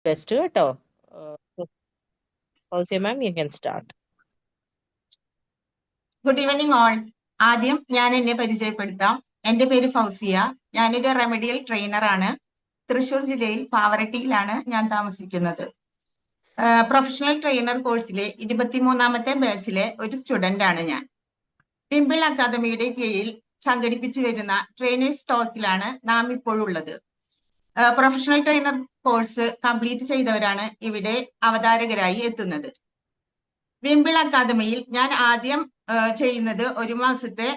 Best കേട്ടോ. Fousiya ma'am, you can start. Good evening all. ആദ്യം ഞാൻ എന്നെ പരിചയപ്പെടുത്താം. എൻ്റെ പേര് ഫൗസിയ. ഞാനൊരു റെമഡിയൽ ട്രെയിനറാണ്. തൃശ്ശൂർ ജില്ലയിൽ പാവറട്ടിയിലാണ് ഞാൻ താമസിക്കുന്നത്. പ്രൊഫഷണൽ ട്രെയിനർ കോഴ്സിലെ 23ാമത്തെ ബാച്ചിലെ ഒരു സ്റ്റുഡൻ്റ് ആണ് ഞാൻ. പിമ്പിൾ അക്കാദമിയുടെ കീഴിൽ സംഘടിപ്പിച്ചു വരുന്ന ട്രെയിനേഴ്സ് ടോക്കിലാണ് നാം ഇപ്പോഴുള്ളത്. പ്രൊഫഷണൽ ട്രെയിനർ കോഴ്സ് കംപ്ലീറ്റ് ചെയ്തവരാണ് ഇവിടെ അവതാരകരായി എത്തുന്നത്. വിംബിൾ അക്കാദമിയിൽ ഞാൻ ആദ്യം ചെയ്യുന്നത് 1 മാസത്തെ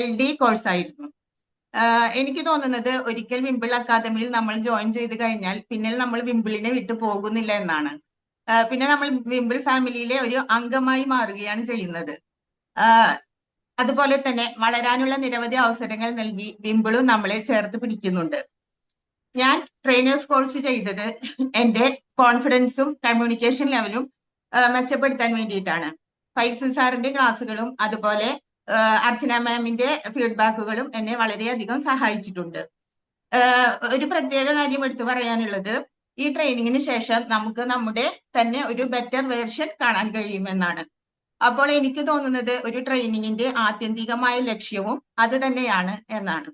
LD കോഴ്സായിരുന്നു. എനിക്ക് തോന്നുന്നത് ഒരിക്കൽ വിംബിൾ അക്കാദമിയിൽ നമ്മൾ ജോയിൻ ചെയ്ത് കഴിഞ്ഞാൽ പിന്നെ നമ്മൾ വിംബിളിനെ വിട്ടു പോകുന്നില്ല എന്നാണ്. പിന്നെ നമ്മൾ വിംബിൾ ഫാമിലിയിലെ ഒരു അംഗമായി മാറുകയാണ് ചെയ്യുന്നത്. അതുപോലെ തന്നെ വളരാനുള്ള നിരവധി അവസരങ്ങൾ നൽകി വിംബിളും നമ്മളെ ചേർത്ത് പിടിക്കുന്നുണ്ട്. ഞാൻ ട്രെയിനേഴ്സ് കോഴ്സ് ചെയ്തത് എൻ്റെ കോൺഫിഡൻസും കമ്മ്യൂണിക്കേഷൻ ലെവലും മെച്ചപ്പെടുത്താൻ വേണ്ടിയിട്ടാണ്. ഫൈസൽ സാറിന്റെ ക്ലാസ്സുകളും അതുപോലെ അർച്ചന മാമിന്റെ ഫീഡ്ബാക്കുകളും എന്നെ വളരെയധികം സഹായിച്ചിട്ടുണ്ട്. ഒരു പ്രത്യേക കാര്യം എടുത്തു പറയാനുള്ളത്, ഈ ട്രെയിനിങ്ങിന് ശേഷം നമുക്ക് നമ്മുടെ തന്നെ ഒരു ബെറ്റർ വേർഷൻ കാണാൻ കഴിയുമെന്നാണ്. അപ്പോൾ എനിക്ക് തോന്നുന്നത് ഒരു ട്രെയിനിങ്ങിന്റെ ആത്യന്തികമായ ലക്ഷ്യവും അത് തന്നെയാണ് എന്നാണ്.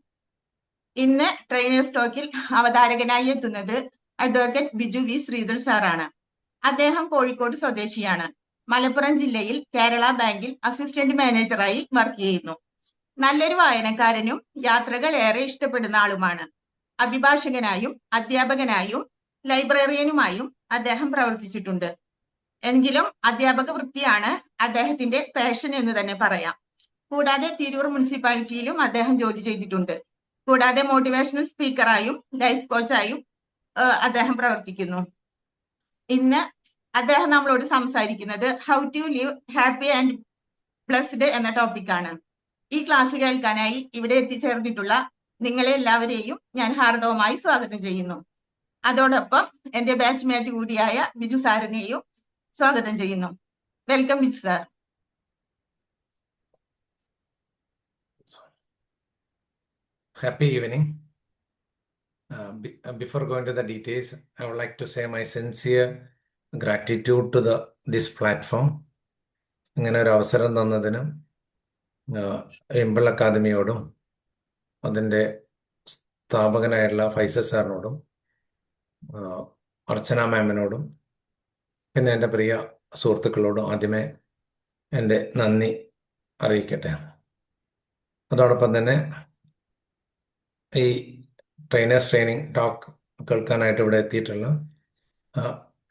ഇന്ന് ട്രെയിനേഴ്സ് ടോക്കിൽ അവതാരകനായി എത്തുന്നത് അഡ്വക്കേറ്റ് ബിജു വി ശ്രീധർ സാറാണ്. അദ്ദേഹം കോഴിക്കോട് സ്വദേശിയാണ്. മലപ്പുറം ജില്ലയിൽ കേരള ബാങ്കിൽ അസിസ്റ്റന്റ് മാനേജറായി വർക്ക് ചെയ്യുന്നു. നല്ലൊരു വായനക്കാരനും യാത്രകൾ ഏറെ ഇഷ്ടപ്പെടുന്ന ആളുമാണ്. അഭിഭാഷകനായും അധ്യാപകനായും ലൈബ്രറിയനുമായും അദ്ദേഹം പ്രവർത്തിച്ചിട്ടുണ്ട്. എങ്കിലും അധ്യാപക വൃത്തിയാണ് അദ്ദേഹത്തിന്റെ പാഷൻ എന്ന് തന്നെ പറയാം. കൂടാതെ തിരൂർ മുനിസിപ്പാലിറ്റിയിലും അദ്ദേഹം ജോലി ചെയ്തിട്ടുണ്ട്. കൂടാതെ മോട്ടിവേഷണൽ സ്പീക്കറായും ലൈഫ് കോച്ചായും അദ്ദേഹം പ്രവർത്തിക്കുന്നു. ഇന്ന് അദ്ദേഹം നമ്മളോട് സംസാരിക്കുന്നത് how to live happy and blessed എന്ന ടോപ്പിക്കാണ്. ഈ ക്ലാസ് കേൾക്കാനായി ഇവിടെ എത്തിച്ചേർന്നിട്ടുള്ള നിങ്ങളെ എല്ലാവരെയും ഞാൻ ഹാർദവമായി സ്വാഗതം ചെയ്യുന്നു. അതോടൊപ്പം എൻ്റെ ബാച്ച്മേറ്റ് കൂടിയായ ബിജു സാറിനെയും സ്വാഗതം ചെയ്യുന്നു. Welcome Biju sir. Happy evening. Before going to the details, I would like to say my sincere gratitude to this platform. ഇങ്ങനെ ഒരു അവസരം തന്നതിനും വിംബിൾ അക്കാദമിയോടും അതിൻ്റെ സ്ഥാപകനായിട്ടുള്ള ഫൈസൽ സാറിനോടും അർച്ചന മാമിനോടും പിന്നെ എൻ്റെ പ്രിയ സുഹൃത്തുക്കളോടും ആദ്യമേ എൻ്റെ നന്ദി അറിയിക്കട്ടെ. അതോടൊപ്പം തന്നെ ഈ ട്രെയിനേഴ്സ് ട്രെയിനിങ് ടോക്ക് കേൾക്കാനായിട്ട് ഇവിടെ എത്തിയിട്ടുള്ള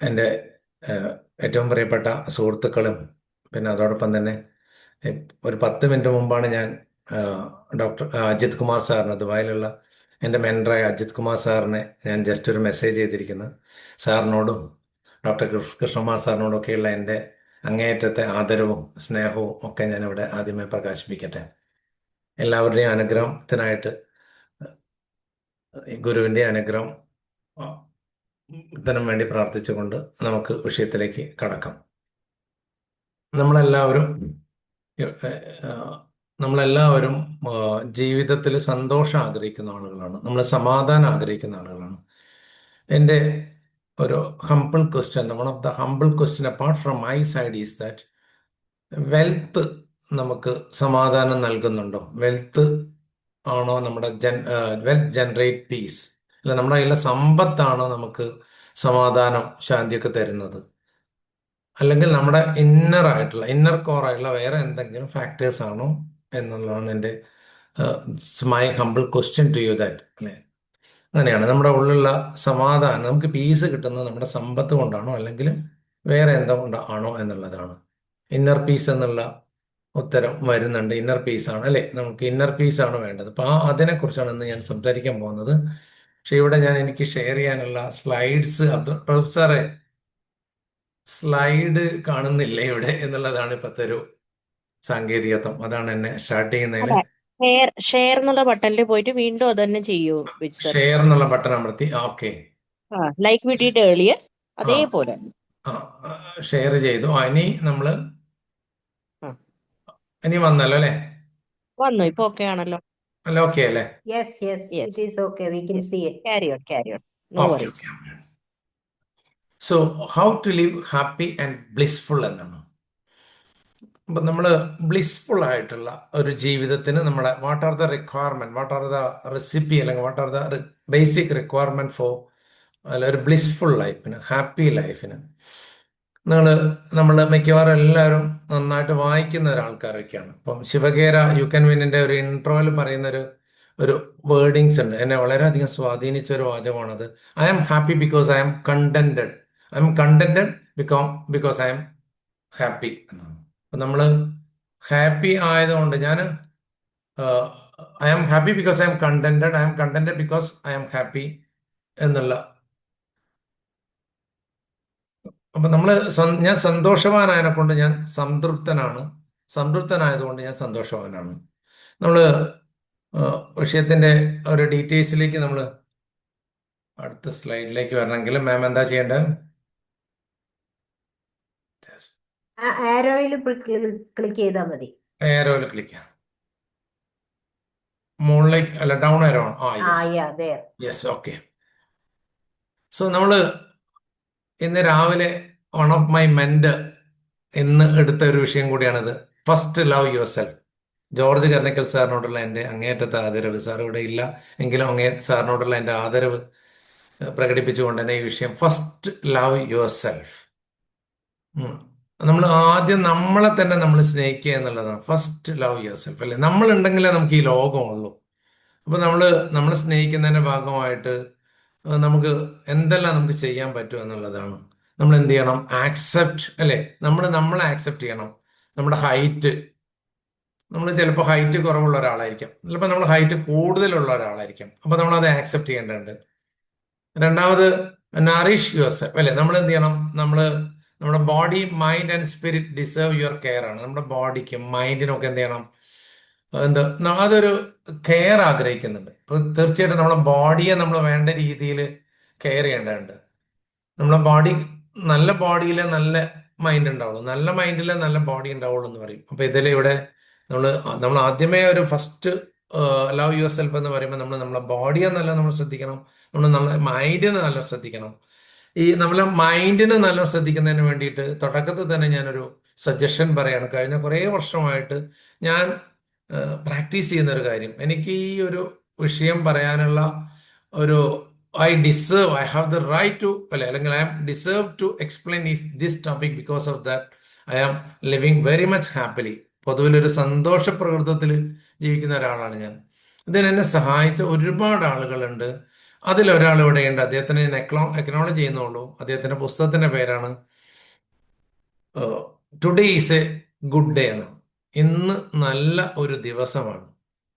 എൻ്റെ ഏറ്റവും പ്രിയപ്പെട്ട സുഹൃത്തുക്കളും പിന്നെ അതോടൊപ്പം തന്നെ ഒരു 10 മിനിറ്റ് മുമ്പാണ് ഞാൻ ഡോക്ടർ അജിത് കുമാർ സാറിന്, ദുബായിലുള്ള എൻ്റെ മെൻറ്ററായ അജിത് കുമാർ സാറിനെ ഞാൻ ജസ്റ്റ് ഒരു മെസ്സേജ് ചെയ്തിരിക്കുന്നത്. സാറിനോടും ഡോക്ടർ കൃഷ്ണകുമാർ സാറിനോടും ഒക്കെയുള്ള എൻ്റെ അങ്ങേയറ്റത്തെ ആദരവും സ്നേഹവും ഒക്കെ ഞാനിവിടെ ആദ്യമേ പ്രകാശിപ്പിക്കട്ടെ. എല്ലാവരുടെയും അനുഗ്രഹത്തിനായിട്ട് ഗുരുവിൻ്റെ അനുഗ്രഹം ത്തിനും വേണ്ടി പ്രാർത്ഥിച്ചുകൊണ്ട് നമുക്ക് വിഷയത്തിലേക്ക് കടക്കാം. നമ്മളെല്ലാവരും ജീവിതത്തിൽ സന്തോഷം ആഗ്രഹിക്കുന്ന ആളുകളാണ്. നമ്മൾ സമാധാനം ആഗ്രഹിക്കുന്ന ആളുകളാണ്. എൻ്റെ ഒരു humble question, one of the humble question apart from my side is that wealth നമുക്ക് സമാധാനം നൽകുന്നുണ്ടോ? വെൽത്ത് ആണോ നമ്മുടെ വെൽത്ത് ജനറേറ്റ് പീസ്? അല്ല, നമ്മുടെ കയ്യിലെ സമ്പത്താണോ നമുക്ക് സമാധാനം ശാന്തിയൊക്കെ തരുന്നത്? അല്ലെങ്കിൽ നമ്മുടെ ഇന്നർ കോർ ആയിട്ടുള്ള വേറെ എന്തെങ്കിലും ഫാക്ടേഴ്സ് ആണോ എന്നുള്ളതാണ് എൻ്റെ my humble question to you that. അല്ലേ, അങ്ങനെയാണ് നമ്മുടെ ഉള്ളിലുള്ള സമാധാനം, നമുക്ക് പീസ് കിട്ടുന്നത് നമ്മുടെ സമ്പത്ത് കൊണ്ടാണോ അല്ലെങ്കിൽ വേറെ എന്തോ ആണോ എന്നുള്ളതാണ്. ഇന്നർ പീസ് എന്നുള്ള ഉത്തരം വരുന്നുണ്ട്. ഇന്നർ പീസാണ് അല്ലേ, നമുക്ക് ഇന്നർ പീസാണ് വേണ്ടത്. അപ്പോൾ അതിനെക്കുറിച്ചാണ് ഇന്ന് ഞാൻ സംസാരിക്കാൻ പോകുന്നത്. പക്ഷെ ഇവിടെ എനിക്ക് ഷെയർ ചെയ്യാനുള്ള സ്ലൈഡ്സ്, പ്രൊഫസറെ സ്ലൈഡ് കാണുന്നില്ല ഇവിടെ എന്നുള്ളതാണ് ഇപ്പോഴത്തെ ഒരു സാങ്കേതികത്വം. അതാണ് എന്നെ സ്റ്റാർട്ട് ചെയ്യുന്നതിൽ ഷെയർ എന്നുള്ള ബട്ടണിൽ പോയിട്ട് വീണ്ടും അത് തന്നെ ചെയ്യൂ. ഷെയർ എന്നുള്ള ബട്ടൺ അമർത്തി okay, like we did earlier അതേപോലെ ഷെയർ ചെയ്തു. ഇനി വന്നല്ലോ അല്ലേ? വന്നു, ഇപ്പൊ ഓക്കെ ആണല്ലോ അല്ല, ഓക്കെ അല്ലേ? Yes, it is okay. We can see it. Carry on. No Okay, worries. okay. So how to live happy and blissful എന്നാണ്. അപ്പം നമ്മൾ ബ്ലിസ്ഫുൾ ആയിട്ടുള്ള ഒരു ജീവിതത്തിന് നമ്മുടെ what are the requirement, what are the recipe, അല്ലെങ്കിൽ what are the basic requirement for അല്ല ഒരു ബ്ലിസ്ഫുൾ ലൈഫിന്, ഹാപ്പി ലൈഫിന്. നമ്മൾ മിക്കവാറും എല്ലാവരും നന്നായിട്ട് വായിക്കുന്ന ഒരാൾക്കാരൊക്കെയാണ്. ഇപ്പം ശിവകേര യു ക്യാൻ വിന്നിന്റെ ഒരു ഇൻട്രോയിൽ പറയുന്ന ഒരു വേർഡിങ്സ് ഉണ്ട്, എന്നെ വളരെയധികം സ്വാധീനിച്ച ഒരു വാചകമാണത്. I am happy because I am contented. I am contented because I am happy എന്നാണ്. അപ്പൊ നമ്മൾ ഹാപ്പി ആയതുകൊണ്ട് I am happy because I am contented, I am contented because I am happy എന്നുള്ള. അപ്പൊ ഞാൻ സന്തോഷവാനായതിനെ കൊണ്ട് ഞാൻ സംതൃപ്തനാണ്, സംതൃപ്തനായതുകൊണ്ട് ഞാൻ സന്തോഷവാനാണ്. നമ്മള് വിഷയത്തിന്റെ ഒരു ഡീറ്റെയിൽസിലേക്ക് നമ്മൾ അടുത്ത സ്ലൈഡിലേക്ക് വരണമെങ്കിൽ മാം എന്താ ചെയ്യേണ്ടത്? ആരോയിൽ ക്ലിക്ക് ചെയ്താൽ മതി. ഏരോയിൽ ക്ലിക്ക് ചെയ്യാം. മുകളിലേക്ക് അല്ല, ഡൗൺ ആരോ ആണ്. Yes, okay. സോ നമ്മള് ഇന്ന് രാവിലെ വൺ ഓഫ് മൈ മെന്റർ ഇന്ന് എടുത്ത ഒരു വിഷയം കൂടിയാണിത്. First love your self. George Karnikkal സാറിനോടുള്ള എൻ്റെ അങ്ങേയറ്റത്തെ ആദരവ്, സാർ ഇവിടെ ഇല്ല എങ്കിലും സാറിനോടുള്ള എൻ്റെ ആദരവ് പ്രകടിപ്പിച്ചുകൊണ്ട് തന്നെ ഈ വിഷയം ഫസ്റ്റ് ലവ് യുവർ സെൽഫ്. നമ്മൾ ആദ്യം നമ്മളെ തന്നെ നമ്മൾ സ്നേഹിക്കുക എന്നുള്ളതാണ്. ഫസ്റ്റ് ലവ് യുവർ സെൽഫ് അല്ലേ? നമ്മളുണ്ടെങ്കിലേ നമുക്ക് ഈ ലോകമുള്ളൂ. അപ്പൊ നമ്മളെ സ്നേഹിക്കുന്നതിന്റെ ഭാഗമായിട്ട് നമുക്ക് എന്തെല്ലാം നമുക്ക് ചെയ്യാൻ പറ്റും എന്നുള്ളതാണ്. നമ്മൾ എന്ത് ചെയ്യണം? ആക്സെപ്റ്റ് അല്ലേ? നമ്മളെ ആക്സെപ്റ്റ് ചെയ്യണം. നമ്മുടെ ഹൈറ്റ്, നമ്മൾ ചിലപ്പോൾ ഹൈറ്റ് കുറവുള്ള ഒരാളായിരിക്കാം, ചിലപ്പോൾ നമ്മൾ ഹൈറ്റ് കൂടുതലുള്ള ഒരാളായിരിക്കാം. അപ്പൊ നമ്മൾ അത് ആക്സെപ്റ്റ് ചെയ്യേണ്ടതുണ്ട്. രണ്ടാമത് നറിഷ് യുവർ സെൽഫ് അല്ലെ? നമ്മൾ എന്ത് ചെയ്യണം? നമ്മുടെ body, mind and spirit deserve your care ആണ്. നമ്മുടെ ബോഡിക്കും മൈൻഡിനും ഒക്കെ എന്ത് ചെയ്യണം? അതൊരു കെയർ ആഗ്രഹിക്കുന്നുണ്ട്. അപ്പൊ തീർച്ചയായിട്ടും നമ്മളെ ബോഡിയെ നമ്മൾ വേണ്ട രീതിയിൽ കെയർ ചെയ്യേണ്ടതുണ്ട്. നമ്മളെ നല്ല ബോഡിയിൽ നല്ല മൈൻഡ് ഉണ്ടാവുള്ളൂ, നല്ല മൈൻഡിൽ നല്ല ബോഡി ഉണ്ടാവുള്ളൂ എന്ന് പറയും. അപ്പൊ ഇവിടെ നമ്മൾ ആദ്യമേ ഒരു ഫസ്റ്റ് ലവ് യുവർ സെൽഫ് എന്ന് പറയുമ്പോൾ നമ്മളെ ബോഡിയെ നമ്മൾ ശ്രദ്ധിക്കണം, നമ്മളെ മൈൻഡിനെ നല്ല ശ്രദ്ധിക്കണം. ഈ നമ്മളെ മൈൻഡിനെ നല്ല ശ്രദ്ധിക്കുന്നതിന് വേണ്ടിയിട്ട് തുടക്കത്തിൽ തന്നെ ഞാനൊരു സജഷൻ പറയാണ്. കഴിഞ്ഞ കുറേ വർഷമായിട്ട് ഞാൻ പ്രാക്ടീസ് ചെയ്യുന്ന ഒരു കാര്യം, എനിക്ക് ഈ ഒരു വിഷയം പറയാനുള്ള ഒരു I have the right to അല്ലെങ്കിൽ I deserve to explain this topic because of that I am living very much happily. പൊതുവിലൊരു സന്തോഷ പ്രകൃതത്തിൽ ജീവിക്കുന്ന ഒരാളാണ് ഞാൻ. ഇതിനെന്നെ സഹായിച്ച ഒരുപാട് ആളുകളുണ്ട്. അതിലൊരാൾ ഇവിടെയുണ്ട്, അദ്ദേഹത്തിന് ഞാൻ അക്നോളജ് ചെയ്യുന്നുള്ളൂ. അദ്ദേഹത്തിന്റെ പുസ്തകത്തിന്റെ പേരാണ് today is A good day എന്ന്. ഇന്ന് നല്ല ഒരു ദിവസമാണ്.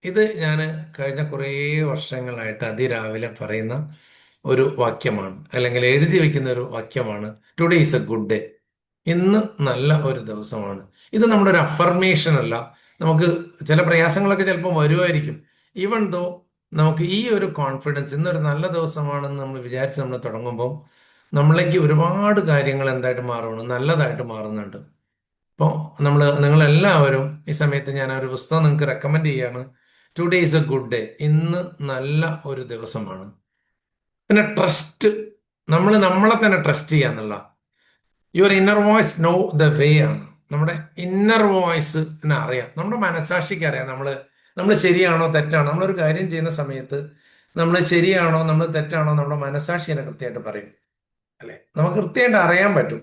ഇത് ഞാൻ കഴിഞ്ഞ കുറേ വർഷങ്ങളായിട്ട് അതിരാവിലെ പറയുന്ന ഒരു വാക്യമാണ്, അല്ലെങ്കിൽ എഴുതി വെക്കുന്ന ഒരു വാക്യമാണ്. Today is A good day. ഇന്ന് നല്ല ഒരു ദിവസമാണ്. ഇത് നമ്മുടെ ഒരു അഫർമേഷൻ അല്ല. നമുക്ക് ചില പ്രയാസങ്ങളൊക്കെ ചിലപ്പോൾ വരുമായിരിക്കും. ഈവൻ ദോ നമുക്ക് ഈ ഒരു കോൺഫിഡൻസ്, ഇന്നൊരു നല്ല ദിവസമാണെന്ന് നമ്മൾ വിചാരിച്ച് നമ്മൾ തുടങ്ങുമ്പോൾ നമ്മളിലേക്ക് ഒരുപാട് കാര്യങ്ങൾ എന്തായിട്ട് മാറുന്നു? നല്ലതായിട്ട് മാറുന്നുണ്ട്. അപ്പോൾ നിങ്ങളെല്ലാവരും ഈ സമയത്ത് ഞാൻ ഒരു പുസ്തകം നിങ്ങൾക്ക് റെക്കമെൻഡ് ചെയ്യാണ്. Today is A good day. ഇന്ന് നല്ല ഒരു ദിവസമാണ്. പിന്നെ ട്രസ്റ്റ്, നമ്മളെ തന്നെ ട്രസ്റ്റ് ചെയ്യുക എന്നുള്ള. Your inner voice know the way ആണ്. നമ്മുടെ ഇന്നർ വോയിസ് അറിയാം, നമ്മുടെ മനസാക്ഷിക്ക് അറിയാം നമ്മൾ ശരിയാണോ തെറ്റാണോ. നമ്മളൊരു കാര്യം ചെയ്യുന്ന സമയത്ത് നമ്മൾ ശരിയാണോ നമ്മൾ തെറ്റാണോ നമ്മുടെ മനസാക്ഷി എന്നെ കൃത്യമായിട്ട് പറയും അല്ലെ? നമുക്ക് കൃത്യമായിട്ട് അറിയാൻ പറ്റും.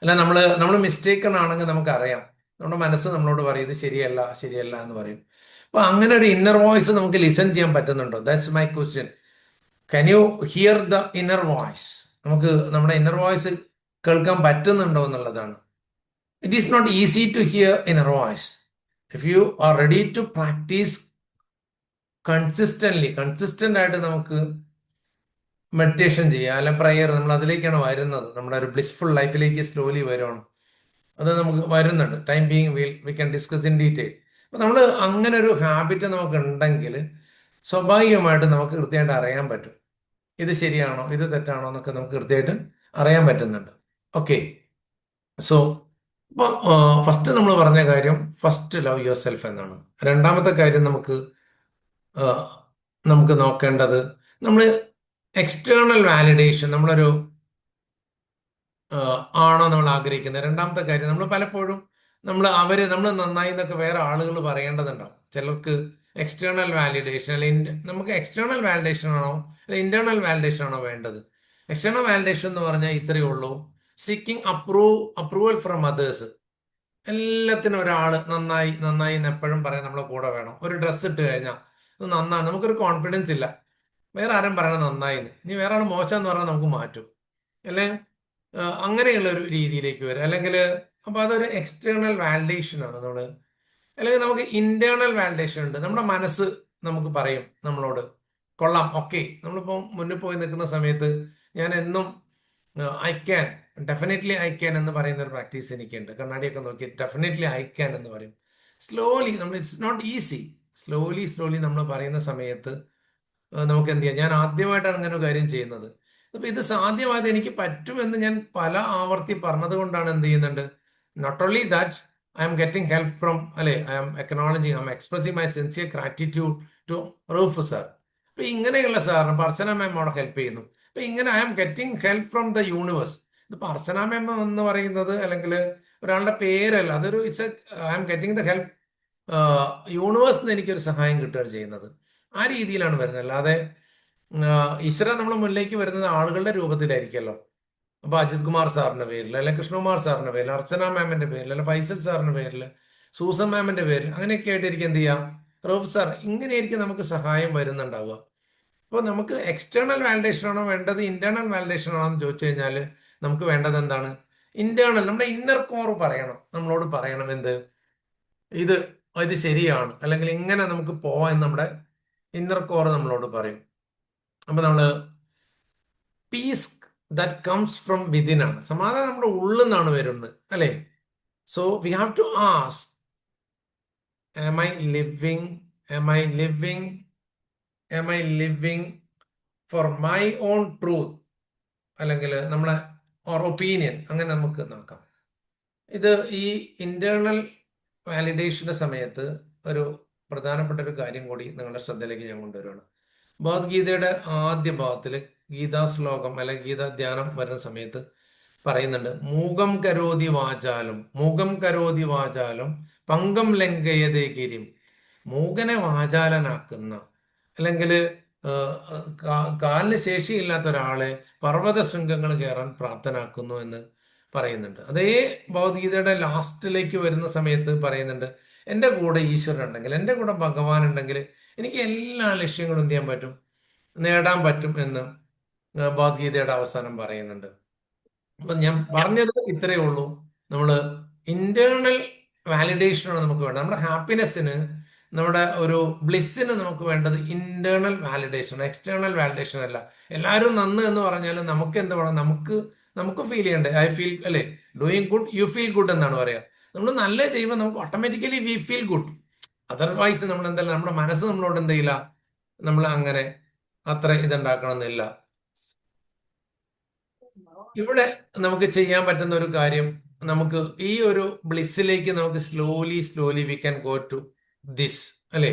അല്ല, നമ്മൾ മിസ്റ്റേക്കൺ ആണെങ്കിൽ നമുക്ക് അറിയാം, നമ്മുടെ മനസ്സ് നമ്മളോട് പറയും ഇത് ശരിയല്ല ശരിയല്ല എന്ന് പറയും. അപ്പൊ അങ്ങനെ ഒരു ഇന്നർ വോയിസ് നമുക്ക് ലിസൺ ചെയ്യാൻ പറ്റുന്നുണ്ടോ? That's my question. Can you hear the inner voice? നമുക്ക് നമ്മുടെ ഇന്നർ വോയിസ് കേൾക്കാൻ പറ്റുന്നുണ്ടോ എന്നുള്ളതാണ്. It is not easy to hear inner voice. If you are ready to practise consistent ആയിട്ട് നമുക്ക് മെഡിറ്റേഷൻ ചെയ്യുക, അല്ല പ്രയർ, നമ്മൾ അതിലേക്കാണ് വരുന്നത്. നമ്മുടെ ഒരു ബ്ലിസ്ഫുൾ ലൈഫിലേക്ക് സ്ലോലി വരുവാണ്. അത് നമുക്ക് വരുന്നുണ്ട്. Time being we can discuss in detail. അപ്പൊ നമ്മൾ അങ്ങനെ ഒരു ഹാബിറ്റ് നമുക്ക് ഉണ്ടെങ്കിൽ സ്വാഭാവികമായിട്ട് നമുക്ക് കൃത്യമായിട്ട് അറിയാൻ പറ്റും ഇത് ശരിയാണോ ഇത് തെറ്റാണോ എന്നൊക്കെ നമുക്ക് കൃത്യമായിട്ട് അറിയാൻ പറ്റുന്നുണ്ട്. ഓക്കെ, സോ ഇപ്പൊ ഫസ്റ്റ് നമ്മൾ പറഞ്ഞ കാര്യം ഫസ്റ്റ് ലവ് യുവർ സെൽഫ് എന്നാണ്. രണ്ടാമത്തെ കാര്യം നമുക്ക് നോക്കേണ്ടത്, നമ്മൾ എക്സ്റ്റേണൽ വാലിഡേഷൻ, നമ്മളൊരു ആണോ നമ്മൾ ആഗ്രഹിക്കുന്നത്? രണ്ടാമത്തെ കാര്യം, നമ്മൾ പലപ്പോഴും നമ്മൾ നന്നായി എന്നൊക്കെ വേറെ ആളുകൾ പറയേണ്ടതുണ്ടാവും. ചിലർക്ക് എക്സ്റ്റേണൽ വാലിഡേഷൻ അല്ലെങ്കിൽ നമുക്ക് എക്സ്റ്റേണൽ വാലിഡേഷൻ ആണോ അല്ലെ ഇന്റേണൽ വാലിഡേഷൻ ആണോ വേണ്ടത്? എക്സ്റ്റേണൽ വാലിഡേഷൻ എന്ന് പറഞ്ഞാൽ ഇത്രയേ ഉള്ളൂ, സീക്കിംഗ് അപ്രൂവൽ ഫ്രം അതേഴ്സ്. എല്ലാത്തിനും ഒരാള് നന്നായി നന്നായി എന്ന് എപ്പോഴും പറയാൻ നമ്മളെ കൂടെ വേണം. ഒരു ഡ്രസ്സ് ഇട്ട് കഴിഞ്ഞാൽ ഇത് നന്നാ, നമുക്കൊരു കോൺഫിഡൻസ് ഇല്ല, വേറെ ആരും പറയണം നന്നായിന്ന്. ഇനി വേറെ ആൾ മോശം പറഞ്ഞാൽ നമുക്ക് മാറ്റും അല്ലേ? അങ്ങനെയുള്ള ഒരു രീതിയിലേക്ക് വരും. അല്ലെങ്കിൽ അപ്പൊ അതൊരു എക്സ്റ്റേണൽ വാലിഡേഷൻ ആണ് നമ്മള്. അല്ലെങ്കിൽ നമുക്ക് ഇന്റേണൽ വാലിഡേഷൻ ഉണ്ട്. നമ്മുടെ മനസ്സ് നമുക്ക് പറയും നമ്മളോട്, കൊള്ളാം, ഓക്കെ. നമ്മളിപ്പോൾ മുന്നിൽ പോയി നിൽക്കുന്ന സമയത്ത് ഞാൻ എന്നും I can, definitely I can എന്ന് പറയുന്ന ഒരു പ്രാക്ടീസ് എനിക്കുണ്ട്. കണ്ണാടിയൊക്കെ നോക്കി ഡെഫിനറ്റ്ലി ഐ ക്യാൻ എന്ന് പറയും. സ്ലോലി നമ്മൾ, ഇറ്റ്സ് നോട്ട് ഈസി, സ്ലോലി നമ്മൾ പറയുന്ന സമയത്ത് നമുക്ക് എന്ത് ചെയ്യാം? ഞാൻ ആദ്യമായിട്ടാണ് അങ്ങനെ ഒരു കാര്യം ചെയ്യുന്നത്. അപ്പൊ ഇത് സാധ്യമായത് എനിക്ക് പറ്റുമെന്ന് ഞാൻ പല ആവർത്തി പറഞ്ഞത് കൊണ്ടാണ് എന്ത് ചെയ്യുന്നുണ്ട്. Not only that, I am getting help from, അല്ലെ, I am acknowledging, I am expressing my sincere gratitude to Rauf sir. അപ്പൊ ഇങ്ങനെയുള്ള സാറിന് പർസന മാം അവിടെ ഹെൽപ്പ് ചെയ്യുന്നു. അപ്പൊ ഇങ്ങനെ I am getting help from the universe. ഇത് പർസന മാം എന്ന് പറയുന്നത് അല്ലെങ്കിൽ ഒരാളുടെ പേരല്ല, അതൊരു it's I am getting the help, യൂണിവേഴ്സിന് എനിക്കൊരു സഹായം കിട്ടുകയാണ് ചെയ്യുന്നത്. ആ രീതിയിലാണ് വരുന്നത്. അല്ലാതെ ഈശ്വരൻ നമ്മുടെ മുന്നിലേക്ക് വരുന്നത് ആളുകളുടെ രൂപത്തിലായിരിക്കുമല്ലോ. അപ്പൊ അജിത് കുമാർ സാറിന്റെ പേരിൽ, അല്ലെ കൃഷ്ണകുമാർ സാറിന്റെ പേരിൽ, അർച്ചന മാമിന്റെ പേരിൽ, അല്ലെ ഫൈസൽ സാറിന്റെ പേരിൽ, സൂസൻ മാമിന്റെ പേരിൽ, അങ്ങനെയൊക്കെ ആയിട്ടായിരിക്കും എന്ത് ചെയ്യാം, റൂഫ് സാർ, ഇങ്ങനെയായിരിക്കും നമുക്ക് സഹായം വരുന്നുണ്ടാവുക. അപ്പോൾ നമുക്ക് എക്സ്റ്റേണൽ വാലിഡേഷൻ ആണോ വേണ്ടത്, ഇന്റേണൽ വാലിഡേഷൻ ആണോ എന്ന് ചോദിച്ചു കഴിഞ്ഞാൽ നമുക്ക് വേണ്ടത് എന്താണ്? ഇന്റേണൽ. നമ്മുടെ ഇന്നർ കോർ പറയണം, നമ്മളോട് പറയണം എന്ത്, ഇത് ഇത് ശരിയാണ്, അല്ലെങ്കിൽ ഇങ്ങനെ നമുക്ക് പോവാം എന്ന് നമ്മുടെ ഇന്നർ കോർ നമ്മളോട് പറയും. അപ്പൊ നമ്മള് peace that comes from within ആണ്. സമാധാനം നമ്മുടെ ഉള്ളിൽ നിന്നാണ് വരുന്നത്, അല്ലെ? So we have to ask, am I living am I living am I living for my own truth, അല്ലെങ്കിൽ നമ്മളെ ഓർ ഒപ്പീനിയൻ, അങ്ങനെ നമുക്ക് നോക്കാം. ഇത് ഈ ഇന്റേണൽ വാലിഡേഷന്റെ സമയത്ത് ഒരു പ്രധാനപ്പെട്ട ഒരു കാര്യം കൂടി നിങ്ങളുടെ ശ്രദ്ധയിലേക്ക് ഞാൻ കൊണ്ടുവരികയാണ്. ഭഗവത്ഗീതയുടെ ആദ്യ ഭാഗത്തില് ഗീതാ ശ്ലോകം അല്ലെങ്കിൽ ഗീതാ ധ്യാനം വരുന്ന സമയത്ത് പറയുന്നുണ്ട്, മൂകം കരോതി വാചാലും പങ്കം ലംഘയതേ ഗിരിം. മൂകനെ വാചാലനാക്കുന്ന, അല്ലെങ്കിൽ കാലിന് ശേഷിയില്ലാത്ത ഒരാളെ പർവ്വത ശൃംഗങ്ങൾ കയറാൻ പ്രാപ്തനാക്കുന്നു എന്ന് പറയുന്നുണ്ട്. അതേ ഭഗവത്ഗീതയുടെ ലാസ്റ്റിലേക്ക് വരുന്ന സമയത്ത് പറയുന്നുണ്ട്, എൻ്റെ കൂടെ ഈശ്വരൻ ഉണ്ടെങ്കിൽ, എൻ്റെ കൂടെ ഭഗവാൻ ഉണ്ടെങ്കിൽ എനിക്ക് എല്ലാ ലക്ഷ്യങ്ങളും എന്ത് ചെയ്യാൻ പറ്റും, നേടാൻ പറ്റും എന്ന് ഭഗവത്ഗീതയുടെ അവസാനം പറയുന്നുണ്ട്. അപ്പൊ ഞാൻ പറഞ്ഞത് ഇത്രയേ ഉള്ളൂ. നമ്മള് ഇന്റേണൽ വാലിഡേഷനാണ് നമുക്ക് വേണ്ടത്. നമ്മുടെ ഹാപ്പിനെസ്സിന്, നമ്മുടെ ഒരു ബ്ലിസ്സിന് നമുക്ക് വേണ്ടത് ഇന്റേണൽ വാലിഡേഷൻ, എക്സ്റ്റേണൽ വാലിഡേഷൻ അല്ല. എല്ലാവരും നന്ന് എന്ന് പറഞ്ഞാൽ നമുക്ക് എന്താ വേണം, നമുക്ക് ഫീൽ ചെയ്യണ്ടേ? ഐ ഫീൽ, അല്ലെ, doing good you feel good എന്നാണ് പറയാ. നമ്മൾ നല്ല ചെയ്യുമ്പോൾ നമുക്ക് automatically we feel good. Otherwise നമ്മൾ എന്തായാലും നമ്മുടെ മനസ്സ് നമ്മളോട് എന്ത് ചെയ്യില്ല, നമ്മൾ അങ്ങനെ അത്ര ഇതുണ്ടാക്കണമെന്നില്ല. ഇവിടെ നമുക്ക് ചെയ്യാൻ പറ്റുന്ന ഒരു കാര്യം, നമുക്ക് ഈ ഒരു ബ്ലിസ്സിലേക്ക് നമുക്ക് slowly we can go to this, അല്ലെ?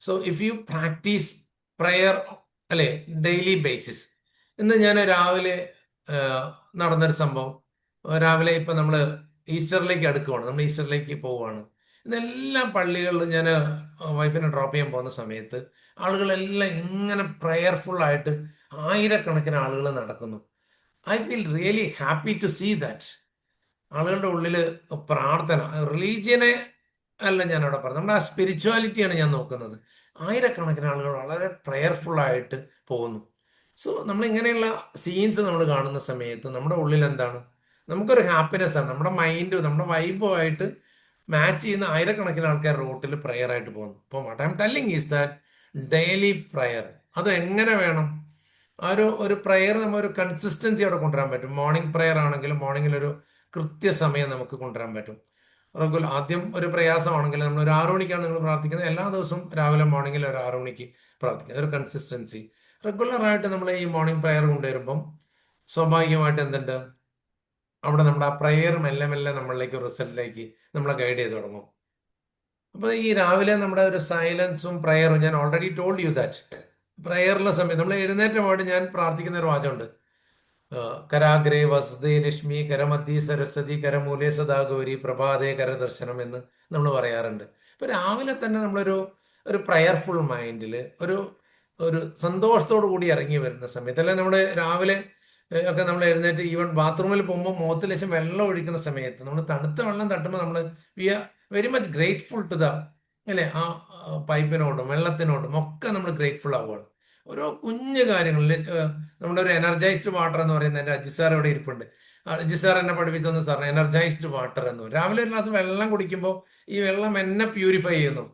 So if you practice prayer, അല്ലെ, ഡെയിലി ബേസിസ്. ഇന്ന് ഞാൻ രാവിലെ നടന്നൊരു സംഭവം, രാവിലെ ഇപ്പൊ നമ്മള് ഈസ്റ്ററിലേക്ക് അടുക്കുവാണ്, നമ്മൾ ഈസ്റ്ററിലേക്ക് പോവുകയാണ്. ഇന്നെല്ലാ പള്ളികളിലും ഞാൻ വൈഫിനെ ഡ്രോപ്പ് ചെയ്യാൻ പോകുന്ന സമയത്ത് ആളുകളെല്ലാം ഇങ്ങനെ പ്രയർഫുൾ ആയിട്ട് ആയിരക്കണക്കിന് ആളുകൾ നടക്കുന്നു. I feel really happy to see that. ആളുകളുടെ ഉള്ളില് പ്രാർത്ഥന, റിലീജിയനെ അല്ല ഞാൻ അവിടെ പറഞ്ഞത്, നമ്മുടെ ആ സ്പിരിച്വാലിറ്റിയാണ് ഞാൻ നോക്കുന്നത്. ആയിരക്കണക്കിന് ആളുകൾ വളരെ പ്രയർഫുൾ ആയിട്ട് പോകുന്നു. സോ നമ്മൾ ഇങ്ങനെയുള്ള സീൻസ് നമ്മൾ കാണുന്ന സമയത്ത് നമ്മുടെ ഉള്ളിൽ എന്താണ്, നമുക്കൊരു ഹാപ്പിനെസ് ആണ്. നമ്മുടെ മൈൻഡും നമ്മുടെ വൈബും ആയിട്ട് മാച്ച് ചെയ്യുന്ന ആയിരക്കണക്കിന് ആൾക്കാർ റോട്ടിൽ പ്രയർ ആയിട്ട് പോകുന്നു. അപ്പോൾ what I am telling is that daily prayer, അത് എങ്ങനെ വേണം, ആ ഒരു പ്രയർ നമ്മൾ ഒരു കൺസിസ്റ്റൻസി അവിടെ കൊണ്ടുവരാൻ പറ്റും. മോർണിംഗ് പ്രയർ ആണെങ്കിലും മോർണിംഗിൽ ഒരു കൃത്യസമയം നമുക്ക് കൊണ്ടുവരാൻ പറ്റും. റെഗുലർ, ആദ്യം ഒരു പ്രയാസമാണെങ്കിൽ നമ്മൾ ഒരു 6 മണിക്കാണ് നിങ്ങൾ പ്രാർത്ഥിക്കുന്നത്, എല്ലാ ദിവസവും രാവിലെ മോർണിംഗിൽ ഒരു 6 മണിക്ക് പ്രാർത്ഥിക്കുന്നത്, ഒരു കൺസിസ്റ്റൻസി. റെഗുലറായിട്ട് നമ്മൾ ഈ മോർണിംഗ് പ്രയർ കൊണ്ടുവരുമ്പം സ്വാഭാവികമായിട്ട് എന്തുണ്ട്, അവിടെ നമ്മുടെ ആ പ്രയർ മെല്ലെ മെല്ലെ നമ്മളിലേക്ക് റിസൾട്ടിലേക്ക് നമ്മളെ ഗൈഡ് ചെയ്ത് തുടങ്ങും. അപ്പൊ ഈ രാവിലെ നമ്മുടെ ഒരു സൈലൻസും പ്രയറും, ഞാൻ ഓൾറെഡി ടോൾഡ് യു ദാറ്റ് പ്രയറിലെ സമയത്ത് നമ്മൾ എഴുന്നേറ്റമായിട്ട് ഞാൻ പ്രാർത്ഥിക്കുന്ന ഒരു വാചകമുണ്ട്, കരാഗ്രേ വസതേ ലക്ഷ്മി, കരമധ്യേ സരസ്വതി, കരമൂലേ സദാ ഗൗരി, പ്രഭാതേ കരദർശനം എന്ന് നമ്മൾ പറയാറുണ്ട്. ഇപ്പൊ രാവിലെ തന്നെ ഒരു പ്രയർഫുൾ മൈൻഡിൽ ഒരു ഒരു സന്തോഷത്തോടു കൂടി ഇറങ്ങി വരുന്ന സമയത്ത്, അല്ലെ നമ്മൾ രാവിലെ ഒക്കെ നമ്മൾ എഴുന്നേറ്റ് ഈവൻ ബാത്റൂമിൽ പോകുമ്പോൾ മുഖത്ത് ലേശം വെള്ളം ഒഴിക്കുന്ന സമയത്ത് നമ്മൾ തണുത്ത വെള്ളം തട്ടുമ്പോൾ നമ്മൾ we are very much grateful to the, അല്ലെ, ആ പൈപ്പിനോടും വെള്ളത്തിനോടും ഒക്കെ നമ്മൾ ഗ്രേറ്റ്ഫുൾ ആവുകയാണ്. ഓരോ കുഞ്ഞു കാര്യങ്ങളിൽ നമ്മുടെ ഒരു എനർജൈസ്ഡ് വാട്ടർ എന്ന് പറയുന്നത്, എൻ്റെ അജി സാർ ഇവിടെ ഇരിപ്പുണ്ട്. അജി സാർ എന്നെ പഠിപ്പിച്ചൊന്ന് സാറിന് എനർജൈസ്ഡ് വാട്ടർ എന്ന് പറയും. രാവിലെ ഒരു ഗ്ലാസ് വെള്ളം കുടിക്കുമ്പോൾ ഈ വെള്ളം എന്നെ പ്യൂരിഫൈ ചെയ്യുന്നു,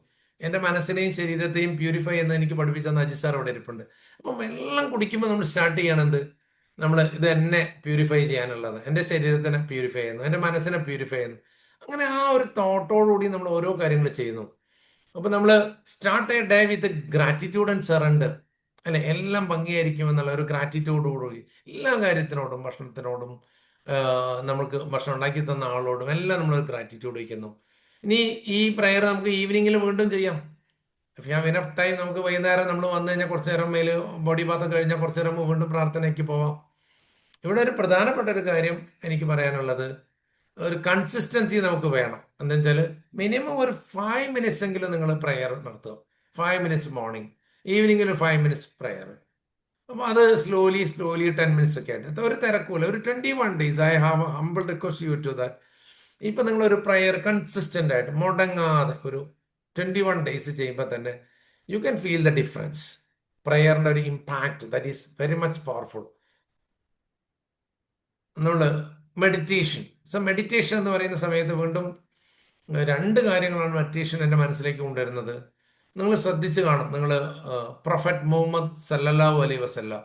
എൻ്റെ മനസ്സിനെയും ശരീരത്തെയും പ്യൂരിഫൈ ചെയ്യുന്നത് എനിക്ക് പഠിപ്പിച്ചെന്ന് അജി സാർ ഇവിടെ ഇരിപ്പുണ്ട്. അപ്പം വെള്ളം കുടിക്കുമ്പോൾ നമ്മൾ സ്റ്റാർട്ട് ചെയ്യണത് നമ്മൾ ഇത് എന്നെ പ്യൂരിഫൈ ചെയ്യാനുള്ളത്, എൻ്റെ ശരീരത്തിനെ പ്യൂരിഫൈ ചെയ്യുന്നു, എൻ്റെ മനസ്സിനെ പ്യൂരിഫൈ ചെയ്യുന്നു. അങ്ങനെ ആ ഒരു തോട്ടോടുകൂടി നമ്മൾ ഓരോ കാര്യങ്ങൾ ചെയ്യുന്നു. അപ്പൊ നമ്മൾ start A day with gratitude and surrender, അല്ലെ, എല്ലാം ഭംഗിയായിരിക്കും എന്നുള്ള ഒരു ഗ്രാറ്റിറ്റ്യൂഡോടുകൂടി എല്ലാ കാര്യത്തിനോടും, ഭക്ഷണത്തിനോടും, നമുക്ക് ഭക്ഷണം ഉണ്ടാക്കി തന്ന ആളോടും എല്ലാം നമ്മൾ ഗ്രാറ്റിറ്റ്യൂഡ് വയ്ക്കുന്നു. ഇനി ഈ പ്രയർ നമുക്ക് ഈവനിങ്ങിൽ വീണ്ടും ചെയ്യാം. If you have enough time, നമുക്ക് വൈകുന്നേരം നമ്മൾ വന്നു കഴിഞ്ഞാൽ കുറച്ച് നേരം മേല് ബോഡി ബാത്ത് കഴിഞ്ഞാൽ കുറച്ച് നേരം വീണ്ടും പ്രാർത്ഥനയ്ക്ക് പോവാം. ഇവിടെ ഒരു പ്രധാനപ്പെട്ട ഒരു കാര്യം എനിക്ക് പറയാനുള്ളത്, ഒരു കൺസിസ്റ്റൻസി നമുക്ക് വേണം. എന്താ വെച്ചാൽ മിനിമം ഒരു 5 minutes എങ്കിലും നിങ്ങൾ പ്രയർ നടത്തുക. 5 minutes മോർണിംഗ്, ഈവനിങ്ങിൽ 5 minutes പ്രയർ. അപ്പോൾ അത് സ്ലോലി 10 minutes ഒക്കെ ആയിട്ട് ഒരു തിരക്കൂല. ഒരു 21 days I have humble request you to that. ഇപ്പൊ നിങ്ങളൊരു പ്രയർ കൺസിസ്റ്റന്റ് ആയിട്ട് മുടങ്ങാതെ ഒരു 21 days ചെയ്യുമ്പോൾ തന്നെ you can feel the difference. പ്രയറിന്റെ ഒരു impact that is very much powerful. നമ്മൾ മെഡിറ്റേഷൻ എന്ന് പറയുന്ന സമയത്ത് വീണ്ടും 2 കാര്യങ്ങളാണ് മെഡിറ്റേഷൻ എൻ്റെ മനസ്സിലേക്ക് കൊണ്ടുവരുന്നത്. നിങ്ങൾ ശ്രദ്ധിച്ചു കാണും, നിങ്ങൾ പ്രൊഫറ്റ് മുഹമ്മദ് സല്ലല്ലാഹു അലൈഹി വസല്ലം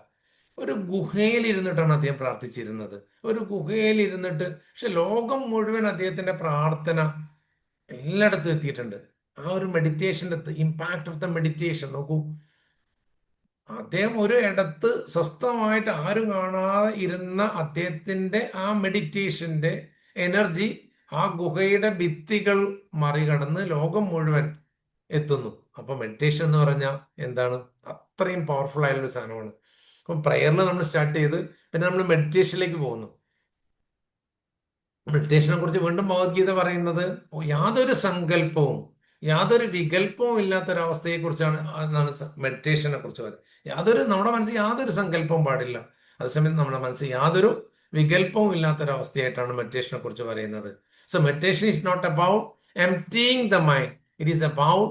ഒരു ഗുഹയിൽ ഇരുന്നിട്ടാണ് അദ്ദേഹം പ്രാർത്ഥിച്ചിരുന്നത്. ഒരു ഗുഹയിൽ ഇരുന്നിട്ട്, പക്ഷെ ലോകം മുഴുവൻ അദ്ദേഹത്തിന്റെ പ്രാർത്ഥന എല്ലായിടത്തും എത്തിയിട്ടുണ്ട്. ആ ഒരു മെഡിറ്റേഷന്റെ ഇമ്പാക്ട് ഓഫ് ദ മെഡിറ്റേഷൻ നോക്കൂ. അദ്ദേഹം ഒരു ഇടത്ത് സ്വസ്ഥമായിട്ട് ആരും കാണാതെ ഇരുന്ന അദ്ദേഹത്തിന്റെ ആ മെഡിറ്റേഷന്റെ എനർജി ആ ഗുഹയുടെ ഭിത്തികൾ മറികടന്ന് ലോകം മുഴുവൻ എത്തുന്നു. അപ്പൊ മെഡിറ്റേഷൻ എന്ന് പറഞ്ഞാൽ എന്താണ്? അത്രയും പവർഫുൾ ആയിട്ടുള്ള സാധനമാണ്. അപ്പൊ പ്രയറിൽ നമ്മൾ സ്റ്റാർട്ട് ചെയ്ത് പിന്നെ നമ്മൾ മെഡിറ്റേഷനിലേക്ക് പോകുന്നു. മെഡിറ്റേഷനെ കുറിച്ച് വീണ്ടും ഭഗവത്ഗീത പറയുന്നത് യാതൊരു സങ്കല്പവും യാതൊരു വികല്പവും ഇല്ലാത്തൊരവസ്ഥയെ കുറിച്ചാണ്. എന്നാണ് മെഡിറ്റേഷനെ കുറിച്ച് പറയുന്നത്. നമ്മുടെ മനസ്സിൽ യാതൊരു സങ്കല്പവും പാടില്ല, അതേസമയം നമ്മുടെ മനസ്സിൽ യാതൊരു വികല്പവും ഇല്ലാത്തൊരവസ്ഥയായിട്ടാണ് മെഡിറ്റേഷനെ കുറിച്ച് പറയുന്നത്. So meditation is not about emptying the mind, it is about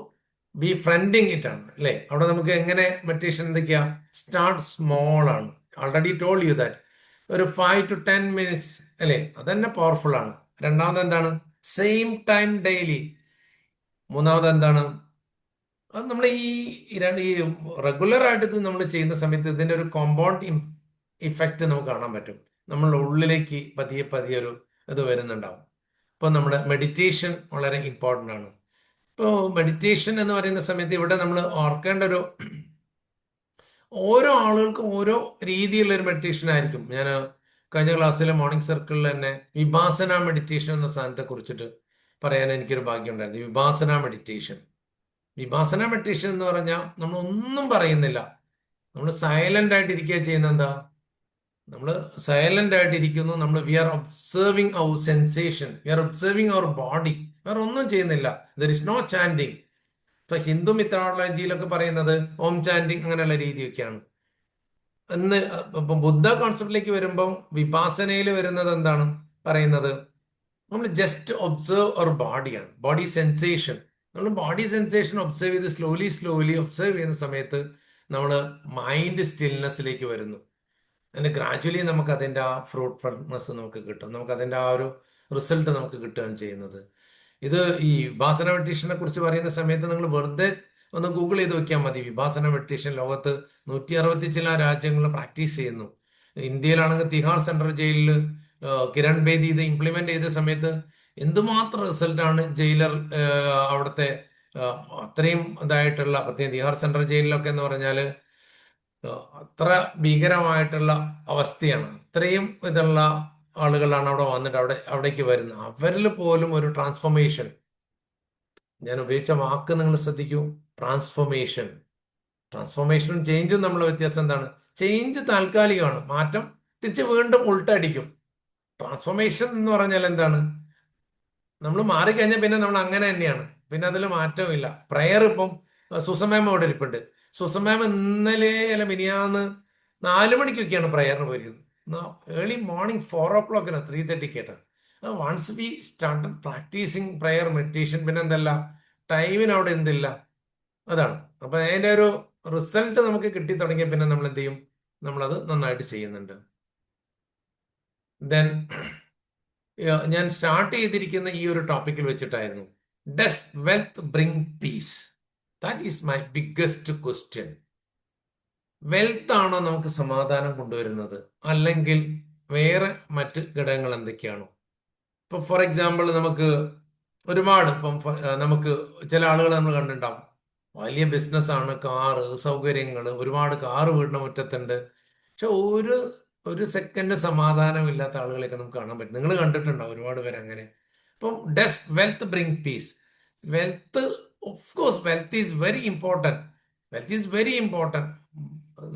befriending it ആണ്, അല്ലേ? അവിടെ നമുക്ക് എങ്ങനെ മെഡിറ്റേഷൻ എന്തൊക്കെയാ? സ്റ്റാർട്ട് സ്മോൾ ആണ്. ഓൾറെഡി ടോൾഡ് യു ദാറ്റ് ഒരു 5 to 10 minutes, അല്ലേ? അതന്നെ പവർഫുൾ ആണ്. രണ്ടാമത് എന്താണ്? Same time daily. മൂന്നാമത് എന്താണ്? അത് നമ്മൾ ഈ റെഗുലർ ആയിട്ട് ഇത് നമ്മൾ ചെയ്യുന്ന സമയത്ത് ഇതിന്റെ ഒരു കോമ്പൗണ്ട് ഇഫക്റ്റ് നമുക്ക് കാണാൻ പറ്റും. നമ്മളുടെ ഉള്ളിലേക്ക് പതിയെ ഒരു ഇത് വരുന്നുണ്ടാവും. അപ്പോൾ നമ്മുടെ മെഡിറ്റേഷൻ വളരെ ഇമ്പോർട്ടൻ്റ് ആണ്. ഇപ്പോൾ മെഡിറ്റേഷൻ എന്ന് പറയുന്ന സമയത്ത് ഇവിടെ നമ്മൾ ഓർക്കേണ്ട ഓരോ ആളുകൾക്കും ഓരോ രീതിയിലുള്ള ഒരു മെഡിറ്റേഷൻ ആയിരിക്കും. ഞാൻ കഴിഞ്ഞ ക്ലാസ്സിലെ മോർണിംഗ് സർക്കിളിൽ തന്നെ വിപാസന മെഡിറ്റേഷൻ എന്ന സാധനത്തെ കുറിച്ചിട്ട് പറയാൻ എനിക്കൊരു ഭാഗ്യം ഉണ്ടായിരുന്നു. വിപാസന മെഡിറ്റേഷൻ എന്ന് പറഞ്ഞാൽ നമ്മൾ ഒന്നും പറയുന്നില്ല, നമ്മൾ സൈലന്റ് ആയിട്ട് ഇരിക്കുക. ചെയ്യുന്ന എന്താ? നമ്മൾ സൈലന്റ് ആയിട്ട് ഇരിക്കുന്നു. നമ്മൾ we are observing our sensation, we are observing our body. വേറെ ഒന്നും ചെയ്യുന്നില്ല. There is no chanting. ഇപ്പൊ ഹിന്ദു മിത്തോളജിയിലൊക്കെ പറയുന്നത് ഓം ചാൻഡിങ് അങ്ങനെയുള്ള രീതിയൊക്കെയാണ്. ഇപ്പൊ ബുദ്ധ കോൺസെപ്റ്റിലേക്ക് വരുമ്പം വിപാസനയിൽ വരുന്നത് എന്താണ് പറയുന്നത്? നമ്മൾ ജസ്റ്റ് ഒബ്സർവ് അവർ ബോഡിയാണ്, ബോഡി സെൻസേഷൻ. നമ്മൾ ബോഡി സെൻസേഷൻ ഒബ്സർവ് ചെയ്ത് സ്ലോലി ഒബ്സർവ് ചെയ്യുന്ന സമയത്ത് നമ്മൾ മൈൻഡ് സ്റ്റിൽനെസ്സിലേക്ക് വരുന്നു. അതിന് ഗ്രാജുവലി നമുക്ക് അതിൻ്റെ ആ ഫ്രൂട്ട്ഫുൾനെസ് നമുക്ക് കിട്ടും, നമുക്ക് അതിൻ്റെ ആ ഒരു റിസൾട്ട് നമുക്ക് കിട്ടുകയാണ് ചെയ്യുന്നത്. ഇത് ഈ വിപാസന മെഡിറ്റേഷനെ കുറിച്ച് പറയുന്ന സമയത്ത് നിങ്ങൾ വെറുതെ ഒന്ന് ഗൂഗിൾ ചെയ്ത് നോക്കിയാൽ മതി. വിപാസന മെഡിറ്റേഷൻ ലോകത്ത് 160 ചില രാജ്യങ്ങളിൽ പ്രാക്ടീസ് ചെയ്യുന്നു. ഇന്ത്യയിലാണെങ്കിൽ തിഹാർ സെൻട്രൽ ജയിലിൽ കിരൺ ബേദി ഇത് ഇംപ്ലിമെന്റ് ചെയ്ത സമയത്ത് എന്തുമാത്രം റിസൾട്ടാണ് ജയിലർ അവിടുത്തെ അത്രയും ഇതായിട്ടുള്ള, പ്രത്യേകം തിഹാർ സെൻട്രൽ ജയിലിലൊക്കെ എന്ന് പറഞ്ഞാൽ അത്ര ഭീകരമായിട്ടുള്ള അവസ്ഥയാണ്. അത്രയും ഇതുള്ള ആളുകളാണ് അവിടെ വന്നിട്ട് അവിടേക്ക് വരുന്നത്. അവരിൽ പോലും ഒരു ട്രാൻസ്ഫോർമേഷൻ, ഞാൻ ഉപയോഗിച്ച വാക്ക് നിങ്ങൾ ശ്രദ്ധിക്കൂ, ട്രാൻസ്ഫോർമേഷനും ചേഞ്ചും തമ്മിലുള്ള വ്യത്യാസം എന്താണ്? ചേഞ്ച് താൽക്കാലികമാണ്, മാറ്റം തിരിച്ച് വീണ്ടും ഉൾട്ടടിക്കും. ട്രാൻസ്ഫോർമേഷൻ എന്ന് പറഞ്ഞാൽ എന്താണ്? നമ്മൾ മാറിക്കഴിഞ്ഞാൽ പിന്നെ നമ്മൾ അങ്ങനെ തന്നെയാണ്, പിന്നെ അതിൽ മാറ്റമില്ല. പ്രയർ ഇപ്പം സുസമേമ ഇവിടെ ഇരിപ്പുണ്ട്. സുസമേമ ഇന്നലെ അല്ല മിനിയാന്ന് 4 മണിക്കൊക്കെയാണ് പ്രയറിന് പോയിരിക്കുന്നത്. Early morning 4 o'clock 3:30 once we start practising prayer meditation, പിന്നെ എന്തല്ല ടൈമിന് അവിടെ എന്തില്ല, അതാണ്. അപ്പൊ അതിന്റെ ഒരു റിസൾട്ട് നമുക്ക് കിട്ടി തുടങ്ങിയ പിന്നെ നമ്മൾ എന്ത് ചെയ്യും? നമ്മളത് നന്നായിട്ട് ചെയ്യുന്നുണ്ട്. ദെൻ ഞാൻ സ്റ്റാർട്ട് ചെയ്തിരിക്കുന്ന ഈ ഒരു ടോപ്പിക്കിൽ വെച്ചിട്ടായിരുന്നു, does wealth bring piece? That is my biggest question. Wealth ആണോ നമുക്ക് സമാധാനം കൊണ്ടുവരുന്നത്, അല്ലെങ്കിൽ വേറെ മറ്റ് ഘടകങ്ങൾ എന്തൊക്കെയാണോ? ഇപ്പൊ ഫോർ എക്സാമ്പിൾ നമുക്ക് ഒരുപാട് ഇപ്പം നമുക്ക് ചില ആളുകൾ നമ്മൾ കണ്ടിട്ടുണ്ടാവും, വലിയ ബിസിനസ്സാണ്, കാറ്, സൗകര്യങ്ങൾ, ഒരുപാട് കാറ് വീടിന്റെ മുറ്റത്തുണ്ട്, പക്ഷെ ഒരു സെക്കൻഡ് സമാധാനമില്ലാത്ത ആളുകളെയൊക്കെ നമുക്ക് കാണാൻ പറ്റും. നിങ്ങൾ കണ്ടിട്ടുണ്ടാവും ഒരുപാട് പേര് അങ്ങനെ. അപ്പം does wealth bring piece? Wealth, of course wealth is very important. Wealth is very important.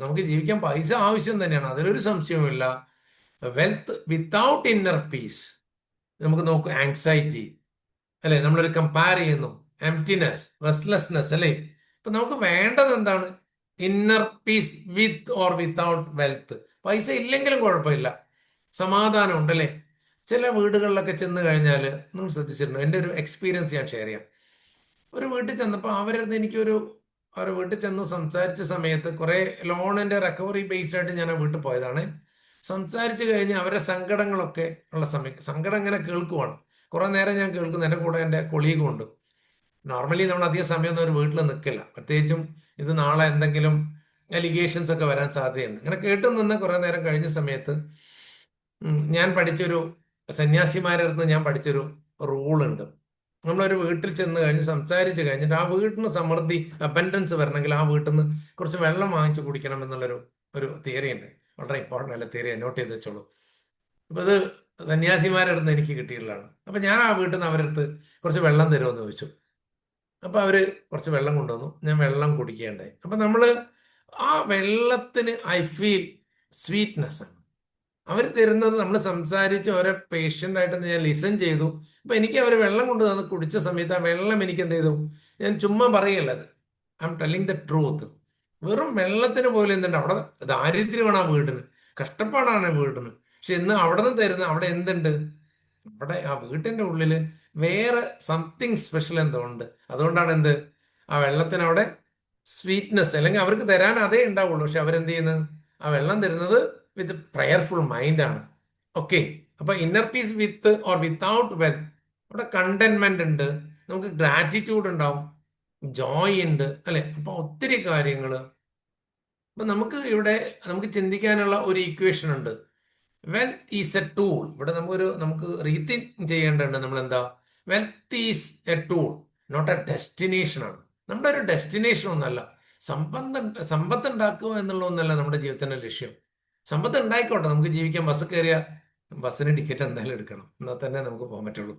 നമുക്ക് ജീവിക്കാൻ പൈസ ആവശ്യം തന്നെയാണ്, അതിലൊരു സംശയവുമില്ല. വെൽത്ത് വിത്തൗട്ട് ഇന്നർ പീസ്, നമുക്ക് നോക്കൂ, ആങ്സൈറ്റി അല്ലെ, നമ്മളൊരു കമ്പയർ ചെയ്യുന്നു, എംപ്റ്റിനെസ്, റെസ്റ്റ്ലെസ്നെസ് അല്ലേ. ഇപ്പൊ നമുക്ക് വേണ്ടത് എന്താണ്? Inner piece with or without wealth. പൈസ ഇല്ലെങ്കിലും കുഴപ്പമില്ല, സമാധാനം ഉണ്ടല്ലേ. ചില വീടുകളിലൊക്കെ ചെന്ന് കഴിഞ്ഞാൽ നിങ്ങൾ ശ്രദ്ധിച്ചിട്ടുണ്ടോ? എൻ്റെ ഒരു എക്സ്പീരിയൻസ് ഞാൻ ഷെയർ ചെയ്യാം. ഒരു വീട്ടിൽ ചെന്നപ്പോൾ അവരടുത്ത് അവരുടെ വീട്ടിൽ ചെന്ന് സംസാരിച്ച സമയത്ത് കുറെ ലോണിന്റെ റിക്കവറി ബേസ്ഡ് ആയിട്ട് ഞാൻ ആ വീട്ടിൽ പോയതാണ്. സംസാരിച്ചു കഴിഞ്ഞ് അവരുടെ സങ്കടങ്ങളൊക്കെ ഉള്ള സമയം, സങ്കടം ഇങ്ങനെ കേൾക്കുവാണ്. കുറെ നേരം ഞാൻ കേൾക്കുന്നു. എൻ്റെ കൂടെ എൻ്റെ കൊളീഗും ഉണ്ട്. നോർമലി നമ്മൾ അധികം സമയമൊന്നും ഒരു വീട്ടിൽ നിൽക്കില്ല, പ്രത്യേകിച്ചും ഇത് നാളെ എന്തെങ്കിലും അലിഗേഷൻസ് ഒക്കെ വരാൻ സാധ്യതയുണ്ട്. ഇങ്ങനെ കേട്ടു നിന്ന് കുറെ നേരം കഴിഞ്ഞ സമയത്ത് ഞാൻ പഠിച്ചൊരു സന്യാസിമാരുടെ അടുത്ത് ഞാൻ പഠിച്ചൊരു റൂളുണ്ട്. നമ്മളൊരു വീട്ടിൽ ചെന്ന് കഴിഞ്ഞ് സംസാരിച്ച് കഴിഞ്ഞിട്ട് ആ വീട്ടിന് സമൃദ്ധി, അബൻഡൻസ് വരണമെങ്കിൽ ആ വീട്ടിൽ നിന്ന് കുറച്ച് വെള്ളം വാങ്ങിച്ചു കുടിക്കണം എന്നുള്ളൊരു തിയറി ഉണ്ട്. വളരെ ഇമ്പോർട്ടൻ്റ് അല്ല തിയറി, നോട്ട് ചെയ്ത് വെച്ചോളൂ. അപ്പൊ അത് സന്യാസിമാരുടെ അടുത്ത് എനിക്ക് കിട്ടിയിട്ടുള്ളതാണ്. അപ്പൊ ഞാൻ ആ വീട്ടിൽ നിന്ന് അവരുടെ അടുത്ത് കുറച്ച് വെള്ളം തരുമെന്ന് ചോദിച്ചു. അപ്പൊ അവര് കുറച്ച് വെള്ളം കൊണ്ടുവന്നു, ഞാൻ വെള്ളം കുടിക്കേണ്ടായി. അപ്പൊ നമ്മള് ആ വെള്ളത്തിന് ഐ ഫീൽ സ്വീറ്റ്നെസ് ആണ് അവർ തരുന്നത്. നമ്മൾ സംസാരിച്ച് ഓരോ പേഷ്യൻ്റ് ആയിട്ട് ഞാൻ ലിസൺ ചെയ്തു. അപ്പൊ എനിക്ക് അവർ വെള്ളം കൊണ്ട് തന്ന് കുടിച്ച സമയത്ത് ആ വെള്ളം എനിക്ക് എന്ത് ചെയ്തു? ഞാൻ ചുമ്മാ പറയല്ല, അത് I am telling the truth. വെറും വെള്ളത്തിന് പോലെ എന്തുണ്ട്? അവിടെ ദാരിദ്ര്യമാണ് ആ വീടിന്, കഷ്ടപ്പാടാണ് ആ വീടിന്. പക്ഷെ ഇന്ന് അവിടെ നിന്ന് തരുന്ന അവിടെ എന്തുണ്ട്? അവിടെ ആ വീട്ടിന്റെ ഉള്ളില് വേറെ സംതിങ് സ്പെഷ്യൽ എന്തോ ഉണ്ട്. അതുകൊണ്ടാണ് എന്ത് ആ വെള്ളത്തിന് അവിടെ സ്വീറ്റ്നെസ്, അല്ലെങ്കിൽ അവർക്ക് തരാൻ അതേ ഉണ്ടാവുള്ളൂ. പക്ഷെ അവരെന്ത് ചെയ്യുന്നത്? ആ വെള്ളം തരുന്നത് വിത്ത് പ്രയർഫുൾ മൈൻഡാണ്. ഓക്കെ, അപ്പൊ inner piece with or without wealth, അവിടെ കണ്ടന്റ്മെന്റ് ഉണ്ട്, നമുക്ക് ഗ്രാറ്റിറ്റ്യൂഡ് ഉണ്ടാവും, ജോയ് ഉണ്ട് അല്ലെ. അപ്പൊ ഒത്തിരി കാര്യങ്ങൾ. അപ്പൊ നമുക്ക് ചിന്തിക്കാനുള്ള ഒരു ഇക്വേഷൻ ഉണ്ട്. Wealth is a tool. ഇവിടെ നമുക്ക് റീതിങ്ക് ചെയ്യേണ്ടതുണ്ട്. നമ്മൾ എന്താ? Wealth is a tool, not a destination ആണ്. നമ്മുടെ ഒരു ഡെസ്റ്റിനേഷൻ ഒന്നല്ല. സമ്പത്ത് ഉണ്ടാക്കുക എന്നുള്ള ഒന്നല്ല നമ്മുടെ ജീവിതത്തിന്റെ ലക്ഷ്യം. സമ്പത്ത് ഉണ്ടായിക്കോട്ടെ, നമുക്ക് ജീവിക്കാൻ. ബസ് കയറിയ ബസ്സിന് ടിക്കറ്റ് എന്തായാലും എടുക്കണം, എന്നാൽ തന്നെ നമുക്ക് പോകാൻ പറ്റുള്ളൂ.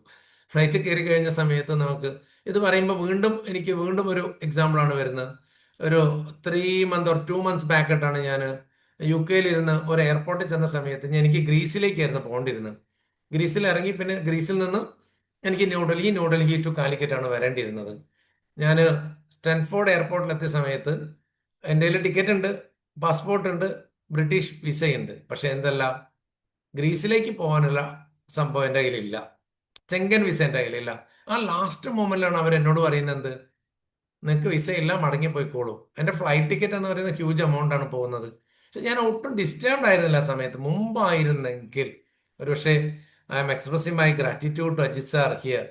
ഫ്ലൈറ്റ് കയറി കഴിഞ്ഞ സമയത്ത് നമുക്ക് ഇത് പറയുമ്പോൾ എനിക്ക് വീണ്ടും ഒരു എക്സാമ്പിളാണ് വരുന്നത്. ഒരു 3 months or 2 months ബാക്കിട്ടാണ് ഞാൻ UK ഇരുന്ന് ഒരു എയർപോർട്ടിൽ ചെന്ന സമയത്ത് എനിക്ക് ഗ്രീസിലേക്കായിരുന്നു പോകേണ്ടിരുന്നത്. ഗ്രീസിൽ ഇറങ്ങി പിന്നെ ഗ്രീസിൽ നിന്ന് എനിക്ക് ന്യൂഡൽഹി ടു കാലിക്കറ്റാണ് വരേണ്ടിയിരുന്നത്. ഞാൻ സ്റ്റാൻഫോർഡ് എയർപോർട്ടിൽ എത്തിയ സമയത്ത് എൻ്റെ കയ്യിൽ ടിക്കറ്റ് ഉണ്ട്, പാസ്പോർട്ട് ഉണ്ട്, ബ്രിട്ടീഷ് വിസയുണ്ട്. പക്ഷെ എന്തല്ല, ഗ്രീസിലേക്ക് പോകാനുള്ള സംഭവം എൻ്റെ കയ്യിലില്ല, ചെങ്കൻ വിസ എൻ്റെ കയ്യിലില്ല. ആ ലാസ്റ്റ് മൊമെന്റിലാണ് അവർ എന്നോട് പറയുന്നത്, നിങ്ങൾക്ക് വിസ ഇല്ല, മടങ്ങിപ്പോയിക്കോളൂ. എൻ്റെ ഫ്ലൈറ്റ് ടിക്കറ്റ് എന്ന് പറയുന്നത് ഹ്യൂജ് എമൗണ്ട് ആണ് പോകുന്നത്. പക്ഷെ ഞാൻ ഒട്ടും ഡിസ്റ്റർബ്ഡ് ആയിരുന്നില്ല ആ സമയത്ത്. മുമ്പായിരുന്നെങ്കിൽ ഒരുപക്ഷെ I am expressing my gratitude to Ajit sir here.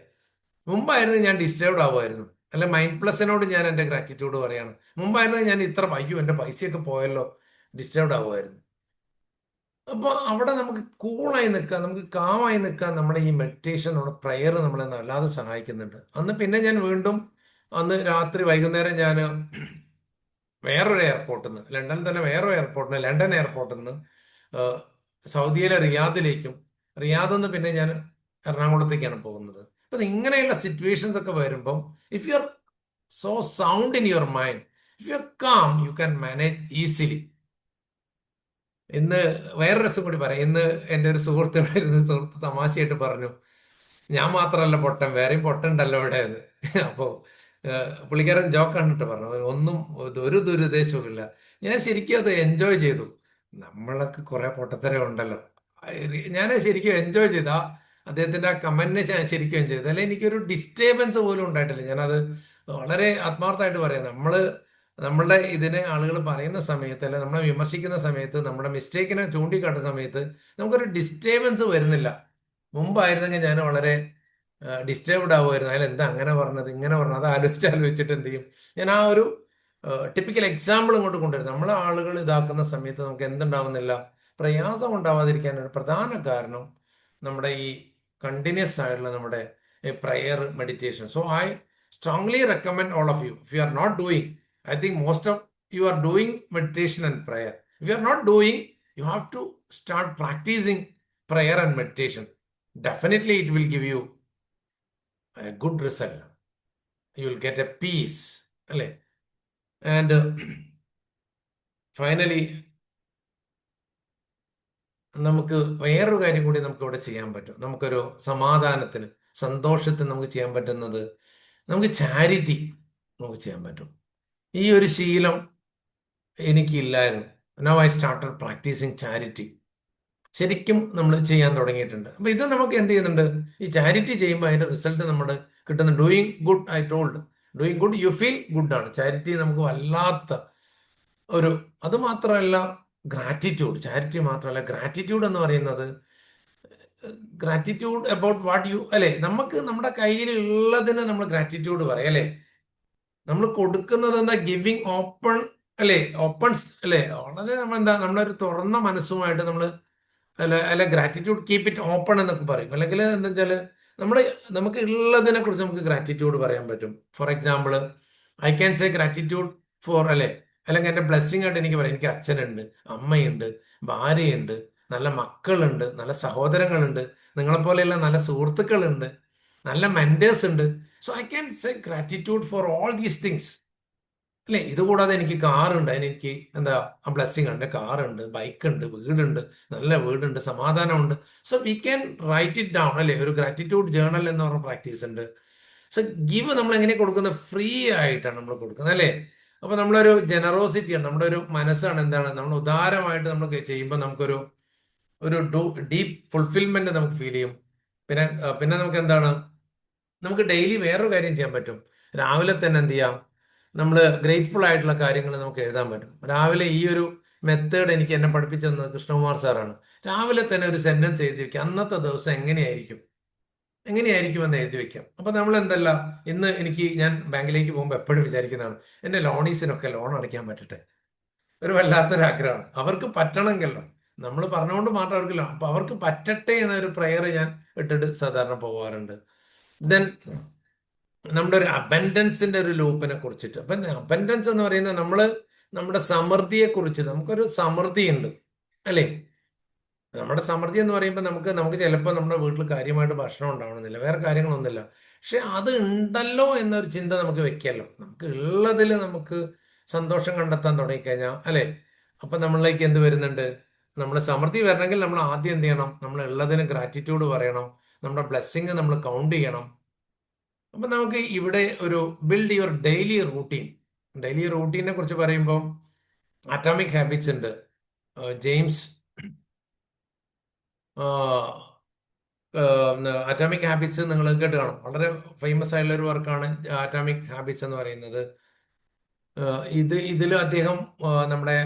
മുമ്പായിരുന്നു ഞാൻ ഡിസ്റ്റർബ്ഡ് ആവുമായിരുന്നു, അല്ലെ മൈൻഡ് പ്ലസിനോട് ഞാൻ എൻ്റെ ഗ്രാറ്റിറ്റ്യൂഡ് പറയാണ്. മുമ്പായിരുന്നു ഞാൻ അയ്യോ എൻ്റെ പൈസയൊക്കെ പോയല്ലോ, ഡിസ്റ്റർബ്ഡ് ആവുമായിരുന്നു. അപ്പോൾ അവിടെ നമുക്ക് കൂളായി നിൽക്കാൻ, നമുക്ക് കാമായി നിൽക്കാൻ നമ്മുടെ ഈ മെഡിറ്റേഷൻ, നമ്മുടെ പ്രയർ നമ്മളെ വല്ലാതെ സഹായിക്കുന്നുണ്ട്. പിന്നെ ഞാൻ വീണ്ടും അന്ന് രാത്രി വൈകുന്നേരം ഞാൻ വേറൊരു എയർപോർട്ടിൽ നിന്ന്, ലണ്ടനിൽ തന്നെ വേറൊരു എയർപോർട്ടിൽ, ലണ്ടൻ എയർപോർട്ടിൽ നിന്ന് സൗദിയിലെ റിയാദിലേക്കും, റിയാദിൽ നിന്ന് പിന്നെ ഞാൻ എറണാകുളത്തേക്കാണ് പോകുന്നത്. അപ്പം ഇങ്ങനെയുള്ള സിറ്റുവേഷൻസ് ഒക്കെ വരുമ്പം if you are so sound in your mind, if you R calm, you can manage easily. ഇന്ന് വേറൊരു രസം കൂടി പറയാം. ഇന്ന് എൻ്റെ ഒരു സുഹൃത്ത് ഇവിടെ ഇരുന്ന് സുഹൃത്ത് തമാശയായിട്ട് പറഞ്ഞു, ഞാൻ മാത്രമല്ല പൊട്ടൻ, വേറെയും പൊട്ടണ്ടല്ലോ ഇവിടെ എന്ന്. അപ്പോൾ പുള്ളിക്കാരൻ ജോക്കാണ് ഇട്ട് പറഞ്ഞു, ഒന്നും ഒരു ദുരുദ്ദേശവും ഇല്ല. ഞാൻ ശരിക്കും അത് എൻജോയ് ചെയ്തു. നമ്മളൊക്കെ കുറെ പൊട്ടത്തരം ഉണ്ടല്ലോ. ഞാൻ ശരിക്കും എൻജോയ് ചെയ്ത അദ്ദേഹത്തിന്റെ ആ കമന്റിനെ ഞാൻ ശരിക്കും എൻജോയ് ചെയ്തു. അല്ലെ, എനിക്കൊരു ഡിസ്റ്റർബൻസ് പോലും ഉണ്ടായിട്ടില്ല. ഞാനത് വളരെ ആത്മാർത്ഥമായിട്ട് പറയാം. നമ്മളുടെ ഇതിനെ ആളുകൾ പറയുന്ന സമയത്ത്, അല്ലെ നമ്മളെ വിമർശിക്കുന്ന സമയത്ത്, നമ്മുടെ മിസ്റ്റേക്കിനെ ചൂണ്ടിക്കാട്ടുന്ന സമയത്ത് നമുക്കൊരു ഡിസ്റ്റർബൻസ് വരുന്നില്ല. മുമ്പായിരുന്നെങ്കിൽ ഞാൻ വളരെ ഡിസ്റ്റർബ്ഡ് ആവുമായിരുന്നു. അതിൽ എന്താ അങ്ങനെ പറഞ്ഞത്, ഇങ്ങനെ പറഞ്ഞത്, അത് ആലോചിച്ചിട്ട് എന്ത് ചെയ്യും, ഞാൻ ആ ഒരു ടിപ്പിക്കൽ എക്സാമ്പിൾ ഇങ്ങോട്ട് കൊണ്ടുവരും. നമ്മളെ ആളുകൾ ഇതാക്കുന്ന സമയത്ത് നമുക്ക് എന്തുണ്ടാവുന്നില്ല, പ്രയാസം ഉണ്ടാവാതിരിക്കാൻ ഒരു പ്രധാന കാരണം നമ്മുടെ ഈ കണ്ടിന്യൂസ് ആയിട്ടുള്ള നമ്മുടെ prayer meditation. So I strongly recommend all of you, if you are not doing, I think most of you are doing meditation and prayer. If you are not doing, you have to start practicing prayer and meditation. Definitely it will give you a good result. You will get a peace. And finally, നമുക്ക് വേറൊരു കാര്യം കൂടി നമുക്ക് ഇവിടെ ചെയ്യാൻ പറ്റും. നമുക്കൊരു സമാധാനത്തിന്, സന്തോഷത്തിന് നമുക്ക് ചെയ്യാൻ പറ്റുന്നത്, നമുക്ക് ചാരിറ്റി നമുക്ക് ചെയ്യാൻ പറ്റും. ഈ ഒരു ശീലം എനിക്കില്ലായിരുന്നു. Now I started practicing charity. ശരിക്കും നമ്മൾ ചെയ്യാൻ തുടങ്ങിയിട്ടുണ്ട്. അപ്പൊ ഇത് നമുക്ക് എന്ത് ചെയ്യുന്നുണ്ട്, ഈ ചാരിറ്റി ചെയ്യുമ്പോൾ അതിന്റെ റിസൾട്ട് നമ്മുടെ കിട്ടുന്ന doing good. I told, doing good you feel good ആണ്. ചാരിറ്റി നമുക്ക് വല്ലാത്ത ഒരു, അത് മാത്രമല്ല ഗ്രാറ്റിറ്റ്യൂഡ്, ചാരിറ്റി മാത്രമല്ല ഗ്രാറ്റിറ്റ്യൂഡ് എന്ന് പറയുന്നത്, ഗ്രാറ്റിറ്റ്യൂഡ് അബൌട്ട് വാട്ട് യു, അല്ലെ, നമുക്ക് നമ്മുടെ കയ്യിൽ ഉള്ളതിന് നമ്മൾ ഗ്രാറ്റിറ്റ്യൂഡ് പറയാം. അല്ലെ, നമ്മൾ കൊടുക്കുന്നത് എന്താ, ഗിവിങ് ഓപ്പൺ, അല്ലെ, ഓപ്പൺ, അല്ലെ, വളരെ നമ്മളെന്താ, നമ്മളൊരു തുറന്ന മനസ്സുമായിട്ട് നമ്മൾ, അല്ല ഗ്രാറ്റിറ്റ്യൂഡ് കീപ്പ് ഇറ്റ് ഓപ്പൺ എന്നൊക്കെ പറയും. അല്ലെങ്കിൽ എന്താ വെച്ചാൽ നമുക്ക് ഉള്ളതിനെ കുറിച്ച് നമുക്ക് ഗ്രാറ്റിറ്റ്യൂഡ് പറയാൻ പറ്റും. For example, I can say gratitude four, അല്ലെങ്കിൽ എൻ്റെ ബ്ലെസ്സിങ് ആയിട്ട് എനിക്ക് പറയാം, എനിക്ക് അച്ഛനുണ്ട്, അമ്മയുണ്ട്, ഭാര്യയുണ്ട്, നല്ല മക്കളുണ്ട്, നല്ല സഹോദരങ്ങളുണ്ട്, നിങ്ങളെപ്പോലെയുള്ള നല്ല സുഹൃത്തുക്കളുണ്ട്, നല്ല മെന്റേഴ്സ് ഉണ്ട്. So I can say gratitude for all these things. അല്ലെ, ഇതുകൂടാതെ എനിക്ക് കാറുണ്ട്, അതിനെനിക്ക് എന്താ ബ്ലെസ്സിങ് ഉണ്ട്, കാറുണ്ട്, ബൈക്കുണ്ട്, വീടുണ്ട്, നല്ല വീടുണ്ട്, സമാധാനമുണ്ട്. So we can write it down. അല്ലെ, ഒരു ഗ്രാറ്റിറ്റ്യൂഡ് ജേർണൽ എന്ന് പറഞ്ഞ പ്രാക്ടീസ് ഉണ്ട്. സോ ഗിവ് നമ്മൾ എങ്ങനെ കൊടുക്കുന്നത്, ഫ്രീ ആയിട്ടാണ് നമ്മൾ കൊടുക്കുന്നത്. അല്ലേ, അപ്പൊ നമ്മളൊരു ജനറോസിറ്റിയാണ്, നമ്മുടെ ഒരു മനസ്സാണ്, എന്താണ്, നമ്മൾ ഉദാരമായിട്ട് നമ്മൾ ചെയ്യുമ്പോൾ നമുക്കൊരു ഡീപ്പ് ഫുൾഫിൽമെന്റ് നമുക്ക് ഫീൽ ചെയ്യും. പിന്നെ നമുക്ക് എന്താണ്, നമുക്ക് ഡെയിലി വേറൊരു കാര്യം ചെയ്യാൻ പറ്റും. രാവിലെ തന്നെ എന്ത് ചെയ്യാം, നമ്മൾ ഗ്രേറ്റ്ഫുൾ ആയിട്ടുള്ള കാര്യങ്ങൾ നമുക്ക് എഴുതാൻ പറ്റും. രാവിലെ ഈ ഒരു മെത്തേഡ് എനിക്ക് എന്നെ പഠിപ്പിച്ചു തന്നത് കൃഷ്ണകുമാർ സാറാണ്. രാവിലെ തന്നെ ഒരു സെന്റൻസ് എഴുതി വെക്കുക, അന്നത്തെ ദിവസം എങ്ങനെയായിരിക്കും എന്ന് എഴുതി വെക്കാം. അപ്പൊ നമ്മൾ എന്തല്ല, ഇന്ന് ഞാൻ ബാങ്കിലേക്ക് പോകുമ്പോൾ എപ്പോഴും വിചാരിക്കുന്നതാണ്, എൻ്റെ ലോണീസിനൊക്കെ ലോൺ അടയ്ക്കാൻ പറ്റട്ടെ. ഒരു വല്ലാത്തൊരു ആഗ്രഹമാണ്. അവർക്ക് പറ്റണമെങ്കിലോ, നമ്മൾ പറഞ്ഞുകൊണ്ട് മാത്രം അവർക്കില്ല, അപ്പൊ അവർക്ക് പറ്റട്ടെ എന്നൊരു പ്രയർ ഞാൻ ഇട്ടിട്ട് സാധാരണ പോവാറുണ്ട്. ദെൻ നമ്മുടെ ഒരു അബൻഡൻസിന്റെ ഒരു ലൂപ്പിനെ കുറിച്ചിട്ട്, അപ്പൊ അബൻഡൻസ് എന്ന് പറയുന്നത് നമ്മുടെ സമൃദ്ധിയെ കുറിച്ച്, നമുക്കൊരു സമൃദ്ധി ഉണ്ട്. അല്ലേ, നമ്മുടെ സമൃദ്ധി എന്ന് പറയുമ്പോൾ നമുക്ക് ചിലപ്പോൾ നമ്മുടെ വീട്ടിൽ കാര്യമായിട്ട് ഭക്ഷണം ഉണ്ടാവണമെന്നില്ല, വേറെ കാര്യങ്ങളൊന്നുമില്ല. പക്ഷെ അത് ഉണ്ടല്ലോ എന്നൊരു ചിന്ത നമുക്ക് വെക്കാമല്ലോ. നമുക്ക് ഉള്ളതിൽ നമുക്ക് സന്തോഷം കണ്ടെത്താൻ തുടങ്ങിക്കഴിഞ്ഞാൽ, അല്ലെ, അപ്പൊ നമ്മളിലേക്ക് എന്ത് വരുന്നുണ്ട്, നമ്മുടെ സമൃദ്ധി വരണമെങ്കിൽ നമ്മൾ ആദ്യം എന്ത് ചെയ്യണം, നമ്മൾ ഉള്ളതിന് ഗ്രാറ്റിറ്റ്യൂഡ് പറയണം, നമ്മുടെ ബ്ലെസ്സിങ് നമ്മൾ കൗണ്ട് ചെയ്യണം. അപ്പൊ നമുക്ക് ഇവിടെ ഒരു ബിൽഡ് യുവർ ഡെയിലി റൂട്ടീനെ കുറിച്ച് പറയുമ്പോൾ അറ്റോമിക് ഹാബിറ്റ്സ് ഉണ്ട്. ജെയിംസ് അറ്റോമിക് ഹാബിറ്റ്സ് നിങ്ങൾ കേട്ട് കാണും. വളരെ ഫേമസ് ആയിട്ടുള്ള ഒരു വർക്കാണ് അറ്റോമിക് ഹാബിറ്റ്സ് എന്ന് പറയുന്നത്. ഇതിൽ അദ്ദേഹം നമ്മുടെ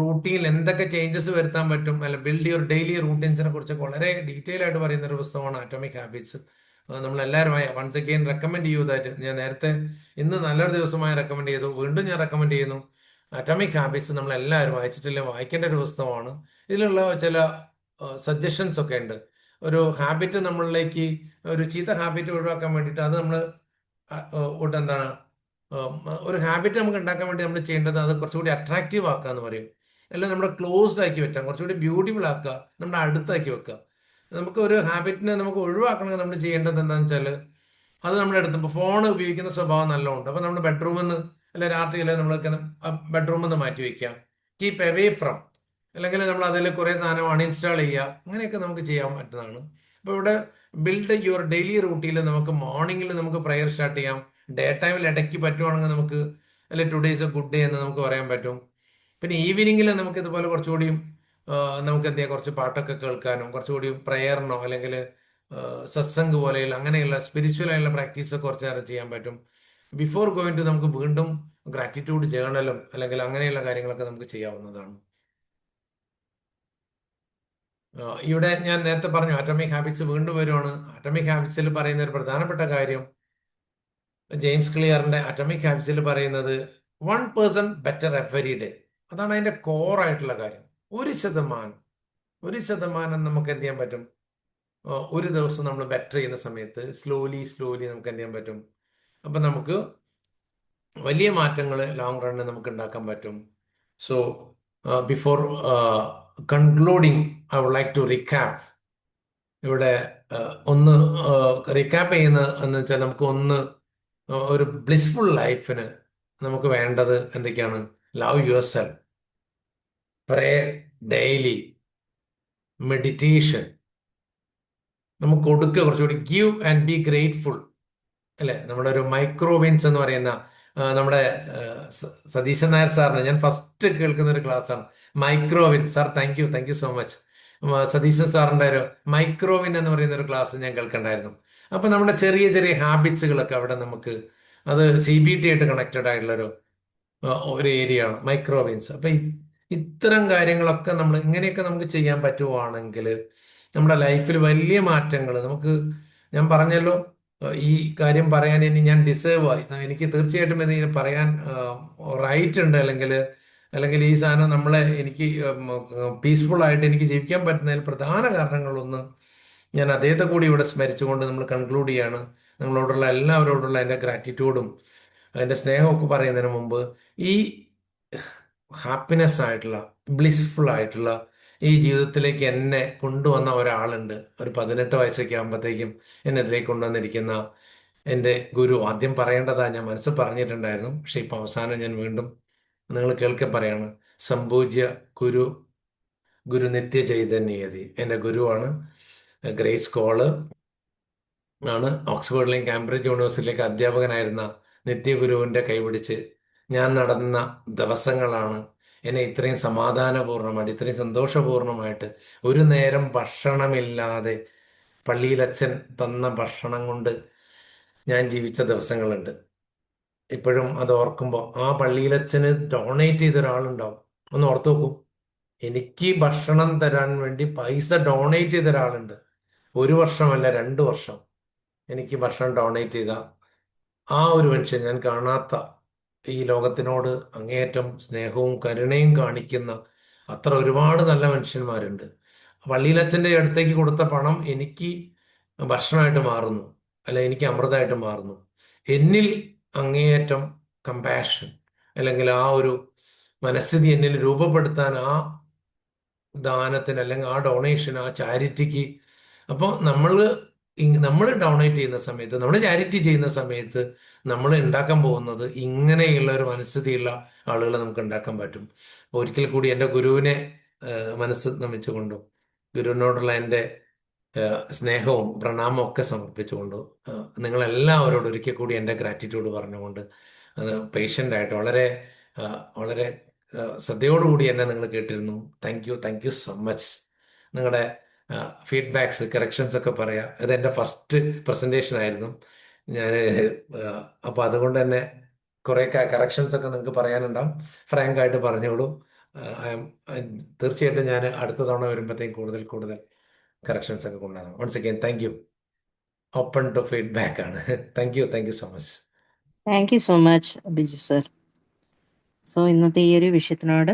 റൂട്ടീനിൽ എന്തൊക്കെ ചേഞ്ചസ് വരുത്താൻ പറ്റും, അല്ല ബിൽഡ് യുവർ ഡെയിലി റൂട്ടീൻസിനെ കുറിച്ചൊക്കെ വളരെ ഡീറ്റെയിൽ ആയിട്ട് പറയുന്ന ഒരു പുസ്തകമാണ് അറ്റോമിക് ഹാബിറ്റ്സ്. നമ്മളെല്ലാവരുമായി വൺസ് അഗെയിൻ റെക്കമെൻഡ് ചെയ്യൂ ദാറ്റ്. ഞാൻ നേരത്തെ ഇന്ന് നല്ലൊരു ദിവസമായി റെക്കമെൻഡ് ചെയ്തു, വീണ്ടും ഞാൻ റെക്കമെൻഡ് ചെയ്യുന്നു. അറ്റോമിക് ഹാബിറ്റ്സ് നമ്മളെല്ലാവരും വായിച്ചിട്ടില്ല, വായിക്കേണ്ട ഒരു പുസ്തകമാണ്. ഇതിലുള്ള ചില സജഷൻസ് ഒക്കെ ഉണ്ട്. ഒരു ഹാബിറ്റ് നമ്മളിലേക്ക്, ഒരു ചീത്ത ഹാബിറ്റ് ഒഴിവാക്കാൻ വേണ്ടിയിട്ട്, അത് നമ്മൾ എന്താണ്, ഒരു ഹാബിറ്റ് നമുക്ക് ഉണ്ടാക്കാൻ വേണ്ടി നമ്മൾ ചെയ്യേണ്ടത്, അത് കുറച്ചുകൂടി അട്രാക്റ്റീവ് ആക്കുക എന്ന് പറയും. അല്ലെങ്കിൽ നമ്മുടെ ക്ലോസ്ഡ് ആക്കി വെക്കാം, കുറച്ചുകൂടി ബ്യൂട്ടിഫുൾ ആക്കുക, നമ്മുടെ അടുത്താക്കി വെക്കുക. നമുക്ക് ഒരു ഹാബിറ്റിനെ നമുക്ക് ഒഴിവാക്കണമെങ്കിൽ നമ്മൾ ചെയ്യേണ്ടത് എന്താണെന്ന് വെച്ചാൽ, അത് നമ്മുടെ അടുത്ത്, ഇപ്പോൾ ഫോൺ ഉപയോഗിക്കുന്ന സ്വഭാവം നല്ലതുണ്ട്, അപ്പോൾ നമ്മുടെ ബെഡ്റൂമിൽ നിന്ന്, അല്ലെ രാത്രിയിൽ നമ്മൾ ബെഡ്റൂമിൽ നിന്ന് മാറ്റി വയ്ക്കാം. കീപ്പ് അവേ ഫ്രം, അല്ലെങ്കിൽ നമ്മൾ അതിൽ കുറേ സാധനം അൺഇൻസ്റ്റാൾ ചെയ്യുക, അങ്ങനെയൊക്കെ നമുക്ക് ചെയ്യാൻ പറ്റുന്നതാണ്. അപ്പോൾ ഇവിടെ ബിൽഡ് യുവർ ഡെയിലി റൂട്ടീനിൽ നമുക്ക് മോർണിംഗിൽ നമുക്ക് പ്രയർ സ്റ്റാർട്ട് ചെയ്യാം. ഡേ ടൈമിൽ ഇടയ്ക്ക് പറ്റുവാണെങ്കിൽ നമുക്ക് അല്ലെ today is A good day എന്ന് നമുക്ക് പറയാൻ പറ്റും. പിന്നെ ഈവനിങ്ങിൽ നമുക്ക് ഇതുപോലെ കുറച്ചുകൂടിയും നമുക്ക് എന്ത് ചെയ്യാം, കുറച്ച് പാട്ടൊക്കെ കേൾക്കാനും കുറച്ചുകൂടി പ്രയറിനോ അല്ലെങ്കിൽ സത്സംഗ് പോലെയുള്ള അങ്ങനെയുള്ള സ്പിരിച്വൽ ആയുള്ള പ്രാക്ടീസ് കുറച്ച് നേരം ചെയ്യാൻ പറ്റും. ബിഫോർ ഗോയിങ് ടു നമുക്ക് വീണ്ടും ഗ്രാറ്റിറ്റ്യൂഡ് ജേർണലും അല്ലെങ്കിൽ അങ്ങനെയുള്ള കാര്യങ്ങളൊക്കെ നമുക്ക് ചെയ്യാവുന്നതാണ്. ഇവിടെ ഞാൻ നേരത്തെ പറഞ്ഞു അറ്റോമിക് ഹാബിറ്റ്സ് വീണ്ടും വരുവാണ്. അറ്റോമിക് ഹാബിറ്റ്സിൽ പറയുന്ന ഒരു പ്രധാനപ്പെട്ട കാര്യം, ജെയിംസ് ക്ലിയറിന്റെ അറ്റോമിക് ഹാബിറ്റ്സിൽ പറയുന്നത് 1% ബെറ്റർ എവരി ഡേ. അതാണ് അതിന്റെ കോറായിട്ടുള്ള കാര്യം. 1% നമുക്ക് എന്ത് ചെയ്യാൻ പറ്റും, ഒരു ദിവസം നമ്മൾ ബെറ്റർ ചെയ്യുന്ന സമയത്ത് സ്ലോലി നമുക്ക് എന്ത് ചെയ്യാൻ പറ്റും. അപ്പം നമുക്ക് വലിയ മാറ്റങ്ങൾ ലോങ് റണ്ണിൽ നമുക്ക് ഉണ്ടാക്കാൻ പറ്റും. So before concluding I would like to recap. ഇവിടെ ഒന്ന് റിക്കാപ്പ് ചെയ്യുന്ന എന്ന് വെച്ചാൽ നമുക്ക് ഒരു ബ്ലിസ്ഫുൾ ലൈഫിന് നമുക്ക് വേണ്ടത് എന്തൊക്കെയാണ്? Love your self, pray daily, meditation, നമുക്ക് കൊടുക്കുക കുറച്ചുകൂടി, ഗീവ് ആൻഡ് ബി ഗ്രേറ്റ്ഫുൾ അല്ലെ. നമ്മുടെ ഒരു മൈക്രോവിൻസ് എന്ന് പറയുന്ന നമ്മുടെ സതീശൻ നായർ സാറിന് ഞാൻ ഫസ്റ്റ് കേൾക്കുന്ന ഒരു ക്ലാസ്സാണ് micro win. Sir thank you so much. Satheesan സാറിന്റെ ഒരു മൈക്രോവിൻ എന്ന് പറയുന്ന ഒരു ക്ലാസ് ഞാൻ കേൾക്കണ്ടായിരുന്നു. അപ്പൊ നമ്മുടെ ചെറിയ ചെറിയ ഹാബിറ്റ്സുകളൊക്കെ അവിടെ നമുക്ക് അത് CBT ആയിട്ട് കണക്റ്റഡ് ആയിട്ടുള്ള ഒരു ഏരിയ ആണ് മൈക്രോവിൻസ്. അപ്പൊ ഇത്തരം കാര്യങ്ങളൊക്കെ നമ്മൾ ഇങ്ങനെയൊക്കെ നമുക്ക് ചെയ്യാൻ പറ്റുവാണെങ്കിൽ നമ്മുടെ ലൈഫിൽ വലിയ മാറ്റങ്ങൾ നമുക്ക്, ഞാൻ പറഞ്ഞല്ലോ ഈ കാര്യം പറയാൻ ഇനി ഞാൻ ഡിസേർവ് ആയി, എനിക്ക് തീർച്ചയായിട്ടും ഇത് പറയാൻ റൈറ്റ് ഉണ്ട്, അല്ലെങ്കിൽ ഈ സാധനം എനിക്ക് പീസ്ഫുൾ ആയിട്ട് എനിക്ക് ജീവിക്കാൻ പറ്റുന്നതിൽ പ്രധാന കാരണങ്ങളൊന്ന് ഞാൻ അദ്ദേഹത്തെ കൂടി ഇവിടെ സ്മരിച്ചുകൊണ്ട് നമ്മൾ കൺക്ലൂഡ് ചെയ്യാണ്. നിങ്ങളോടുള്ള എല്ലാവരോടുള്ള എൻ്റെ ഗ്രാറ്റിറ്റ്യൂഡും അതിൻ്റെ സ്നേഹമൊക്കെ പറയുന്നതിന് മുമ്പ്, ഈ ഹാപ്പിനെസ് ആയിട്ടുള്ള ബ്ലിസ്ഫുൾ ആയിട്ടുള്ള ഈ ജീവിതത്തിലേക്ക് എന്നെ കൊണ്ടുവന്ന ഒരാളുണ്ട്. ഒരു 18 വയസ്സൊക്കെ ആകുമ്പോഴത്തേക്കും എന്നെ ഇതിലേക്ക് കൊണ്ടുവന്നിരിക്കുന്ന എൻ്റെ ഗുരു. ആദ്യം പറയേണ്ടതാ, ഞാൻ മനസ്സിൽ പറഞ്ഞിട്ടുണ്ടായിരുന്നു, പക്ഷെ ഇപ്പം അവസാനം ഞാൻ വീണ്ടും നിങ്ങൾ കേൾക്കെ പറയാണ്. സംപൂജ്യ ഗുരു നിത്യ ചൈതന്യയതി എൻ്റെ ഗുരുവാണ്. ഗ്രേറ്റ് സ്കോളർ ആണ്. ഓക്സ്ഫോർഡിലെയും കാംബ്രിഡ്ജ് യൂണിവേഴ്സിറ്റിയിലേക്ക് അധ്യാപകനായിരുന്ന നിത്യഗുരുവിൻ്റെ കൈപിടിച്ച് ഞാൻ നടന്ന ദിവസങ്ങളാണ് എന്നെ ഇത്രയും സമാധാനപൂർണ്ണമായിട്ട്, ഇത്രയും സന്തോഷപൂർണ്ണമായിട്ട്, ഒരു നേരം ഭക്ഷണമില്ലാതെ പള്ളിയിലച്ഛൻ തന്ന ഭക്ഷണം കൊണ്ട് ഞാൻ ജീവിച്ച ദിവസങ്ങളുണ്ട്. ഇപ്പോഴും അത് ഓർക്കുമ്പോൾ ആ പള്ളിയിലച്ഛന് ഡൊണേറ്റ് ചെയ്ത ഒരാളുണ്ടാവും. ഒന്ന് ഓർത്തു നോക്കൂ, എനിക്ക് ഭക്ഷണം തരാൻ വേണ്ടി പൈസ ഡൊണേറ്റ് ചെയ്ത ഒരാളുണ്ട്. 1 വർഷമല്ല 2 വർഷം എനിക്ക് ഭക്ഷണം ഡൊണേറ്റ് ചെയ്ത ആ ഒരു മനുഷ്യൻ, ഞാൻ കാണാത്ത ഈ ലോകത്തിനോട് അങ്ങേയറ്റം സ്നേഹവും കരുണയും കാണിക്കുന്ന അത്ര ഒരുപാട് നല്ല മനുഷ്യന്മാരുണ്ട്. പള്ളിയിലച്ഛൻ്റെ അടുത്തേക്ക് കൊടുത്ത പണം എനിക്ക് ഭക്ഷണമായിട്ട് മാറുന്നു, അല്ലെ എനിക്ക് അമൃതമായിട്ട് മാറുന്നു. എന്നിൽ അങ്ങേയറ്റം കമ്പാഷൻ അല്ലെങ്കിൽ ആ ഒരു മനസ്ഥിതി എന്നിൽ രൂപപ്പെടുത്താൻ ആ ദാനത്തിന് അല്ലെങ്കിൽ ആ ഡൊണേഷൻ, ആ ചാരിറ്റിക്ക്. അപ്പോൾ നമ്മൾ ഡൊണേറ്റ് ചെയ്യുന്ന സമയത്ത്, നമ്മൾ ചാരിറ്റി ചെയ്യുന്ന സമയത്ത് നമ്മൾ ഉണ്ടാക്കാൻ പോകുന്നത് ഇങ്ങനെയുള്ള ഒരു മനസ്ഥിതിയുള്ള ആളുകളെ നമുക്ക് ഉണ്ടാക്കാൻ പറ്റും. ഒരിക്കൽ കൂടി എൻ്റെ ഗുരുവിനെ മനസ്സ് നമിച്ചുകൊണ്ടും ഗുരുവിനോടുള്ള എൻ്റെ സ്നേഹവും പ്രണാമവും ഒക്കെ സമർപ്പിച്ചുകൊണ്ടും നിങ്ങളെല്ലാവരോടും ഒരിക്കൽ കൂടി എൻ്റെ ഗ്രാറ്റിറ്റ്യൂഡ് പറഞ്ഞുകൊണ്ട് പേഷ്യൻ്റായിട്ട് വളരെ വളരെ ശ്രദ്ധയോടുകൂടി എന്നെ നിങ്ങൾ കേട്ടിരുന്നു. Thank you so much. നിങ്ങളുടെ ഫീഡ്ബാക്സ്, കറക്ഷൻസ് ഒക്കെ പറയാം. ഇത് എൻ്റെ ഫസ്റ്റ് പ്രസൻറ്റേഷൻ ആയിരുന്നു ഞാൻ. അപ്പോൾ അതുകൊണ്ട് തന്നെ കുറേ കറക്ഷൻസ് ഒക്കെ നിങ്ങൾക്ക് പറയാനുണ്ടാവും. ഫ്രാങ്ക് ആയിട്ട് പറഞ്ഞോളൂ. തീർച്ചയായിട്ടും ഞാൻ അടുത്ത തവണ വരുമ്പോഴത്തേക്കും കൂടുതൽ കറക്ഷൻസ് ഒക്കെ കൊണ്ടുവരണം. Once again thank you. Open to feedback ആണ്. Thank you so much. Thank you so much Biju sir. So ഇന്നത്തെ ഈ ഒരു വിഷയത്തിനോട്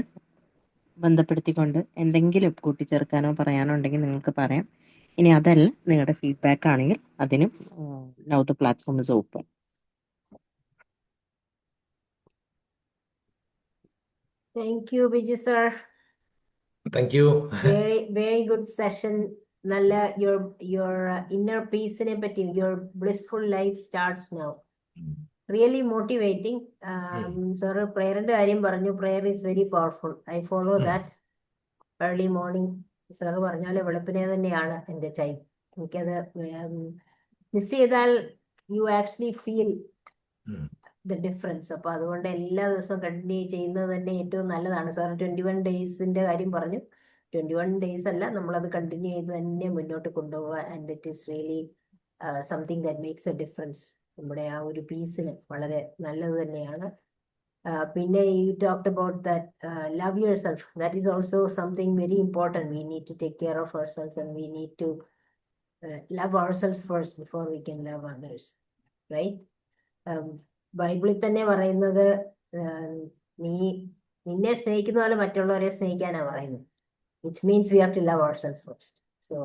ബന്ധപ്പെടുത്തിക്കൊണ്ട് എന്തെങ്കിലും കൂട്ടിച്ചേർക്കാനോ പറയാനോ ഉണ്ടെങ്കിൽ നിങ്ങൾക്ക് പറയാം. ഇനി അതല്ല, നിങ്ങളുടെ ഫീഡ്ബാക്ക് ആണെങ്കിൽ അതിനും now the platform is open. Thank you, Biju sir. Thank you. Very good session. നല്ല your inner peace നെ പറ്റി, your blissful life starts now. Really motivating. Sir, prayer ന്റെ കാര്യം പറഞ്ഞു. Prayer is very powerful. I follow that. Early morning sir പറഞ്ഞ പോലെ വെളുപ്പിനെ തന്നെയാണ് എൻ്റെ ടൈം. എനിക്കത് മിസ് ചെയ്താൽ you actually feel the difference. അപ്പൊ അതുകൊണ്ട് എല്ലാ ദിവസവും കണ്ടിന്യൂ ചെയ്യുന്നത് തന്നെ ഏറ്റവും നല്ലതാണ്. സാർ 21 ഡേയ്സിന്റെ കാര്യം പറഞ്ഞു. 21 ഡേയ്സ് അല്ല, നമ്മളത് കണ്ടിന്യൂ ചെയ്ത് തന്നെ മുന്നോട്ട് കൊണ്ടുപോവുക. And it is really something that makes a difference. നമ്മുടെ ആ ഒരു പീസിന് വളരെ നല്ലത് തന്നെയാണ്. പിന്നെ you talked about that love your self. That is also something very important. We need to take care of our selves and we need to love our selves first before we can love others, right? ബൈബിളിൽ തന്നെ പറയുന്നത് നീ നിന്നെ സ്നേഹിക്കുന്ന പോലെ മറ്റുള്ളവരെ സ്നേഹിക്കാനാ പറയുന്നത്. Which means we have to love ourselves first. So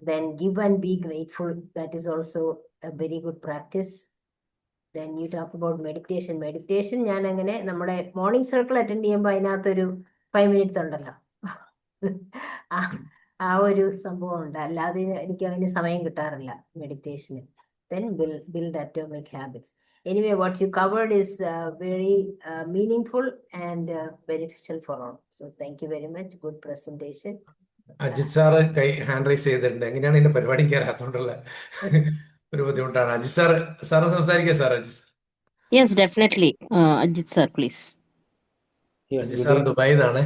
then give and be grateful. That is also a very good practice. Then you talk about meditation. Meditation ഞാൻ അങ്ങനെ നമ്മുടെ മോർണിംഗ് സർക്കിൾ അറ്റൻഡ് ചെയ്യുമ്പോൾ അതിനകത്തൊരു 5 minutes ഉണ്ടല്ലോ. ആ ഒരു സംഭവം ഉണ്ട്. അല്ലാതെ എനിക്ക് അതിന് സമയം കിട്ടാറില്ല മെഡിറ്റേഷന്. Then build atomic habits. Anyway, what you covered is very meaningful and beneficial for all. So thank you very much. Good presentation. Ajit sir hand raise ചെയ്തിട്ടുണ്ട്. എങ്ങനെയാണ് ഇതിന്റെ പരിപാടി കയറാത്തോണ്ടുള്ള ഒരു ബുദ്ധിമുട്ടാണ്. അജിത് സാറ് സംസാരിക്കുക sir. Ajit Yes, definitely. Ajit sir, please. Yes, Ajit good sir evening. ദുബായിന്നാണ്.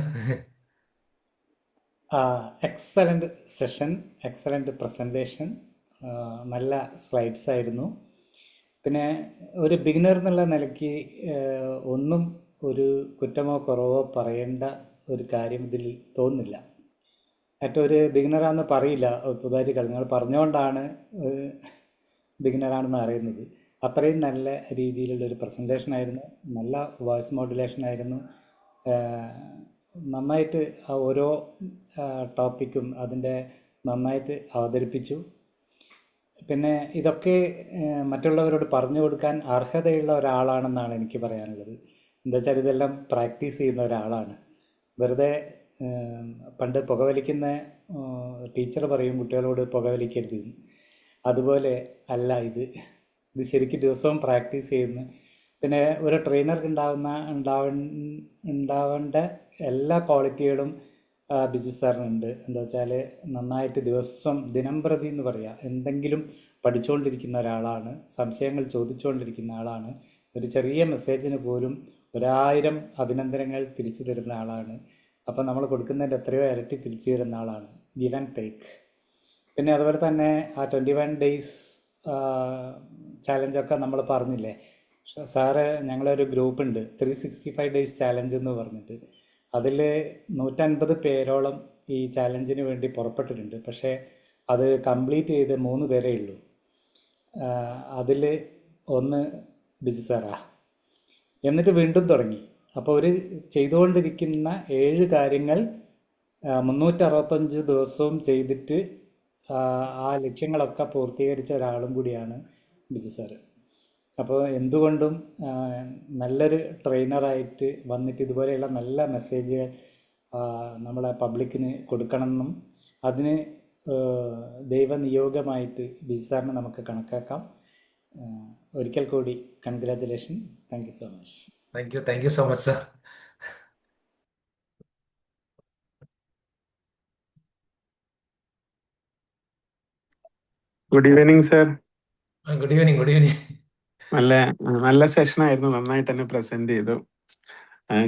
Excellent session, excellent presentation. നല്ല സ്ലൈഡ്സ് ആയിരുന്നു. പിന്നെ ഒരു ബിഗിനർ എന്നുള്ള നിലയ്ക്ക് ഒന്നും ഒരു കുറ്റമോ കുറവോ പറയേണ്ട ഒരു കാര്യം ഇതിൽ തോന്നുന്നില്ല. മറ്റൊരു ബിഗിനറാണെന്ന് പറയില്ല പുതുതായിട്ട് നിങ്ങൾ പറഞ്ഞുകൊണ്ടാണ് ബിഗിനറാണെന്ന് അറിയുന്നത്. അത്രയും നല്ല രീതിയിലുള്ളൊരു പ്രസൻറ്റേഷൻ ആയിരുന്നു. നല്ല വോയിസ് മോഡുലേഷൻ ആയിരുന്നു. നന്നായിട്ട് ആ ഓരോ ടോപ്പിക്കും അതിൻ്റെ നന്നായിട്ട് അവതരിപ്പിച്ചു. പിന്നെ ഇതൊക്കെ മറ്റുള്ളവരോട് പറഞ്ഞു കൊടുക്കാൻ അർഹതയുള്ള ഒരാളാണെന്നാണ് എനിക്ക് പറയാനുള്ളത്. എന്താ വെച്ചാൽ ഇതെല്ലാം പ്രാക്ടീസ് ചെയ്യുന്ന ഒരാളാണ്. വെറുതെ പണ്ട് പുകവലിക്കുന്ന ടീച്ചർ പറയും കുട്ടികളോട് പുകവലിക്കരുത്. അതുപോലെ അല്ല ഇത് ശരിക്കും ദിവസവും പ്രാക്ടീസ് ചെയ്യുന്നു. പിന്നെ ഒരു ട്രെയിനർക്ക് ഉണ്ടാവേണ്ട എല്ലാ ക്വാളിറ്റികളും ബിജു സാറിനുണ്ട്. എന്താ വെച്ചാൽ നന്നായിട്ട് ദിവസം ദിനംപ്രതി എന്ന് പറയുക എന്തെങ്കിലും പഠിച്ചുകൊണ്ടിരിക്കുന്ന ഒരാളാണ്. സംശയങ്ങൾ ചോദിച്ചുകൊണ്ടിരിക്കുന്ന ആളാണ്. ഒരു ചെറിയ മെസ്സേജിന് പോലും 1000 അഭിനന്ദനങ്ങൾ തിരിച്ചു തരുന്ന ആളാണ്. അപ്പം നമ്മൾ കൊടുക്കുന്നതിൻ്റെ എത്രയോ ഇരട്ടി തിരിച്ചു തരുന്ന ആളാണ്. Give and take. പിന്നെ അതുപോലെ തന്നെ ആ 21 ഡേയ്സ് ചാലഞ്ചൊക്കെ നമ്മൾ പറഞ്ഞില്ലേ സാറ്, ഞങ്ങളൊരു ഗ്രൂപ്പുണ്ട് 365 ഡേയ്സ് ചാലഞ്ച് എന്ന് പറഞ്ഞിട്ട്. അതിൽ 150 പേരോളം ഈ ചാലഞ്ചിന് വേണ്ടി പുറപ്പെട്ടിട്ടുണ്ട്. പക്ഷേ അത് കംപ്ലീറ്റ് ചെയ്ത് 3 പേരേ ഉള്ളൂ. അതിൽ ഒന്ന് ബിജു സാറാ. എന്നിട്ട് വീണ്ടും തുടങ്ങി. അപ്പോൾ ഒരു ചെയ്തുകൊണ്ടിരിക്കുന്ന 7 കാര്യങ്ങൾ 365 ദിവസവും ചെയ്തിട്ട് ആ ലക്ഷ്യങ്ങളൊക്കെ പൂർത്തീകരിച്ച ഒരാളും കൂടിയാണ് ബിജു സാറ്. അപ്പോൾ എന്തുകൊണ്ടും നല്ലൊരു ട്രെയിനറായിട്ട് വന്നിട്ട് ഇതുപോലെയുള്ള നല്ല മെസ്സേജുകൾ നമ്മളെ പബ്ലിക്കിന് കൊടുക്കണമെന്നും അതിന് ദൈവനിയോഗമായിട്ട് ബിജു സാറിനെ നമുക്ക് കണക്കാക്കാം. ഒരിക്കൽ കൂടി congratulation. Thank you so much. Thank you so much sir. Good evening sir. Good evening. നല്ല സെഷൻ ആയിരുന്നു. നന്നായിട്ട് തന്നെ പ്രസന്റ് ചെയ്തു.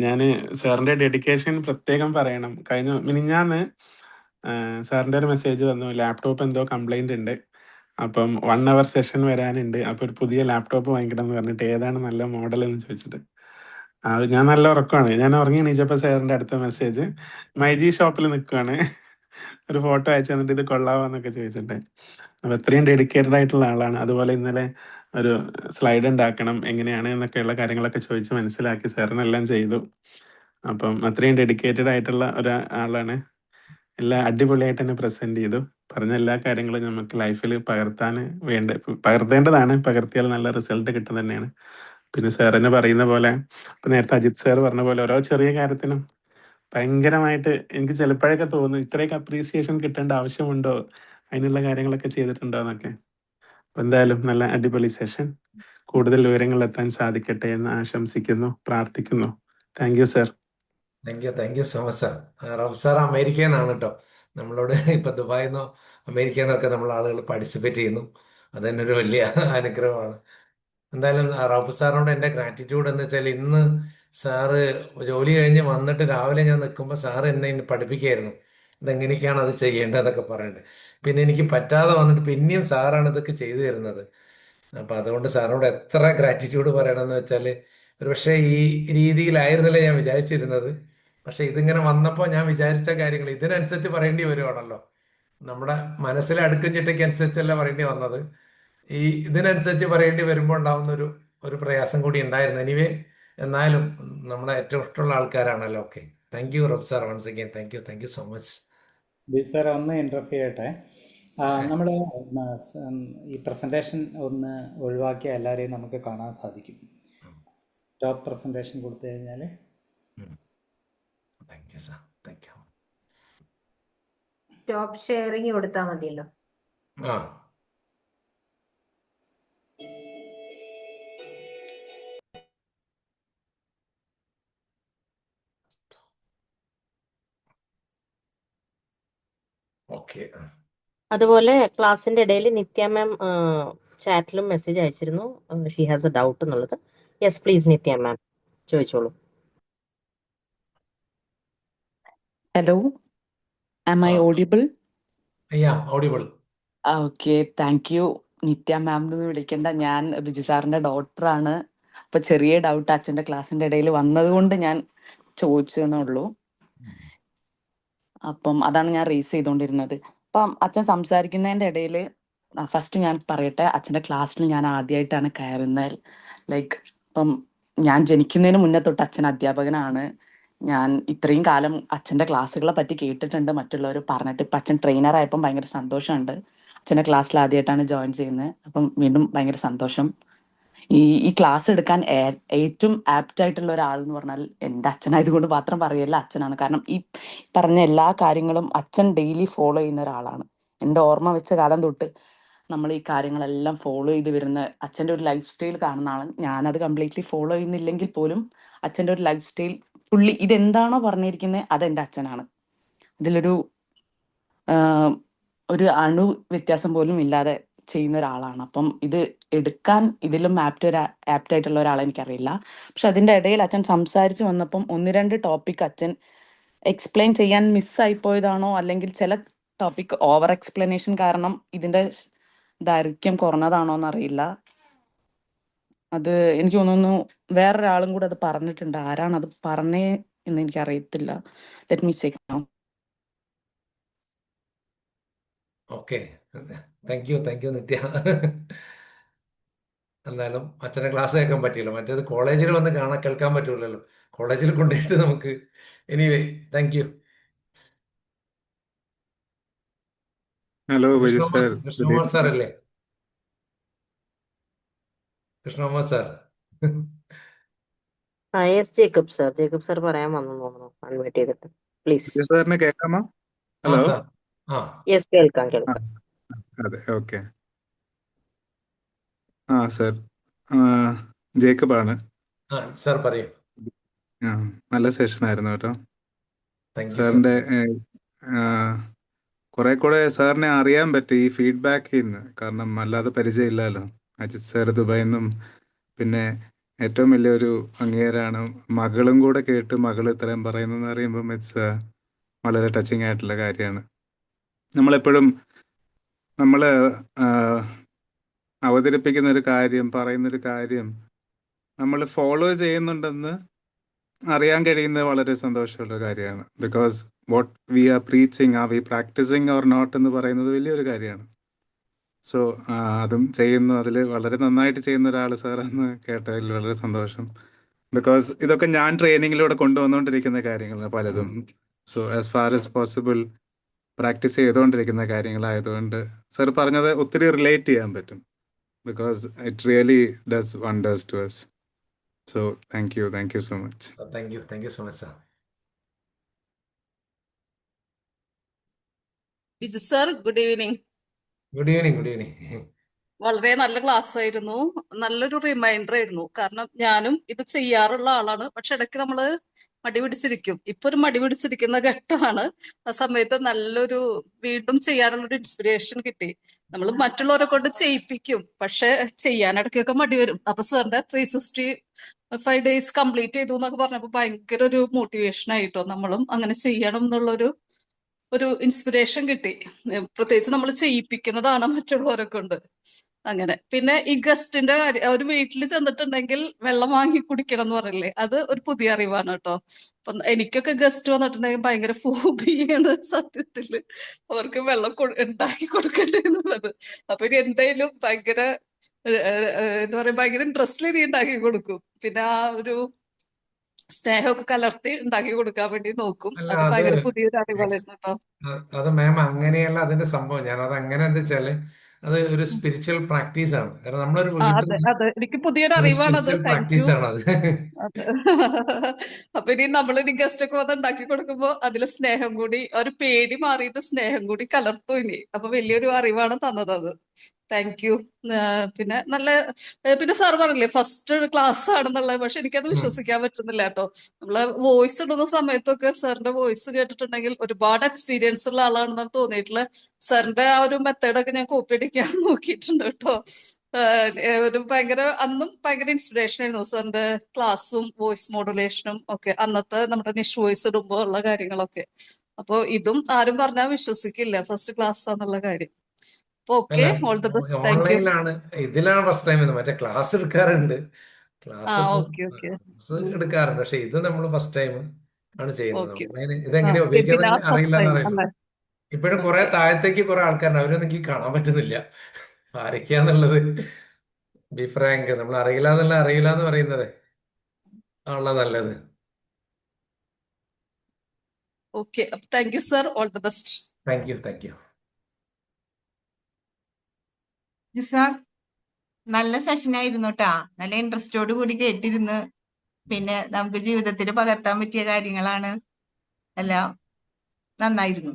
ഞാൻ സാറിന്റെ ഡെഡിക്കേഷൻ പ്രത്യേകം പറയണം. കഴിഞ്ഞ മിനിഞ്ഞാന്ന് സാറിന്റെ ഒരു മെസ്സേജ് വന്നു, ലാപ്ടോപ്പ് എന്തോ കംപ്ലൈന്റ് ഉണ്ട്, അപ്പം 1 hour സെഷൻ വരാനുണ്ട്, അപ്പൊ ഒരു പുതിയ ലാപ്ടോപ്പ് വാങ്ങിക്കണം എന്ന് പറഞ്ഞിട്ട് ഏതാണ് നല്ല മോഡൽ എന്ന് ചോദിച്ചിട്ട് ഞാൻ നല്ല ഉറക്കമാണ്. ഞാൻ ഉറങ്ങി എണീച്ചപ്പോൾ സാറിന്റെ അടുത്ത മെസ്സേജ് മൈജി ഷോപ്പിൽ നിൽക്കുകയാണ്, ഒരു ഫോട്ടോ അയച്ചു തന്നിട്ട് ഇത് കൊള്ളാവാന്നൊക്കെ ചോദിച്ചിട്ട്. അപ്പം അത്രയും ഡെഡിക്കേറ്റഡ് ആയിട്ടുള്ള ആളാണ്. അതുപോലെ ഇന്നലെ ഒരു സ്ലൈഡ് ഉണ്ടാക്കണം എങ്ങനെയാണ് എന്നൊക്കെയുള്ള കാര്യങ്ങളൊക്കെ ചോദിച്ച് മനസ്സിലാക്കി സാറിനെല്ലാം ചെയ്തു. അപ്പം അത്രയും ഡെഡിക്കേറ്റഡ് ആയിട്ടുള്ള ഒരാളാണ്. എല്ലാം അടിപൊളിയായിട്ട് തന്നെ പ്രസന്റ് ചെയ്തു. പറഞ്ഞ എല്ലാ കാര്യങ്ങളും നമുക്ക് ലൈഫിൽ പകർത്തേണ്ടതാണ്. പകർത്തിയാൽ നല്ല റിസൾട്ട് കിട്ടും തന്നെയാണ്. പിന്നെ സാർ തന്നെ പറയുന്ന പോലെ, ഇപ്പം നേരത്തെ അജിത് സാർ പറഞ്ഞ പോലെ ഓരോ ചെറിയ കാര്യത്തിനും ഭയങ്കരമായിട്ട് എനിക്ക് ചിലപ്പോഴൊക്കെ തോന്നും ഇത്രയൊക്കെ അപ്രീസിയേഷൻ കിട്ടേണ്ട ആവശ്യമുണ്ടോ, അതിനുള്ള കാര്യങ്ങളൊക്കെ ചെയ്തിട്ടുണ്ടോ എന്നൊക്കെ. അപ്പം എന്തായാലും നല്ല അടിപൊളി സെഷൻ. കൂടുതൽ വിവരങ്ങൾ എത്താൻ സാധിക്കട്ടെ എന്ന് ആശംസിക്കുന്നു, പ്രാർത്ഥിക്കുന്നു. Thank you sir. Thank you so much sir. Rauf sir അമേരിക്കയിൽ നിന്നാണ് കേട്ടോ. നമ്മളോട് ഇപ്പൊ ദുബായിൽ നിന്നോ അമേരിക്കയിൽ നിന്നൊക്കെ നമ്മൾ ആളുകൾ പാർട്ടിസിപ്പേറ്റ് ചെയ്യുന്നു. അത് തന്നെ ഒരു വലിയ അനുഗ്രഹമാണ്. എന്തായാലും റൌഫ് സാറിനോട് എൻ്റെ ഗ്രാറ്റിറ്റ്യൂഡ് എന്ന് വെച്ചാൽ ഇന്ന് സാറ് ജോലി കഴിഞ്ഞ് വന്നിട്ട് രാവിലെ ഞാൻ നിൽക്കുമ്പോൾ സാറ് എന്നെ ഇന്ന് പഠിപ്പിക്കുകയായിരുന്നു, ഇതെങ്ങനെയൊക്കെയാണ് അത് ചെയ്യേണ്ടതെന്നൊക്കെ പറയണ്ടേ. പിന്നെ എനിക്ക് പറ്റാതെ വന്നിട്ട് പിന്നെയും സാറാണ് ഇതൊക്കെ ചെയ്തു തരുന്നത്. അപ്പം അതുകൊണ്ട് സാറിനോട് എത്ര ഗ്രാറ്റിറ്റ്യൂഡ് പറയണമെന്ന് വെച്ചാൽ ഒരു പക്ഷേ ഈ രീതിയിലായിരുന്നില്ല ഞാൻ വിചാരിച്ചിരുന്നത്. പക്ഷെ ഇതിങ്ങനെ വന്നപ്പോൾ ഞാൻ വിചാരിച്ച കാര്യങ്ങൾ ഇതിനനുസരിച്ച് പറയേണ്ടി വരുവാണല്ലോ. നമ്മുടെ മനസ്സിലെ അടുക്കും ചിട്ടയ്ക്ക് അനുസരിച്ചല്ല പറയേണ്ടി വന്നത്. ഈ ഇതിനനുസരിച്ച് പറയേണ്ടി വരുമ്പോൾ ഉണ്ടാവുന്ന ഒരു പ്രയാസം കൂടി ഉണ്ടായിരുന്നു. എനിവേ എന്നാലും നമ്മുടെ ഏറ്റവും ഇഷ്ടമുള്ള ആൾക്കാരാണല്ലോ. ഓക്കെ, താങ്ക് യു റബ് sir once again. Thank you so much. Biju sir ഒന്ന് ഇൻ്റർഫിയർ ചെയ്യട്ടെ. നമ്മൾ ഈ പ്രസൻറ്റേഷൻ ഒന്ന് ഒഴിവാക്കിയ എല്ലാവരെയും നമുക്ക് കാണാൻ സാധിക്കും. സ്റ്റോപ്പ് പ്രസൻറ്റേഷൻ കൊടുത്തു കഴിഞ്ഞാൽ thank you sir. Thank you. Stop sharing കൊടുത്താൽ മതിയല്ലോ. ആ ഓക്കെ. അതുപോലെ ക്ലാസ്സിന്റെ ഇടയിൽ നിത്യ മാം ചാറ്റിലും മെസ്സേജ് അയച്ചിരുന്നു, ഷീ ഹാസ് എ ഡൗട്ട് എന്നുള്ളത്. യെസ് പ്ലീസ് നിത്യ മാം, ചോദിച്ചോളൂ. Hello, am I audible? Yeah audible. Okay, thank you. Nithya ma'am എന്ന് വിളിക്കേണ്ട, ഞാൻ ബിജു സാറിന്റെ ഡോക്ടറാണ്. അപ്പൊ ചെറിയ ഡൗട്ട് അച്ഛന്റെ ക്ലാസ്സിന്റെ ഇടയിൽ വന്നത് കൊണ്ട് ഞാൻ ചോദിച്ചെന്നേ ഉള്ളൂ. അപ്പം അതാണ് ഞാൻ റേസ് ചെയ്തുകൊണ്ടിരുന്നത്. അപ്പം അച്ഛൻ സംസാരിക്കുന്നതിന്റെ ഇടയിൽ ഫസ്റ്റ് ഞാൻ പറയട്ടെ, അച്ഛന്റെ ക്ലാസ്സിൽ ഞാൻ ആദ്യമായിട്ടാണ് കയറുന്നത്. ലൈക്ക് ഇപ്പം ഞാൻ ജനിക്കുന്നതിന് മുന്നേ തൊട്ട് അച്ഛൻ അധ്യാപകനാണ്. ഞാൻ ഇത്രയും കാലം അച്ഛൻ്റെ ക്ലാസ്സുകളെ പറ്റി കേട്ടിട്ടുണ്ട്, മറ്റുള്ളവർ പറഞ്ഞിട്ട്. ഇപ്പം അച്ഛൻ ട്രെയിനർ ആയപ്പം ഭയങ്കര സന്തോഷമുണ്ട്. അച്ഛൻ്റെ ക്ലാസ്സിൽ ആദ്യമായിട്ടാണ് ജോയിൻ ചെയ്യുന്നത്. അപ്പം വീണ്ടും ഭയങ്കര സന്തോഷം. ഈ ക്ലാസ് എടുക്കാൻ ഏറ്റവും ആപ്റ്റ് ആയിട്ടുള്ള ഒരാൾ എന്ന് പറഞ്ഞാൽ എൻ്റെ അച്ഛനായതുകൊണ്ട് മാത്രം പറയല്ല, അച്ഛനാണ്. കാരണം ഈ പറഞ്ഞ എല്ലാ കാര്യങ്ങളും അച്ഛൻ ഡെയിലി ഫോളോ ചെയ്യുന്ന ഒരാളാണ്. എൻ്റെ ഓർമ്മ വെച്ച കാലം തൊട്ട് നമ്മൾ ഈ കാര്യങ്ങളെല്ലാം ഫോളോ ചെയ്ത് വരുന്ന അച്ഛൻ്റെ ഒരു ലൈഫ് സ്റ്റൈൽ കാണുന്ന ആളാണ്. ഞാനത് കംപ്ലീറ്റ്ലി ഫോളോ ചെയ്യുന്നില്ലെങ്കിൽ പോലും അച്ഛൻ്റെ ഒരു ലൈഫ് സ്റ്റൈൽ പുള്ളി ഇതെന്താണോ പറഞ്ഞിരിക്കുന്നത് അതെൻ്റെ അച്ഛനാണ്. ഇതിലൊരു ഒരു അണു വ്യത്യാസം പോലും ഇല്ലാതെ ചെയ്യുന്ന ഒരാളാണ്. അപ്പം ഇത് എടുക്കാൻ ഇതിലും ആപ്റ്റായിട്ടുള്ള ഒരാളെ എനിക്കറിയില്ല. പക്ഷെ അതിൻ്റെ ഇടയിൽ അച്ഛൻ സംസാരിച്ച് വന്നപ്പം ഒന്ന് രണ്ട് ടോപ്പിക് അച്ഛൻ എക്സ്പ്ലെയിൻ ചെയ്യാൻ മിസ്സായിപ്പോയതാണോ, അല്ലെങ്കിൽ ചില ടോപ്പിക് ഓവർ എക്സ്പ്ലനേഷൻ കാരണം ഇതിൻ്റെ ദൈർഘ്യം കുറഞ്ഞതാണോ എന്നറിയില്ല. അത് എനിക്ക് തോന്നുന്നു വേറൊരാളും കൂടെ അത് പറഞ്ഞിട്ടുണ്ട്. ആരാണ് അത് പറഞ്ഞേ എന്ന് എനിക്കറിയത്തില്ല. Let me check now. Okay, thank you Nithya. എന്നാലും അച്ഛൻ്റെ ക്ലാസ് കേൾക്കാൻ പറ്റിയല്ലോ. മറ്റേത് കോളേജിൽ വന്ന് കേൾക്കാൻ പറ്റൂലല്ലോ. കോളേജിൽ കൊണ്ടുപോയിട്ട് നമുക്ക്. Anyway thank you. Hello Biju sir, good Krishnakumar evening. Sir അല്ലേ? Krishnakumar sir. Yes Jacob sir. Jacob sir പറയാൻ വന്നു തോന്നുന്നു, അൺമ്യൂട്ട് ചെയ്തിട്ട് പ്ലീസ്. ബിജു സാറിനെ കേൾക്കാമോ? ആ ഹലോ. സാർ. ആ യെസ്, കേൾക്കാം. അതെ, ഓക്കെ. സാർ, ജേക്കബ് ആണ്. സാർ പറയൂ. നല്ല സെഷൻ ആയിരുന്നു കേട്ടോ. Thank you sir. സാറിന്റെ കുറെ കൂടെ സാറിനെ അറിയാൻ പറ്റി ഈ ഫീഡ്ബാക്കിൽ നിന്ന്. കാരണം അല്ലാതെ പരിചയമില്ലല്ലോ. അജിത് സാർ ദുബായിൽ നിന്നും, പിന്നെ ഏറ്റവും വലിയൊരു അംഗീകാരമാണ് മകളും കൂടെ കേട്ട് മകൾ ഇത്രയും പറയുന്നതെന്ന് അറിയുമ്പം ഇറ്റ്സ് വളരെ ടച്ചിങ് ആയിട്ടുള്ള കാര്യമാണ്. നമ്മളെപ്പോഴും നമ്മൾ അവതരിപ്പിക്കുന്ന ഒരു കാര്യം, പറയുന്നൊരു കാര്യം നമ്മൾ ഫോളോ ചെയ്യുന്നുണ്ടെന്ന് അറിയാൻ കഴിയുന്നത് വളരെ സന്തോഷമുള്ള കാര്യമാണ്. Because what we are preaching, are we practising or not എന്ന് പറയുന്നത് വലിയൊരു കാര്യമാണ്. സോ അതും ചെയ്യുന്നു, അതിൽ വളരെ നന്നായിട്ട് ചെയ്യുന്ന ഒരാൾ സാറെന്ന് കേട്ടതിൽ വളരെ സന്തോഷം. ബിക്കോസ് ഇതൊക്കെ ഞാൻ ട്രെയിനിങ്ങിലൂടെ കൊണ്ടുവന്നുകൊണ്ടിരിക്കുന്ന കാര്യങ്ങളാണ് പലതും. So as far as possible practise ചെയ്തുകൊണ്ടിരിക്കുന്ന കാര്യങ്ങളായതുകൊണ്ട് സാർ പറഞ്ഞത് ഒത്തിരി റിലേറ്റ് ചെയ്യാൻ പറ്റും. Because it really does wonders to us. So thank you so much. Thank you so much sir. Biju sir, good evening. Good evening. വളരെ നല്ല ക്ലാസ് ആയിരുന്നു. നല്ലൊരു റിമൈൻഡർ ആയിരുന്നു. കാരണം ഞാനും ഇത് ചെയ്യാറുള്ള ആളാണ്. പക്ഷെ ഇടയ്ക്ക് നമ്മള് മടി പിടിച്ചിരിക്കും. ഇപ്പൊ ഒരു മടി പിടിച്ചിരിക്കുന്ന ഘട്ടമാണ്. ആ സമയത്ത് നല്ലൊരു വീണ്ടും ചെയ്യാനുള്ളൊരു ഇൻസ്പിറേഷൻ കിട്ടി. നമ്മൾ മറ്റുള്ളവരെ കൊണ്ട് ചെയ്യിപ്പിക്കും, പക്ഷെ ചെയ്യാനിടയ്ക്കൊക്കെ മടി വരും. അപ്പൊ സാറിന്റെ 365 ഡേയ്സ് കംപ്ലീറ്റ് ചെയ്തു എന്നൊക്കെ പറഞ്ഞപ്പോ ഭയങ്കര ഒരു മോട്ടിവേഷൻ ആയിട്ടോ. നമ്മളും അങ്ങനെ ചെയ്യണം ഒരു ഇൻസ്പിറേഷൻ കിട്ടി. പ്രത്യേകിച്ച് നമ്മൾ ചെയ്യിപ്പിക്കുന്നതാണ് മറ്റുള്ളവരെ കൊണ്ട്. അങ്ങനെ പിന്നെ ഈ ഗസ്റ്റിന്റെ കാര്യം, ഒരു വീട്ടിൽ ചെന്നിട്ടുണ്ടെങ്കിൽ വെള്ളം വാങ്ങി കുടിക്കണം എന്ന് പറയില്ലേ, അത് ഒരു പുതിയ അറിവാണ് കേട്ടോ. അപ്പൊ എനിക്കൊക്കെ ഗസ്റ്റ് വന്നിട്ടുണ്ടെങ്കിൽ ഭയങ്കര ഫോബിയാണ് സത്യത്തില്, അവർക്ക് വെള്ളം ഉണ്ടാക്കി കൊടുക്കണ്ടേ എന്നുള്ളത്. അപ്പൊ ഇനി എന്തായാലും ഭയങ്കര എന്താ പറയാ, ഭയങ്കര ഇൻട്രസ്റ്റിൽ ഇനി ഉണ്ടാക്കി കൊടുക്കും. പിന്നെ ആ ഒരു സ്നേഹമൊക്കെ കലർത്തി ഉണ്ടാക്കി കൊടുക്കാൻ വേണ്ടി നോക്കും. അല്ല അത് അത് ഭയങ്കര പുതിയൊരു അറിവായിരുന്നു കേട്ടോ. അത് മാം അങ്ങനെയല്ല അതിന്റെ സംഭവം. ഞാനത് അങ്ങനെ എന്താ വെച്ചാല് അത് ഒരു സ്പിരിച്വൽ പ്രാക്ടീസ് ആണ്. കാരണം നമ്മളൊരു ആ വീട്ടിൽ അതെ നിന്ന് അതെ, എനിക്ക് പുതിയൊരു ഒരു അറിവാണത്. Spiritual thank you. പ്രാക്ടീസ് ആണ് അത്. അതെ. അപ്പൊ ഇനി നമ്മളിനി ഗസ്റ്റ് ഒക്കെ വന്ന് ഉണ്ടാക്കി കൊടുക്കുമ്പോ അതില് സ്നേഹം കൂടി, ഒരു പേടി മാറിയിട്ട് സ്നേഹം കൂടി കലർത്തും ഇനി. അപ്പൊ വലിയൊരു അറിവാണ് തന്നത് അത്. Thank you. പിന്നെ പിന്നെ സാർ പറഞ്ഞില്ലേ ഫസ്റ്റ് ക്ലാസ് ആണെന്നുള്ളത്, പക്ഷെ എനിക്കത് ഉം. വിശ്വസിക്കാൻ പറ്റുന്നില്ല കേട്ടോ. നമ്മള് വോയിസ് ഇടുന്ന സമയത്തൊക്കെ സാറിന്റെ വോയിസ് കേട്ടിട്ടുണ്ടെങ്കിൽ ഒരുപാട് എക്സ്പീരിയൻസ് ഉള്ള ആളാണെന്ന് തോന്നിയിട്ടുള്ള സാറിന്റെ ആ ഒരു മെത്തേഡൊക്കെ ഞാൻ കോപ്പി അടിക്കാൻ നോക്കിയിട്ടുണ്ട് കേട്ടോ. ഒരു ഭയങ്കര അന്നും ഭയങ്കര ഇൻസ്പിറേഷൻ ആയിരുന്നു സാറിന്റെ ക്ലാസ്സും വോയിസ് മോഡുലേഷനും ഒക്കെ, അന്നത്തെ നമ്മുടെ നിഷ് വോയിസ് ഇടുമ്പോ ഉള്ള കാര്യങ്ങളൊക്കെ. അപ്പൊ ഇതും ആരും പറഞ്ഞാൽ വിശ്വസിക്കില്ല ഫസ്റ്റ് ക്ലാസ് എന്നുള്ള കാര്യം. അപ്പൊ ഓക്കെ, അല്ല all the best. Thank you. ഓൺലൈനിലാണ്, ഇതിലാണ് ഫസ്റ്റ് ടൈം. മറ്റേ ക്ലാസ് എടുക്കാറുണ്ട്, ആ ക്ലാസ് ഓക്കെ ഓക്കെ. എടുക്കാറുണ്ട്, പക്ഷെ ഇത് നമ്മൾ ഫസ്റ്റ് ടൈം ആണ് ചെയ്യുന്നത് ഓക്കെ. ഓൺലൈൻ. ആ ഇതെങ്ങനെയാ ഉപയോഗിക്കാന്ന് വെബിനാർ ഫസ്റ്റ് അറിയില്ല ടൈം എന്നറിയില്ല. അല്ലേ? ഇപ്പോഴും കുറെ ഓക്കെ. താഴത്തേക്ക് കുറെ ആൾക്കാരുണ്ട്, അവരൊന്നും എനിക്ക് കാണാൻ പറ്റുന്നില്ല ആരൊക്കെയാന്നുള്ളത്. ബി ഫ്രാങ്ക്, നമ്മൾ അറിയില്ല എന്ന് പറയുന്നത് ആണല്ലോ നല്ലത്. Okay, thank you sir, all the best. Thank you, thank you. Sir നല്ല സെഷൻ ആയിരുന്നു കേട്ടാ. നല്ല ഇൻട്രസ്റ്റോട് കൂടി കേട്ടിരുന്ന്, പിന്നെ നമുക്ക് ജീവിതത്തിൽ പകർത്താൻ പറ്റിയ കാര്യങ്ങളാണ് എല്ലാം. നന്നായിരുന്നു.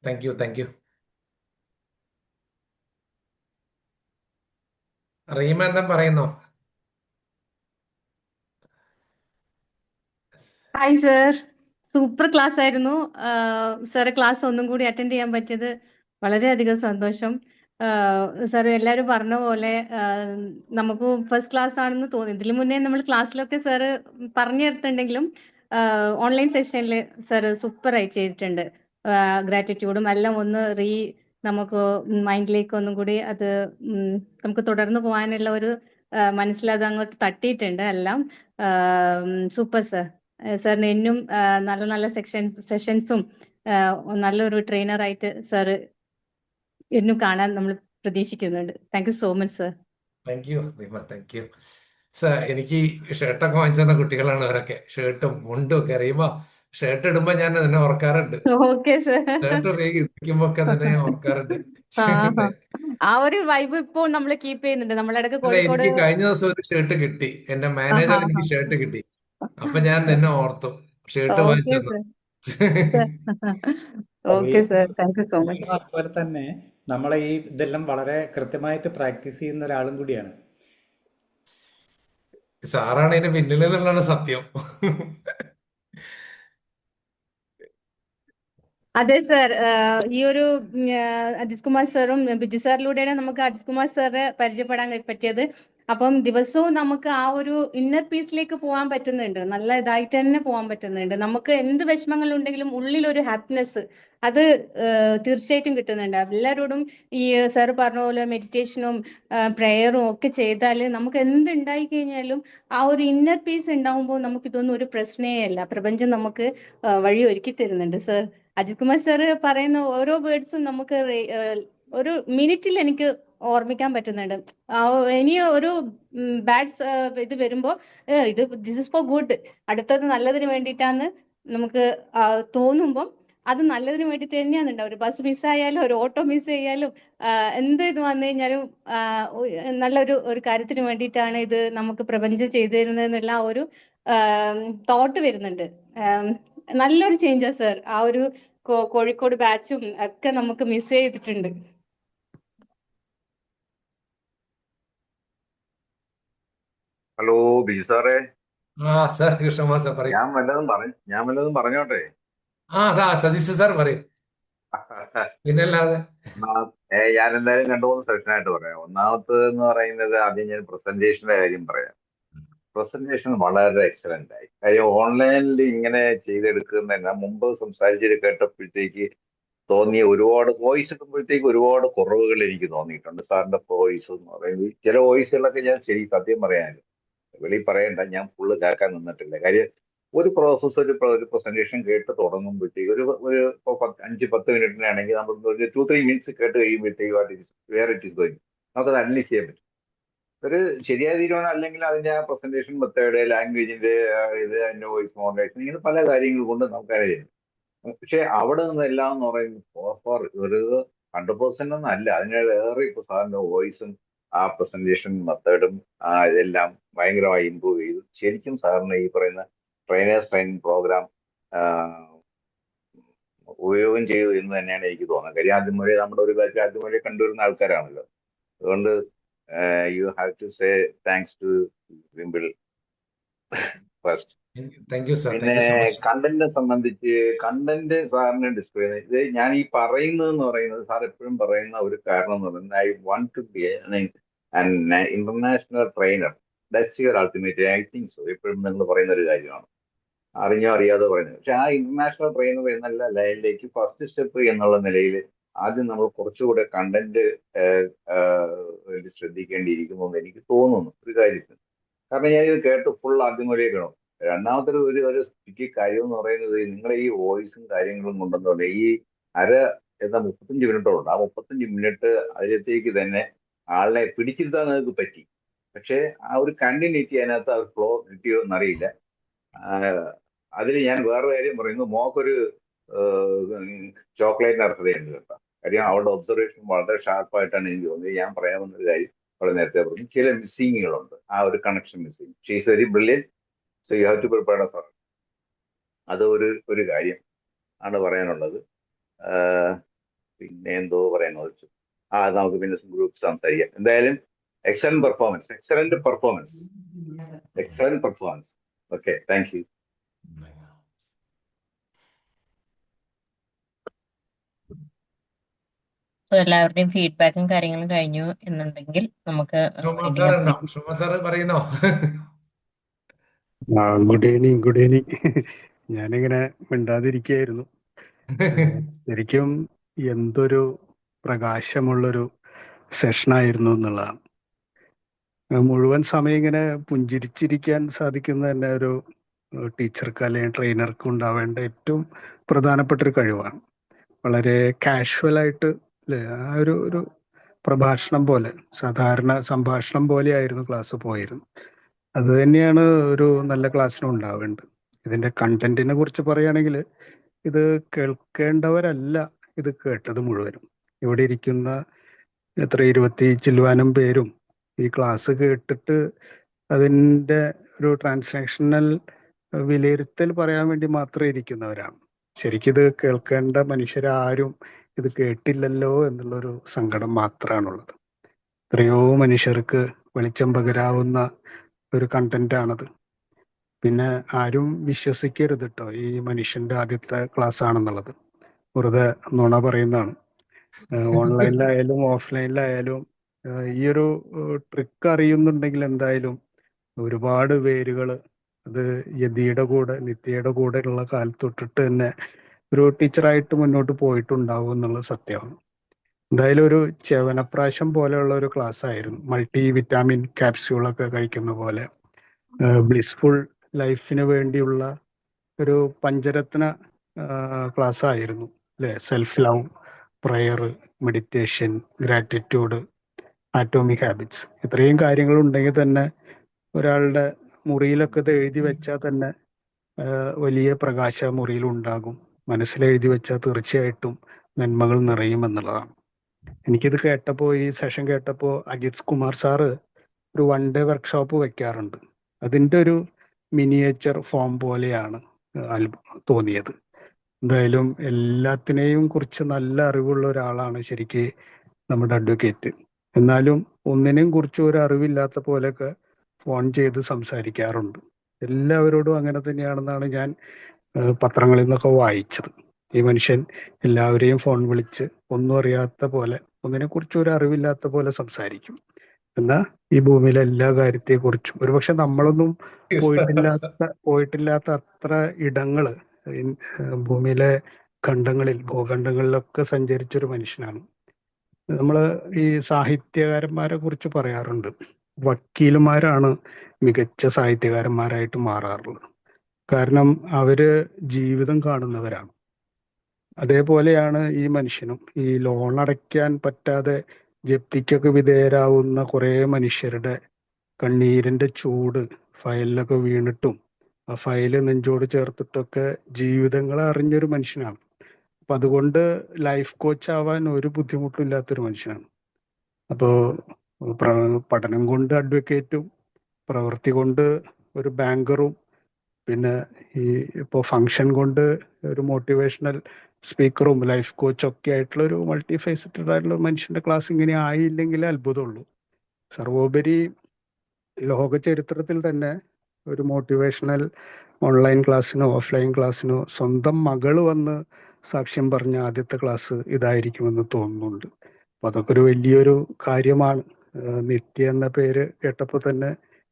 Thank you, thank you. Reema എന്താ പറയുന്നോ? ഹായ് സർ, സൂപ്പർ ക്ലാസ് ആയിരുന്നു. സാറ് ക്ലാസ് ഒന്നും കൂടി അറ്റൻഡ് ചെയ്യാൻ പറ്റിയത് വളരെയധികം സന്തോഷം. സാർ എല്ലാവരും പറഞ്ഞ പോലെ നമുക്ക് ഫസ്റ്റ് ക്ലാസ് ആണെന്ന് തോന്നി. ഇതിനു മുന്നേ നമ്മൾ ക്ലാസ്സിലൊക്കെ സാറ് പറഞ്ഞു തരുന്നുണ്ടെങ്കിലും ഓൺലൈൻ സെഷനിൽ സാറ് സൂപ്പറായി ചെയ്തിട്ടുണ്ട്. ഗ്രാറ്റിറ്റ്യൂഡും എല്ലാം ഒന്ന് നമുക്ക് മൈൻഡിലേക്ക് ഒന്നും കൂടി അത് നമുക്ക് തുടർന്ന് പോകാനുള്ള ഒരു മനസ്സിലത് അങ്ങോട്ട് തട്ടിയിട്ടുണ്ട് എല്ലാം. Super sir. സാറിന് ഇന്നും നല്ല നല്ല സെഷൻസും നല്ലൊരു ട്രെയിനറായിട്ട് സാറ് ഇന്നും കാണാൻ നമ്മൾ പ്രതീക്ഷിക്കുന്നുണ്ട്. Thank you so much sir. Thank you Reema, thank you. എനിക്ക് ഷർട്ടൊക്കെ വാങ്ങിച്ചു തന്ന കുട്ടികളാണ് അവരൊക്കെ. ഷർട്ടും മുണ്ടും ഒക്കെ. റീമ ഷർട്ട് ഇടുമ്പോ ഞാൻ നിന്നെ ഓർക്കാറുണ്ട്. Okay sir. ഷർട്ട് ഇടിക്കുമ്പോ ഒക്കെ നിന്നെ ഞാൻ ഓർക്കാറുണ്ട്. ആ ഒരു വൈബ് ഇപ്പോൾ നമ്മൾ കീപ്പ് ചെയ്യുന്നുണ്ട്. നമ്മളിടക്ക് അല്ല, കോഴിക്കോട്. എനിക്ക് കഴിഞ്ഞ ദിവസം ഒരു ഷർട്ട് കിട്ടി, എന്റെ മാനേജർ എനിക്ക് ഷർട്ട് കിട്ടി. അപ്പൊ ഞാൻ നിന്നെ ഓർത്തു, ഷർട്ട് വാങ്ങിച്ചു ഓക്കെ തന്നു. Sir. Okay sir, thank you so much. അതുപോലെ തന്നെ നമ്മളെ ഈ ഇതെല്ലാം വളരെ കൃത്യമായിട്ട് പ്രാക്ടീസ് ചെയ്യുന്ന ഒരാളും കൂടിയാണ്. സാറാണ് ഇതിന് പിന്നിൽ എന്നുള്ളതാണ് സത്യം. അതെ സർ, ഈ ഒരു അജിത് കുമാർ സാറും ബിജു സാറിലൂടെയാണ് നമുക്ക് അജിത് കുമാർ സാറെ പരിചയപ്പെടാൻ പറ്റിയത്. അപ്പം ദിവസവും നമുക്ക് ആ ഒരു ഇന്നർ പീസിലേക്ക് പോകാൻ പറ്റുന്നുണ്ട്. നല്ല ഇതായിട്ട് തന്നെ പോകാൻ പറ്റുന്നുണ്ട്. നമുക്ക് എന്ത് വിഷമങ്ങൾ ഉണ്ടെങ്കിലും ഉള്ളിലൊരു ഹാപ്പിനെസ് അത് തീർച്ചയായിട്ടും കിട്ടുന്നുണ്ട്. എല്ലാവരോടും ഈ സാർ പറഞ്ഞ പോലെ മെഡിറ്റേഷനും പ്രെയറും ഒക്കെ ചെയ്താൽ നമുക്ക് എന്ത് ഉണ്ടായി കഴിഞ്ഞാലും ആ ഒരു ഇന്നർ പീസ് ഉണ്ടാവുമ്പോൾ നമുക്ക് ഇതൊന്നും ഒരു പ്രശ്നമേ അല്ല. പ്രപഞ്ചം നമുക്ക് വഴി ഒരുക്കി തരുന്നുണ്ട് സർ. അജിത് കുമാർ സാറ് പറയുന്ന ഓരോ വേർഡ്സും നമുക്ക് ഒരു മിനിറ്റിൽ എനിക്ക് ഓർമ്മിക്കാൻ പറ്റുന്നുണ്ട്. ഇനി ഒരു ബാഡ് ഇത് വരുമ്പോ ദിസ് ഇസ് ഫോർ ഗുഡ്, അടുത്തത് നല്ലതിന് വേണ്ടിയിട്ടാന്ന് നമുക്ക് തോന്നുമ്പം അത് നല്ലതിന് വേണ്ടി തന്നെയാണ് ഉണ്ടാവും. ഒരു ബസ് മിസ്സായാലും ഒരു ഓട്ടോ മിസ് ചെയ്യാലും എന്ത് ഇത് വന്നു കഴിഞ്ഞാലും നല്ലൊരു കാര്യത്തിന് വേണ്ടിയിട്ടാണ് ഇത് നമുക്ക് പ്രപഞ്ചം ചെയ്തു തരുന്നത് എന്നുള്ള ആ ഒരു തോട്ട് വരുന്നുണ്ട്. നല്ലൊരു ചേഞ്ചാ സർ. ആ ഒരു കോഴിക്കോട് ബാച്ചും ഒക്കെ നമുക്ക് മിസ് ചെയ്തിട്ടുണ്ട്. ഹലോ ബിജു സാറേ, ആ സാർ കൃഷ്ണമാ സാർ പറയും. ഞാൻ വല്ലതും പറഞ്ഞോട്ടെ? സതീഷ് സാർ പറയും. പിന്നല്ലാതെ ഞാൻ എന്തായാലും 2-3 സെഷനായിട്ട് പറയാം. ഒന്നാമത്തെ എന്ന് പറയുന്നത് ആദ്യം ഞാൻ പ്രസന്റേഷന്റെ കാര്യം പറയാം. പ്രസന്റേഷൻ വളരെ എക്സലന്റ് ആയി. കാര്യം ഓൺലൈനിൽ ഇങ്ങനെ ചെയ്തെടുക്കുന്നതന്നെ മുമ്പ് സംസാരിച്ചിട്ട് കേട്ടപ്പോഴത്തേക്ക് തോന്നിയ ഒരുപാട് വോയിസ് ഇടുമ്പോഴത്തേക്ക് ഒരുപാട് കുറവുകൾ എനിക്ക് തോന്നിയിട്ടുണ്ട്. സാറിന്റെ വോയിസ് എന്ന് പറയുന്നത് ചില വോയിസുകളൊക്കെ ഞാൻ സത്യം പറയാനില്ല, വെളിയിൽ പറയണ്ട, ഞാൻ ഫുള്ള് കേൾക്കാൻ നിന്നിട്ടില്ല. കാര്യം ഒരു പ്രോസസ്സ് ഒരു പ്രസന്റേഷൻ കേട്ട് തുടങ്ങുമ്പോഴത്തേക്ക് ഒരു ഒരു 5-10 മിനിറ്റിനാണെങ്കിൽ നമ്മൾ ഒരു 2-3 മിനിറ്റ്സ് കേട്ട് കഴിയുമ്പോഴത്തേക്ക് വേറെ ഇറ്റ് ഇസ് ഗോയിങ് നമുക്കത് അനലൈസ് ചെയ്യാൻ പറ്റും. ഒരു ശരിയായ തീരുമാനം അല്ലെങ്കിൽ അതിന്റെ ആ പ്രസന്റേഷൻ മെത്തേഡ്, ലാംഗ്വേജിന്റെ ഇത്, അതിന്റെ വോയിസ് മോഡുലേഷൻ, ഇങ്ങനെ പല കാര്യങ്ങൾ കൊണ്ട് നമുക്ക് അറിയാം. പക്ഷെ അവിടെ നിന്നെല്ലാം എന്ന് പറയുന്നത് ഒരു 100% ഒന്നും അല്ല, അതിനേറെ ഇപ്പൊ സാറിന്റെ വോയിസും ആ പ്രസന്റേഷൻ മെത്തേഡും ഇതെല്ലാം ഭയങ്കരമായി ഇമ്പ്രൂവ് ചെയ്തു. ശരിക്കും സാറിന് ഈ പറയുന്ന ട്രെയിനിങ് പ്രോഗ്രാം ഉപയോഗം ചെയ്തു എന്ന് തന്നെയാണ് എനിക്ക് തോന്നുന്നത്. കാര്യം ആദ്യം നമ്മുടെ ഒരു ബാച്ച് ആദ്യം കണ്ടുവരുന്ന ആൾക്കാരാണല്ലോ. അതുകൊണ്ട് you have to say thanks to wimble first. Thank you sir. പിന്നെ താങ്ക് യു സോ മച്ച്. കണ്ടന്റിനെ സംബന്ധിച്ച് കണ്ടന്റ് സാറിന് ഡിസ്പ്ലേ ചെയ്യുന്നത്, ഇത് ഞാൻ ഈ പറയുന്നതെന്ന് പറയുന്നത് സാർ എപ്പോഴും പറയുന്ന ഒരു കാരണം എന്ന് പറയുന്നത്, I want to be an international trainer. That's your ultimate, I think so. എപ്പോഴും നിങ്ങൾ പറയുന്ന ഒരു കാര്യമാണ്, അറിഞ്ഞോ അറിയാതെ പറയുന്നത്. പക്ഷെ ആ ഇന്റർനാഷണൽ ട്രെയിനർ എന്നുള്ള ലൈനിലേക്ക് ഫസ്റ്റ് സ്റ്റെപ്പ് എന്നുള്ള നിലയിൽ ആദ്യം നമ്മൾ കുറച്ചുകൂടെ കണ്ടന്റ് ശ്രദ്ധിക്കേണ്ടിയിരിക്കുന്നു എന്ന് എനിക്ക് തോന്നുന്നു ഒരു കാര്യത്തിൽ. കാരണം ഞാനിത് കേട്ട് ഫുൾ ആദ്യം വരെ കേൾക്കണം. രണ്ടാമത്തെ ഒരു കാര്യം എന്ന് പറയുന്നത്, നിങ്ങളെ ഈ വോയിസും കാര്യങ്ങളും കൊണ്ടെന്ന് പറഞ്ഞാൽ ഈ 35 മിനിറ്റോളം, ആ 35 മിനിറ്റ് അതിലത്തേക്ക് തന്നെ ആളിനെ പിടിച്ചിരുത്താൻ നിങ്ങൾക്ക് പറ്റി. പക്ഷെ ആ ഒരു കണ്ടിന്യൂറ്റി അതിനകത്ത് ആ ഫ്ലോ കിട്ടിയോ എന്നറിയില്ല. അതിൽ ഞാൻ വേറെ കാര്യം പറയുന്നു, മോക്കൊരു ചോക്ലേറ്റ് അർഹതയുണ്ട് കേട്ടോ. കാര്യം അവളുടെ ഒബ്സർവേഷൻ വളരെ ഷാർപ്പായിട്ടാണ് എനിക്ക് തോന്നിയത്. ഞാൻ പറയാവുന്ന ഒരു കാര്യം അവിടെ നേരത്തെ പറഞ്ഞു, ചില മിസ്സിങ്ങുകളുണ്ട്, ആ ഒരു connection missing. She is very brilliant, so you have to prepare for. അത് ഒരു കാര്യം ആണ് പറയാനുള്ളത്. പിന്നെ എന്തോ പറയാനുള്ളത് നമുക്ക് പിന്നെ ഗ്രൂപ്പ് സംസാരിക്കാം. എന്തായാലും excellent performance. Okay, thank U. എല്ലാവരുടെയും ഫീഡ്ബാക്കും കാര്യങ്ങളും കഴിഞ്ഞു എന്നുണ്ടെങ്കിൽ നമുക്ക് സാർ പറയുന്നോ? Good evening. ഞാനിങ്ങനെ മിണ്ടാതിരിക്കുകയായിരുന്നു. ശരിക്കും എന്തൊരു പ്രകാശമുള്ളൊരു സെഷനായിരുന്നു എന്നുള്ളതാണ്. മുഴുവൻ സമയം ഇങ്ങനെ പുഞ്ചിരിച്ചിരിക്കാൻ സാധിക്കുന്ന തന്നെ ഒരു ടീച്ചർക്ക് അല്ലെങ്കിൽ ട്രെയിനർക്ക് ഉണ്ടാവേണ്ട ഏറ്റവും പ്രധാനപ്പെട്ട ഒരു കഴിവാണ്. വളരെ കാഷ്വലായിട്ട് അല്ലേ, ആ ഒരു പ്രഭാഷണം പോലെ, സാധാരണ സംഭാഷണം പോലെയായിരുന്നു ക്ലാസ് പോയിരുന്നു. അത് തന്നെയാണ് ഒരു നല്ല ക്ലാസ്സിന് ഉണ്ടാവേണ്ടത്. ഇതിന്റെ കണ്ടന്റിനെ കുറിച്ച് പറയുകയാണെങ്കിൽ, ഇത് കേൾക്കേണ്ടവരല്ല ഇത് കേട്ടത് മുഴുവനും. ഇവിടെ ഇരിക്കുന്ന 20 ചില്ലുവാനും പേരും ഈ ക്ലാസ് കേട്ടിട്ട് അതിൻ്റെ ഒരു ട്രാൻസാക്ഷണൽ വിലയിരുത്തൽ പറയാൻ വേണ്ടി മാത്രം ഇരിക്കുന്നവരാണ്. ശരിക്കും ഇത് കേൾക്കേണ്ട മനുഷ്യരാരും ഇത് കേട്ടില്ലല്ലോ എന്നുള്ളൊരു സങ്കടം മാത്രമാണുള്ളത്. എത്രയോ മനുഷ്യർക്ക് വെളിച്ചം പകരാവുന്ന ഒരു കണ്ടന്റാണത്. പിന്നെ ആരും വിശ്വസിക്കരുത് കേട്ടോ ഈ മനുഷ്യന്റെ ആദ്യത്തെ ക്ലാസ് ആണെന്നുള്ളത്. വെറുതെ നുണ പറയുന്നതാണ്. ഓൺലൈനിലായാലും ഓഫ്ലൈനിലായാലും ഈ ഒരു ട്രിക്ക് അറിയുന്നുണ്ടെങ്കിൽ എന്തായാലും ഒരുപാട് പേരുകൾ അത് യതിയുടെ കൂടെ നിത്യയുടെ കൂടെ ഉള്ള കാലത്ത് തൊട്ടിട്ട് തന്നെ ഒരു ടീച്ചറായിട്ട് മുന്നോട്ട് പോയിട്ടുണ്ടാവും എന്നുള്ളത് സത്യമാണ്. എന്തായാലും ഒരു ചെവനപ്രാശം പോലെയുള്ള ഒരു ക്ലാസ് ആയിരുന്നു. മൾട്ടി വിറ്റാമിൻ ക്യാപ്സ്യൂളൊക്കെ കഴിക്കുന്ന പോലെ ബ്ലിസ്ഫുൾ ലൈഫിന് വേണ്ടിയുള്ള ഒരു പഞ്ചരത്ന ക്ലാസ് ആയിരുന്നു അല്ലെ. Self love, prayer, meditation, gratitude, atomic habits, ഇത്രയും കാര്യങ്ങൾ ഉണ്ടെങ്കിൽ തന്നെ ഒരാളുടെ മുറിയിലൊക്കെ ഇത് എഴുതി വെച്ചാൽ തന്നെ വലിയ പ്രകാശ മുറിയിൽ ഉണ്ടാകും. മനസ്സിലെഴുതി വെച്ചാൽ തീർച്ചയായിട്ടും നന്മകൾ നിറയുമെന്നുള്ളതാണ്. എനിക്കിത് കേട്ടപ്പോൾ, ഈ സെഷൻ കേട്ടപ്പോൾ, അജിത് കുമാർ സാറ് ഒരു 1 ഡേ വർക്ക്ഷോപ്പ് വെക്കാറുണ്ട്. അതിൻ്റെ ഒരു മിനിയേച്ചർ ഫോം പോലെയാണ് തോന്നിയത്. എന്തായാലും എല്ലാത്തിനെയും കുറിച്ച് നല്ല അറിവുള്ള ഒരാളാണ് ശരിക്ക് നമ്മുടെ അഡ്വക്കേറ്റ്. എന്നാലും ഒന്നിനെയും കുറിച്ച് ഒരു അറിവില്ലാത്ത പോലെയൊക്കെ ഫോൺ ചെയ്ത് സംസാരിക്കാറുണ്ട്. എല്ലാവരോടും അങ്ങനെ തന്നെയാണെന്നാണ് ഞാൻ പത്രങ്ങളിൽ നിന്നൊക്കെ വായിച്ചത്. ഈ മനുഷ്യൻ എല്ലാവരെയും ഫോൺ വിളിച്ച് ഒന്നും അറിയാത്ത പോലെ, ഒന്നിനെക്കുറിച്ചും ഒരു അറിവില്ലാത്ത പോലെ സംസാരിക്കും. എന്നാൽ ഈ ഭൂമിയിലെ എല്ലാ കാര്യത്തെക്കുറിച്ചും ഒരുപക്ഷെ നമ്മളൊന്നും പോയിട്ടില്ലാത്ത അത്ര ഇടങ്ങള് ഭൂമിയിലെ ഭൂഖണ്ഡങ്ങളിലൊക്കെ സഞ്ചരിച്ചൊരു മനുഷ്യനാണ്. നമ്മള് ഈ സാഹിത്യകാരന്മാരെ കുറിച്ച് പറയാറുണ്ട്, വക്കീലുമാരാണ് മികച്ച സാഹിത്യകാരന്മാരായിട്ട് മാറാറുള്ളത്. കാരണം അവര് ജീവിതം കാണുന്നവരാണ്. അതേപോലെയാണ് ഈ മനുഷ്യനും. ഈ ലോൺ അടയ്ക്കാൻ പറ്റാതെ ജപ്തിക്കൊക്കെ വിധേയരാവുന്ന കുറേ മനുഷ്യരുടെ കണ്ണീരിന്റെ ചൂട് ഫയലിലൊക്കെ വീണിട്ടും ആ ഫയല് നെഞ്ചോട് ചേർത്തിട്ടൊക്കെ ജീവിതങ്ങളെ അറിഞ്ഞൊരു മനുഷ്യനാണ്. അപ്പൊ അതുകൊണ്ട് ലൈഫ് കോച്ച് ആവാൻ ഒരു ബുദ്ധിമുട്ടും ഇല്ലാത്തൊരു മനുഷ്യനാണ്. അപ്പോ പഠനം കൊണ്ട് അഡ്വക്കേറ്റും, പ്രവൃത്തി കൊണ്ട് ഒരു ബാങ്കറും, പിന്നെ ഈ ഇപ്പോൾ ഫങ്ഷൻ കൊണ്ട് ഒരു മോട്ടിവേഷണൽ സ്പീക്കറും ലൈഫ് കോച്ചും ഒക്കെ ആയിട്ടുള്ള ഒരു മൾട്ടി ഫേസറ്റഡ് ആയിട്ടുള്ള മനുഷ്യന്റെ ക്ലാസ് ഇങ്ങനെ ആയില്ലെങ്കിൽ അത്ഭുതമുള്ളൂ. സർവോപരി ലോക ചരിത്രത്തിൽ തന്നെ ഒരു മോട്ടിവേഷണൽ ഓൺലൈൻ ക്ലാസ്സിനോ ഓഫ്ലൈൻ ക്ലാസ്സിനോ സ്വന്തം മകള് വന്ന് സാക്ഷ്യം പറഞ്ഞ ആദ്യത്തെ ക്ലാസ് ഇതായിരിക്കുമെന്ന് തോന്നുന്നുണ്ട്. അപ്പൊ അതൊക്കെ ഒരു വലിയൊരു കാര്യമാണ്. നിത്യ എന്ന പേര് കേട്ടപ്പോൾ തന്നെ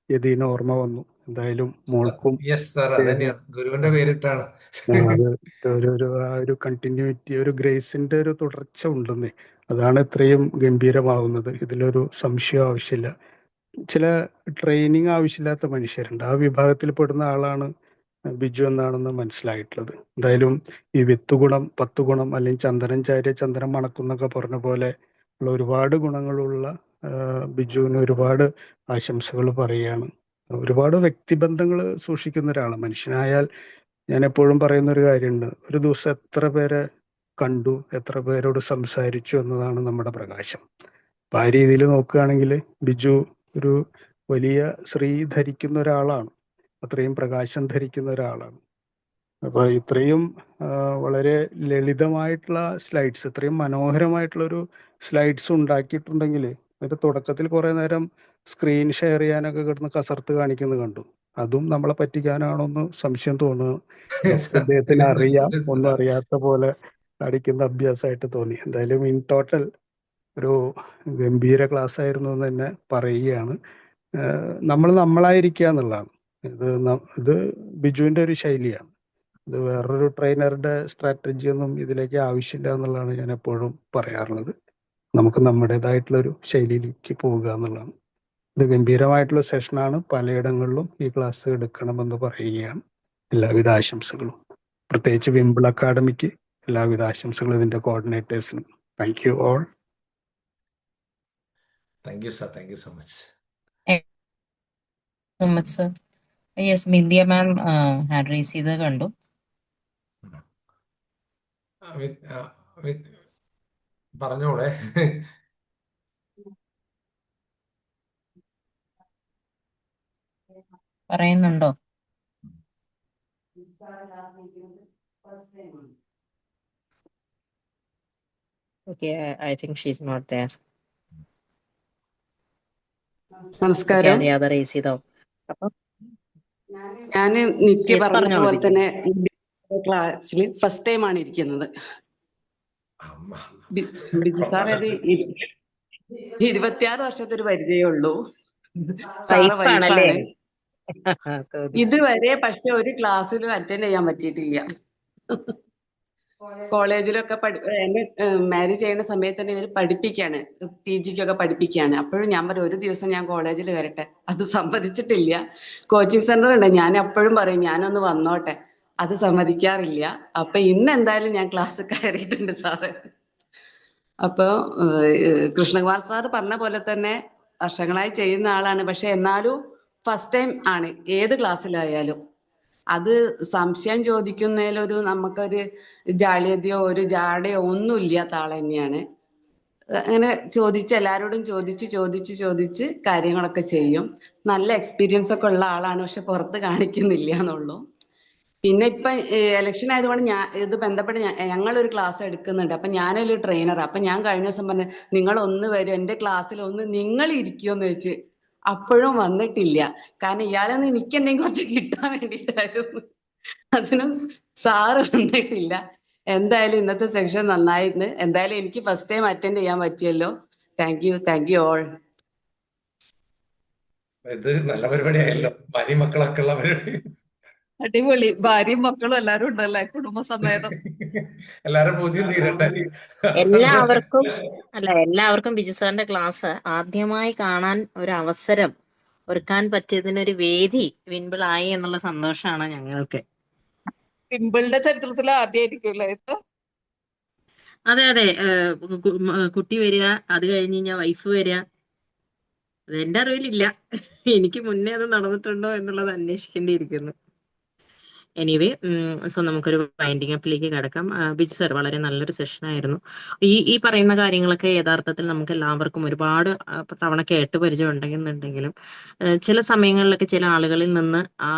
യതീന ഓർമ്മ വന്നു. എന്തായാലും മോൾക്കും യെസ് സാർ, അതന്നെയാണ് ഗുരുവിന്റെ പേരിട്ടാണ്. അത് ആ ഒരു കണ്ടിന്യൂറ്റി, ഒരു ഗ്രേസിന്റെ ഒരു തുടർച്ച ഉണ്ടെന്നേ. അതാണ് ഇത്രയും ഗംഭീരമാവുന്നത്. ഇതിലൊരു സംശയം ആവശ്യമില്ല. ചില ട്രെയിനിങ് ആവശ്യമില്ലാത്ത മനുഷ്യരുണ്ട്. ആ വിഭാഗത്തിൽ പെടുന്ന ആളാണ് ബിജു എന്നാണെന്ന് മനസ്സിലായിട്ടുള്ളത്. എന്തായാലും ഈ 10 ഗുണം അല്ലെങ്കിൽ ചന്ദനം ചാരിയ ചന്ദനം മണക്കുന്നൊക്കെ പറഞ്ഞ പോലെ ഉള്ള ഒരുപാട് ഗുണങ്ങളുള്ള ബിജുവിന് ഒരുപാട് ആശംസകൾ പറയുകയാണ്. ഒരുപാട് വ്യക്തിബന്ധങ്ങൾ സൂക്ഷിക്കുന്ന ഒരാളാണ്. മനുഷ്യനായാൽ ഞാൻ എപ്പോഴും പറയുന്ന ഒരു കാര്യമുണ്ട്, ഒരു ദിവസം എത്ര പേരെ കണ്ടു, എത്ര പേരോട് സംസാരിച്ചു എന്നതാണ് നമ്മുടെ പ്രകാശം. അപ്പൊ ആ രീതിയിൽ നോക്കുകയാണെങ്കിൽ ബിജു ഒരു വലിയ ശ്രീ ധരിക്കുന്ന ഒരാളാണ്, അത്രയും പ്രകാശം ധരിക്കുന്ന ഒരാളാണ്. അപ്പൊ ഇത്രയും വളരെ ലളിതമായിട്ടുള്ള സ്ലൈഡ്സ്, ഇത്രയും മനോഹരമായിട്ടുള്ള ഒരു സ്ലൈഡ്സ് ഉണ്ടാക്കിയിട്ടുണ്ടെങ്കിൽ അതിന്റെ തുടക്കത്തിൽ കുറെ നേരം സ്ക്രീൻ ഷെയർ ചെയ്യാനൊക്കെ കിടന്ന് കസർത്ത് കാണിക്കുന്നത് കണ്ടു. അതും നമ്മളെ പറ്റിക്കാനാണോന്ന് സംശയം തോന്നുന്നു. അദ്ദേഹത്തിന് അറിയാം, ഒന്നും അറിയാത്ത പോലെ കാണിക്കുന്ന അഭ്യാസമായിട്ട് തോന്നി. എന്തായാലും ഇൻ ടോട്ടൽ ഒരു ഗംഭീര ക്ലാസ് ആയിരുന്നു എന്ന് തന്നെ പറയുകയാണ്. നമ്മൾ നമ്മളായിരിക്കുക എന്നുള്ളതാണ്. ഇത് ബിജുവിന്റെ ഒരു ശൈലിയാണ്. ഇത് വേറൊരു ട്രെയിനറുടെ സ്ട്രാറ്റജി ഒന്നും ഇതിലേക്ക് ആവശ്യമില്ല എന്നുള്ളതാണ് ഞാൻ എപ്പോഴും പറയാറുള്ളത്. നമുക്ക് നമ്മുടേതായിട്ടുള്ള ഒരു ശൈലിയിലേക്ക് പോവുക എന്നുള്ളതാണ്. ഇത് ഗംഭീരമായിട്ടുള്ള സെഷനാണ്. പലയിടങ്ങളിലും ഈ ക്ലാസ് എടുക്കണമെന്ന് പറയുകയാണ്. എല്ലാവിധ ആശംസകളും, പ്രത്യേകിച്ച് വിംബിൾ അക്കാഡമിക്ക് എല്ലാവിധ ആശംസകളും, ഇതിന്റെ കോർഡിനേറ്റേഴ്സിനും. Thank you all. Thank you sir, thank you so much. So much, sir. Yes, Mindya ma'am had raised ചെയ്തത് കണ്ടു. പറഞ്ഞോളെ. പറയുന്നുണ്ടോ? Okay, I think she's not there. നമസ്കാരം. അറിയാതെ റേസ് ചെയ്തോ? അപ്പൊ ഞാൻ നിത്യ Yes, പറഞ്ഞ പറഞ്ഞോളൂ പോലെ ബിജു. തന്നെ ക്ലാസ്സിൽ ഫസ്റ്റ് ടൈം ആണ് ഇരിക്കുന്നത്. ബിജു സാർ അത് 26 വർഷത്തെ ഒരു പരിചയമുള്ളൂ. സാറ് വൈഫാണല്ലേ? വൈഫാണ്. ഇതുവരെ പക്ഷെ ഒരു ക്ലാസ്സിലും അറ്റൻഡ് ചെയ്യാൻ പറ്റിയിട്ടില്ല. കോളേജിലൊക്കെ എന്നെ മാരേജ് ചെയ്യുന്ന സമയത്ത് തന്നെ ഇവർ പഠിപ്പിക്കാണ്, PGക്കൊക്കെ പഠിപ്പിക്കാണ്. അപ്പോഴും ഞാൻ പറയും ഒരു ദിവസം ഞാൻ കോളേജിൽ വരട്ടെ. അത് സമ്മതിച്ചിട്ടില്ല. കോച്ചിങ് സെന്റർ ഉണ്ട്, ഞാൻ എപ്പോഴും പറയും ഞാനൊന്ന് വന്നോട്ടെ. അത് സമ്മതിക്കാറില്ല. അപ്പൊ ഇന്ന് എന്തായാലും ഞാൻ ക്ലാസ് കയറിയിട്ടുണ്ട് സാറ്. അപ്പൊ കൃഷ്ണകുമാർ സാർ പറഞ്ഞ പോലെ തന്നെ വർഷങ്ങളായി ചെയ്യുന്ന ആളാണ്. പക്ഷെ എന്നാലും ഫസ്റ്റ് ടൈം ആണ് ഏത് ക്ലാസ്സിലായാലും. അത് സംശയം ചോദിക്കുന്നതിലൊരു നമുക്കൊരു ജാള്യതയോ ഒരു ജാടയോ ഒന്നും ഇല്ലാത്ത ആൾ തന്നെയാണ്. അങ്ങനെ എല്ലാവരോടും ചോദിച്ച് കാര്യങ്ങളൊക്കെ ചെയ്യും. നല്ല എക്സ്പീരിയൻസ് ഒക്കെ ഉള്ള ആളാണ്. പക്ഷെ പുറത്ത് കാണിക്കുന്നില്ല എന്നുള്ളൂ. പിന്നെ ഇപ്പൊ ഇലക്ഷൻ ആയതുകൊണ്ട് ഇത് ബന്ധപ്പെട്ട് ഞങ്ങളൊരു ക്ലാസ് എടുക്കുന്നുണ്ട്. അപ്പൊ ഞാനൊരു ട്രെയിനർ. അപ്പൊ ഞാൻ കഴിഞ്ഞ ദിവസം പറഞ്ഞു നിങ്ങൾ ഒന്ന് വരും എന്റെ ക്ലാസ്സിൽ ഒന്ന് നിങ്ങൾ ഇരിക്കുമെന്ന് വെച്ച്. അപ്പോഴും വന്നിട്ടില്ല. കാരണം ഇയാളിൽ നിന്ന് എനിക്ക് എന്തെങ്കിലും കുറച്ച് കിട്ടാൻ വേണ്ടിയിട്ടായിരുന്നു. അതിനും സാറ് വന്നിട്ടില്ല. എന്തായാലും ഇന്നത്തെ സെക്ഷൻ നന്നായിരുന്നു. എന്തായാലും എനിക്ക് ഫസ്റ്റ് ടൈം അറ്റൻഡ് ചെയ്യാൻ പറ്റിയല്ലോ. Thank you all. ഇത് നല്ല പരിപാടിയായല്ലോ, ഭാര്യ മക്കളൊക്കെ ഉള്ള പരിപാടി. അടിപൊളി. ഭാര്യയും മക്കളും എല്ലാരും ഉണ്ടല്ലേ കുടുംബസമേതം. എല്ലാരും പൂജ്യം തീരട്ടെ. എല്ലാവർക്കും ബിജു സാറിന്റെ ക്ലാസ് ആദ്യമായി കാണാൻ ഒരു അവസരം ഒരുക്കാൻ പറ്റിയതിനൊരു വേദി വിൻപിളായി എന്നുള്ള സന്തോഷമാണ് ഞങ്ങൾക്ക്. പിമ്പിളിന്റെ ചരിത്രത്തിൽ ആദ്യമായിരിക്കുമല്ലേ ഇത്? അതെ കുട്ടി വരിക, അത് കഴിഞ്ഞ് കഴിഞ്ഞാൽ വൈഫ് വരിക. അത് എന്റെ അറിവിലില്ല. എനിക്ക് മുന്നേ അത് നടന്നിട്ടുണ്ടോ എന്നുള്ളത് അന്വേഷിക്കേണ്ടിയിരിക്കുന്നു. എനിവേ, സോ നമുക്കൊരു വൈൻഡിങ് അപ്പിലേക്ക് കിടക്കാം. ബിജു സർ, വളരെ നല്ലൊരു സെഷൻ ആയിരുന്നു. ഈ പറയുന്ന കാര്യങ്ങളൊക്കെ യഥാർത്ഥത്തിൽ നമുക്ക് എല്ലാവർക്കും ഒരുപാട് തവണ കേട്ട് പരിചയം ഉണ്ടെന്നുണ്ടെങ്കിലും ചില സമയങ്ങളിലൊക്കെ ചില ആളുകളിൽ നിന്ന് ആ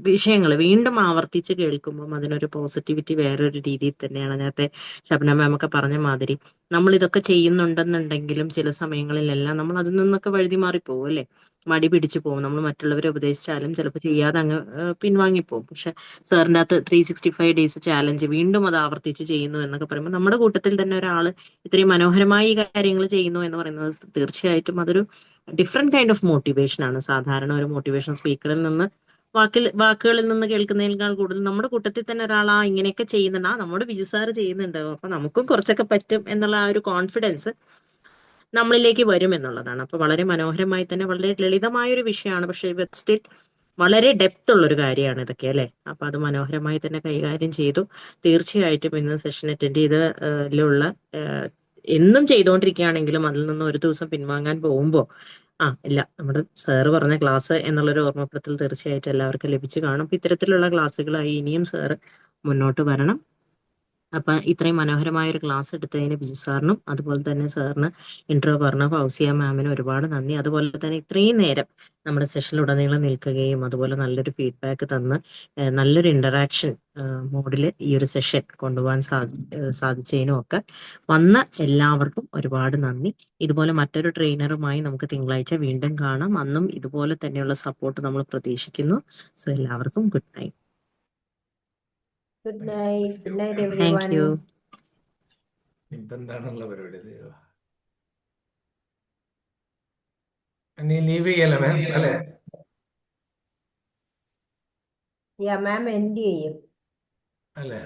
വിഷയങ്ങൾ വീണ്ടും ആവർത്തിച്ച് കേൾക്കുമ്പം അതിനൊരു പോസിറ്റിവിറ്റി വേറൊരു രീതിയിൽ തന്നെയാണ്. നേരത്തെ ഷബ്ന മാം ഒക്കെ പറഞ്ഞ മാതിരി നമ്മൾ ഇതൊക്കെ ചെയ്യുന്നുണ്ടെന്നുണ്ടെങ്കിലും ചില സമയങ്ങളിലെല്ലാം നമ്മൾ അതിൽ നിന്നൊക്കെ വഴുതി മാറിപ്പോകും അല്ലേ, മടി പിടിച്ചു പോകും. നമ്മൾ മറ്റുള്ളവരെ ഉപദേശിച്ചാലും ചിലപ്പോൾ ചെയ്യാതെ അങ്ങ് പിൻവാങ്ങിപ്പോകും. പക്ഷെ സാറിൻ്റെ അകത്ത് 365 ഡേയ്സ് ചാലഞ്ച് വീണ്ടും അത് ആവർത്തിച്ച് ചെയ്യുന്നു എന്നൊക്കെ പറയുമ്പോൾ നമ്മുടെ കൂട്ടത്തിൽ തന്നെ ഒരാൾ ഇത്രയും മനോഹരമായി ഈ കാര്യങ്ങൾ ചെയ്യുന്നു എന്ന് പറയുന്നത് തീർച്ചയായിട്ടും അതൊരു ഡിഫറെന്റ് കൈൻഡ് ഓഫ് മോട്ടിവേഷൻ ആണ്. സാധാരണ ഒരു മോട്ടിവേഷൻ സ്പീക്കറിൽ നിന്ന് വാക്കുകളിൽ നിന്ന് കേൾക്കുന്നതിനേക്കാൾ കൂടുതൽ നമ്മുടെ കൂട്ടത്തിൽ തന്നെ ഒരാൾ ഇങ്ങനെയൊക്കെ ചെയ്യുന്നുണ്ട്, നമ്മുടെ ബിജു സാറ് ചെയ്യുന്നുണ്ട്, അപ്പൊ നമുക്കും കുറച്ചൊക്കെ പറ്റും എന്നുള്ള ആ ഒരു കോൺഫിഡൻസ് നമ്മളിലേക്ക് വരും എന്നുള്ളതാണ്. അപ്പൊ വളരെ മനോഹരമായി തന്നെ, വളരെ ലളിതമായ ഒരു വിഷയമാണ്, പക്ഷെ സ്റ്റിൽ വളരെ ഡെപ്ത് ഉള്ളൊരു കാര്യമാണ് ഇതൊക്കെ അല്ലേ. അപ്പൊ അത് മനോഹരമായി തന്നെ കൈകാര്യം ചെയ്തു. തീർച്ചയായിട്ടും ഇന്ന് സെഷൻ അറ്റൻഡ് ചെയ്തതിലുള്ള എന്നും ചെയ്തുകൊണ്ടിരിക്കുകയാണെങ്കിലും അതിൽ നിന്ന് ഒരു ദിവസം പിൻവാങ്ങാൻ പോകുമ്പോൾ ഇല്ല, നമ്മുടെ സാറ് പറഞ്ഞ ക്ലാസ് എന്നുള്ളൊരു ഓർമ്മപ്പെടുത്തൽ തീർച്ചയായിട്ടും എല്ലാവർക്കും ലഭിച്ചു കാണും. അപ്പൊ ഇത്തരത്തിലുള്ള ക്ലാസ്സുകളായി ഇനിയും സാറ് മുന്നോട്ട് വരണം. അപ്പൊ ഇത്രയും മനോഹരമായ ഒരു ക്ലാസ് എടുത്തതിന് ബിജു സാറിനും അതുപോലെ തന്നെ സാറിന് ഇൻട്രോ പറഞ്ഞ ഫൗസിയ മാമിനും ഒരുപാട് നന്ദി. അതുപോലെ തന്നെ ഇത്രയും നേരം നമ്മുടെ സെഷനിലുടനീളം നിൽക്കുകയും അതുപോലെ നല്ലൊരു ഫീഡ്ബാക്ക് തന്ന് നല്ലൊരു ഇന്ററാക്ഷൻ മോഡിൽ ഈ ഒരു സെഷൻ കൊണ്ടുപോകാൻ സാധിച്ചതിനും ഒക്കെ വന്ന എല്ലാവർക്കും ഒരുപാട് നന്ദി. ഇതുപോലെ മറ്റൊരു ട്രെയിനറുമായി നമുക്ക് തിങ്കളാഴ്ച വീണ്ടും കാണാം. അന്നും ഇതുപോലെ തന്നെയുള്ള സപ്പോർട്ട് നമ്മൾ പ്രതീക്ഷിക്കുന്നു. സോ എല്ലാവർക്കും good night. Good night thank everyone. You. ഇതെന്താണുള്ള പരിപാടി? നീ ലീവ് ചെയ്യല്ലേ മാം, അല്ലേ? മാം എൻഡ് ചെയ്യും അല്ലേ?